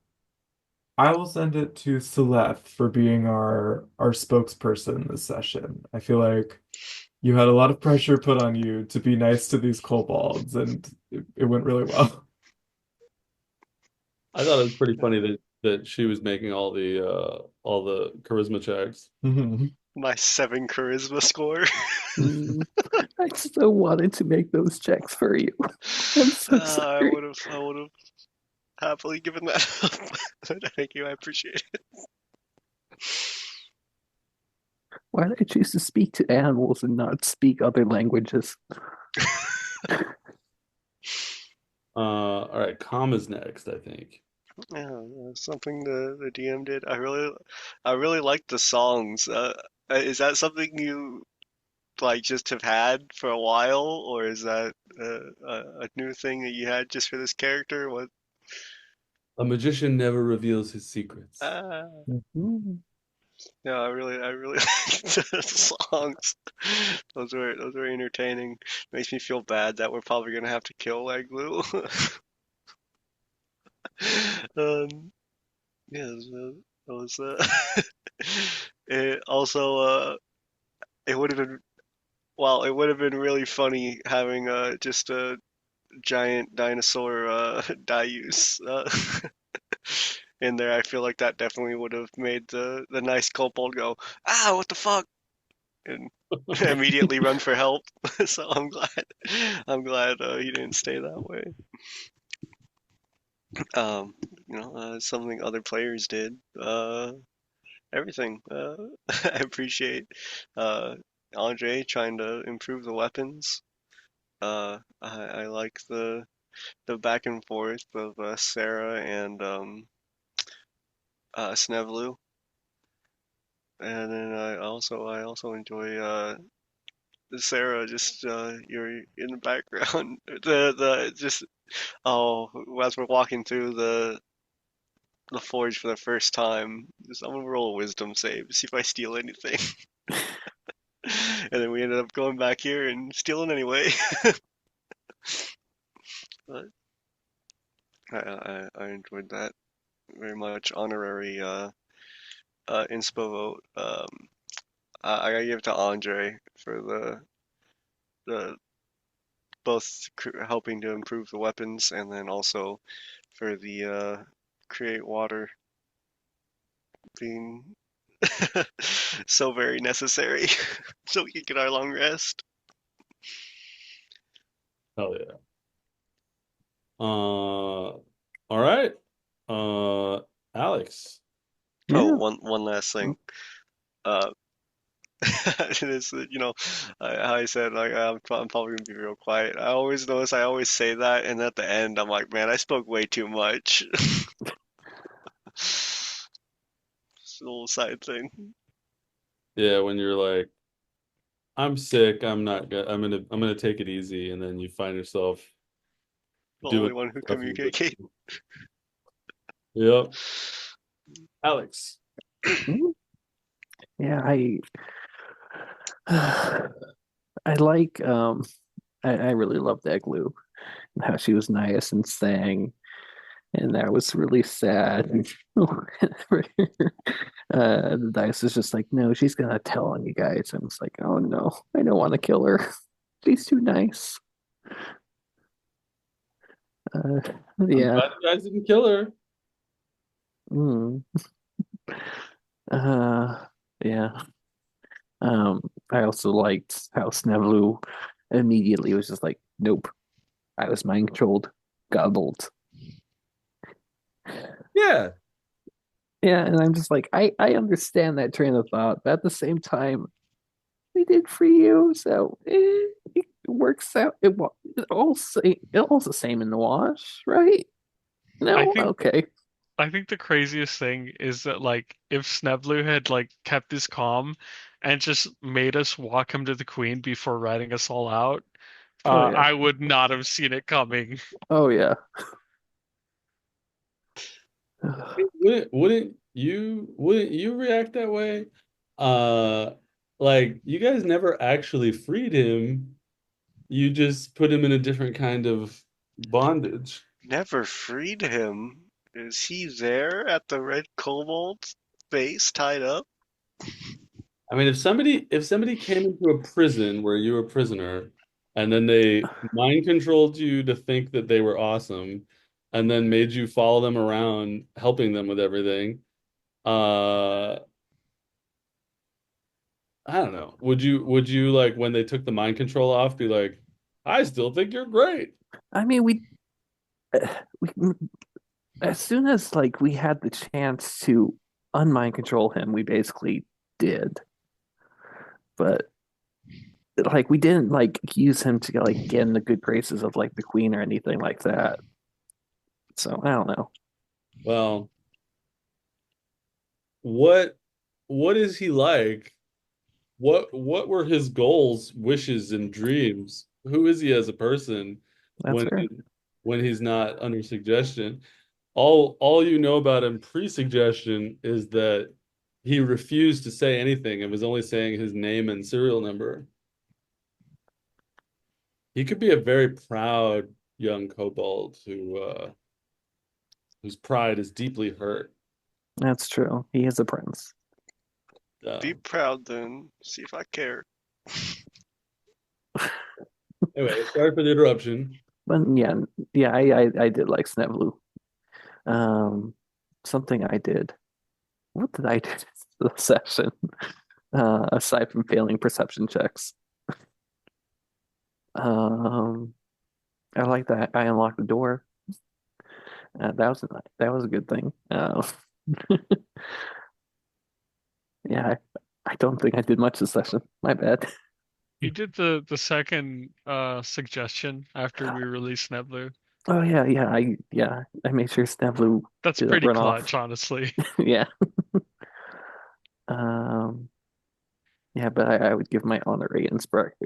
I will send it to Celeste for being our spokesperson this session. I feel like you had a lot of pressure put on you to be nice to these kobolds, and it went really well. I thought it was pretty funny that she was making all the charisma checks. Mhm. My 7 charisma score. Mm, I so wanted to make those checks for you. I'm so I sorry. would have happily given that up. Thank you, I appreciate it. Why did I choose to speak to animals and not speak other languages? All right, calm is next, I think. Yeah, something the DM did. I really like the songs. Is that something you like just have had for a while, or is that a new thing that you had just for this character? What? A magician never reveals his secrets. Ah, Mm. no, I really like the songs. Those were entertaining. Makes me feel bad that we're probably gonna have to kill Glue. Um, yeah, that was it also it would have been well, it would have been really funny having just a giant dinosaur Daius in there. I feel like that definitely would have made the nice kobold go, ah, what the fuck, and immediately run for help. So I'm glad he didn't stay that way. Um, something other players did. Everything. I appreciate uh, Andre trying to improve the weapons. I like the back and forth of Sarah and Snevelu, and then I also enjoy Sarah. Just you're in the background. The just oh, as we're walking through the forge for the first time, just I'm gonna roll a wisdom save, see if I steal anything. And then we ended up going back here and stealing anyway. But I enjoyed that very much. Honorary inspo vote. I gotta give it to Andre for the both helping to improve the weapons and then also for the create water being so very necessary so we can get our long rest. Hell yeah. All right. Alex. Oh, Yeah. one last thing. Uh, it is, how I said, like, I'm probably gonna be real quiet. I always notice I always say that, and at the end, I'm like, man, I spoke way too much. Just a little side thing. Yeah, when you're like, I'm sick, I'm gonna take it easy, and then you find yourself The doing only one who stuff you would communicates. do. Yep. Alex. Mm. Yeah, I I like I really loved that glue. How she was nice and sang, and that was really sad. The dice is just like, no, she's gonna tell on you guys. I was like, oh no, I don't want to kill her. She's too nice. Uh, I'm yeah. glad you guys didn't kill her. Mm. Uh, yeah. I also liked how Snevlu immediately was just like, nope, I was mind controlled, gobbled. Yeah. Yeah, and I'm just like, I understand that train of thought, but at the same time, we did free you, so it works out. It all's the same in the wash, right? I No, think okay. I think the craziest thing is that like if Snevlu had like kept his calm and just made us walk him to the Queen before ratting us all out, Oh yeah. I would not have seen it coming. Oh yeah. Wouldn't you react that way? Uh like you guys never actually freed him. You just put him in a different kind of bondage. Never freed him. Is he there at the Red Kobold's base tied up? I mean, if somebody came into a prison where you were a prisoner, and then they mind controlled you to think that they were awesome, and then made you follow them around, helping them with everything, uh, I don't know. Would you like when they took the mind control off, be like, I still think you're great. I mean, we as soon as like we had the chance to unmind control him, we basically did. But like we didn't like use him to like get in the good graces of like the queen or anything like that. So I don't know. Well, what what is he like? What were his goals, wishes, and dreams? Who is he as a person That's when fair. when he's not under suggestion? All you know about him pre-suggestion is that he refused to say anything and was only saying his name and serial number. He could be a very proud young kobold whose pride is deeply hurt. That's true. He is a prince. Be Um, proud then. See if I care. anyway, sorry for the interruption. But yeah, yeah, I did like Snevelu. Um, something I did. What did I do this session? Aside from failing perception checks. Um, I like that I unlocked the door. That was a good thing. Yeah, I don't think I did much this session. My bad. You did the second suggestion after we released Neblu. Oh yeah, I made sure Snevlu That's didn't pretty run off. clutch, honestly. Yeah. Um, yeah, but I would give my honorary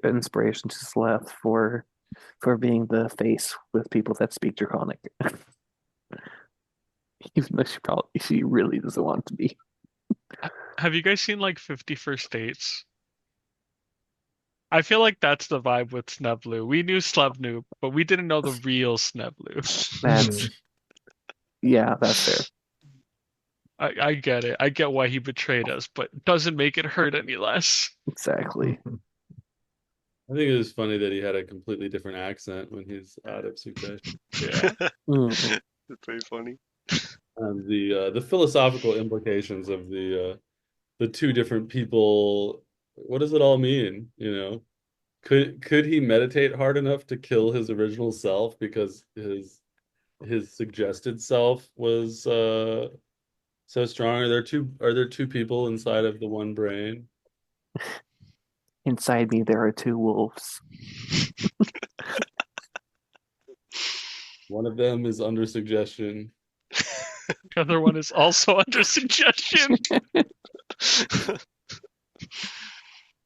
inspiration to Sleth for being the face with people that speak Draconic. Even though she really doesn't want to be. Have you guys seen like 50 First Dates? I feel like that's the vibe with Snevlu. We knew Slevnu, but we didn't know the real Snevlu. That's yeah, that's fair. I get it. I get why he betrayed us, but doesn't make it hurt any less. Exactly. I think it was funny that he had a completely different accent when he's out of suggestion. Yeah. Mm. It's very funny. The philosophical implications of the two different people. What does it all mean? Could he meditate hard enough to kill his original self because his suggested self was so strong? Are there two people inside of the one brain? Inside me, there are two wolves. One of them is under suggestion. The other one is also under suggestion.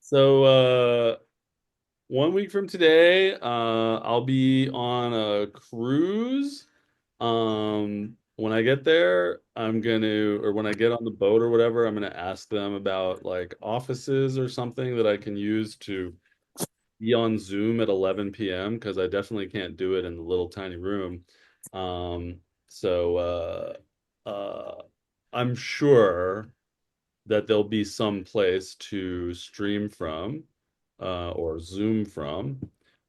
So 1 week from today, I'll be on a cruise. When I get there, or when I get on the boat or whatever, I'm gonna ask them about like offices or something that I can use to be on Zoom at 11 p.m. because I definitely can't do it in the little tiny room. So I'm sure that there'll be some place to stream from or Zoom from.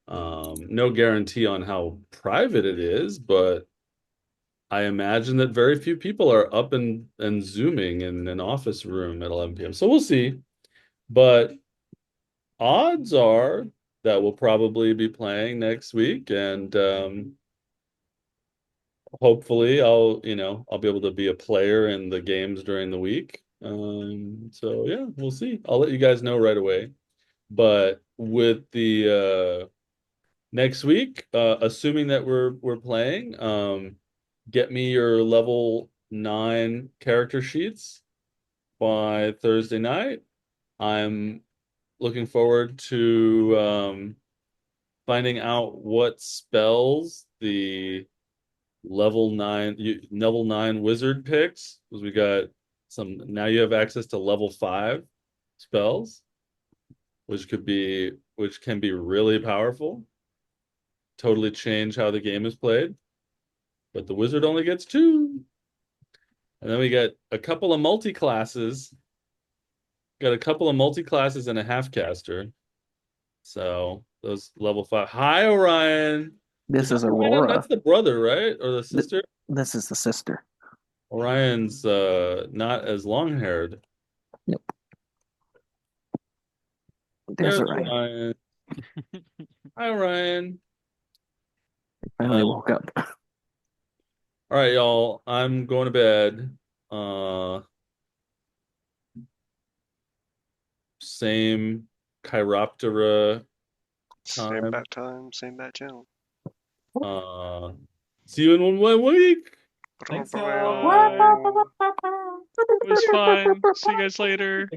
No guarantee on how private it is, but I imagine that very few people are up and Zooming in an office room at 11 p.m. So we'll see. But odds are that we'll probably be playing next week, and hopefully I'll be able to be a player in the games during the week. So yeah, we'll see. I'll let you guys know right away. But with the next week, assuming that we're playing, get me your level 9 character sheets by Thursday night. I'm looking forward to finding out what spells the level 9 wizard picks, because we got some now. You have access to level 5 spells, which can be really powerful, totally change how the game is played. But the wizard only gets 2. And then we get a couple of multi-classes. Got a couple of multi-classes and a half-caster. So those level 5. Hi, Orion. This is Orion? Aurora. That's the brother, right? Or the sister? This is the sister. Orion's not as long-haired. Nope. There's Orion. Orion. Hi, Orion. Finally woke up. All right, y'all. I'm going to bed. Same Chiroptera Same time. bat time, same bat channel. See you in 1 week. Thanks, Bye. y'all. It was fun. See you guys later.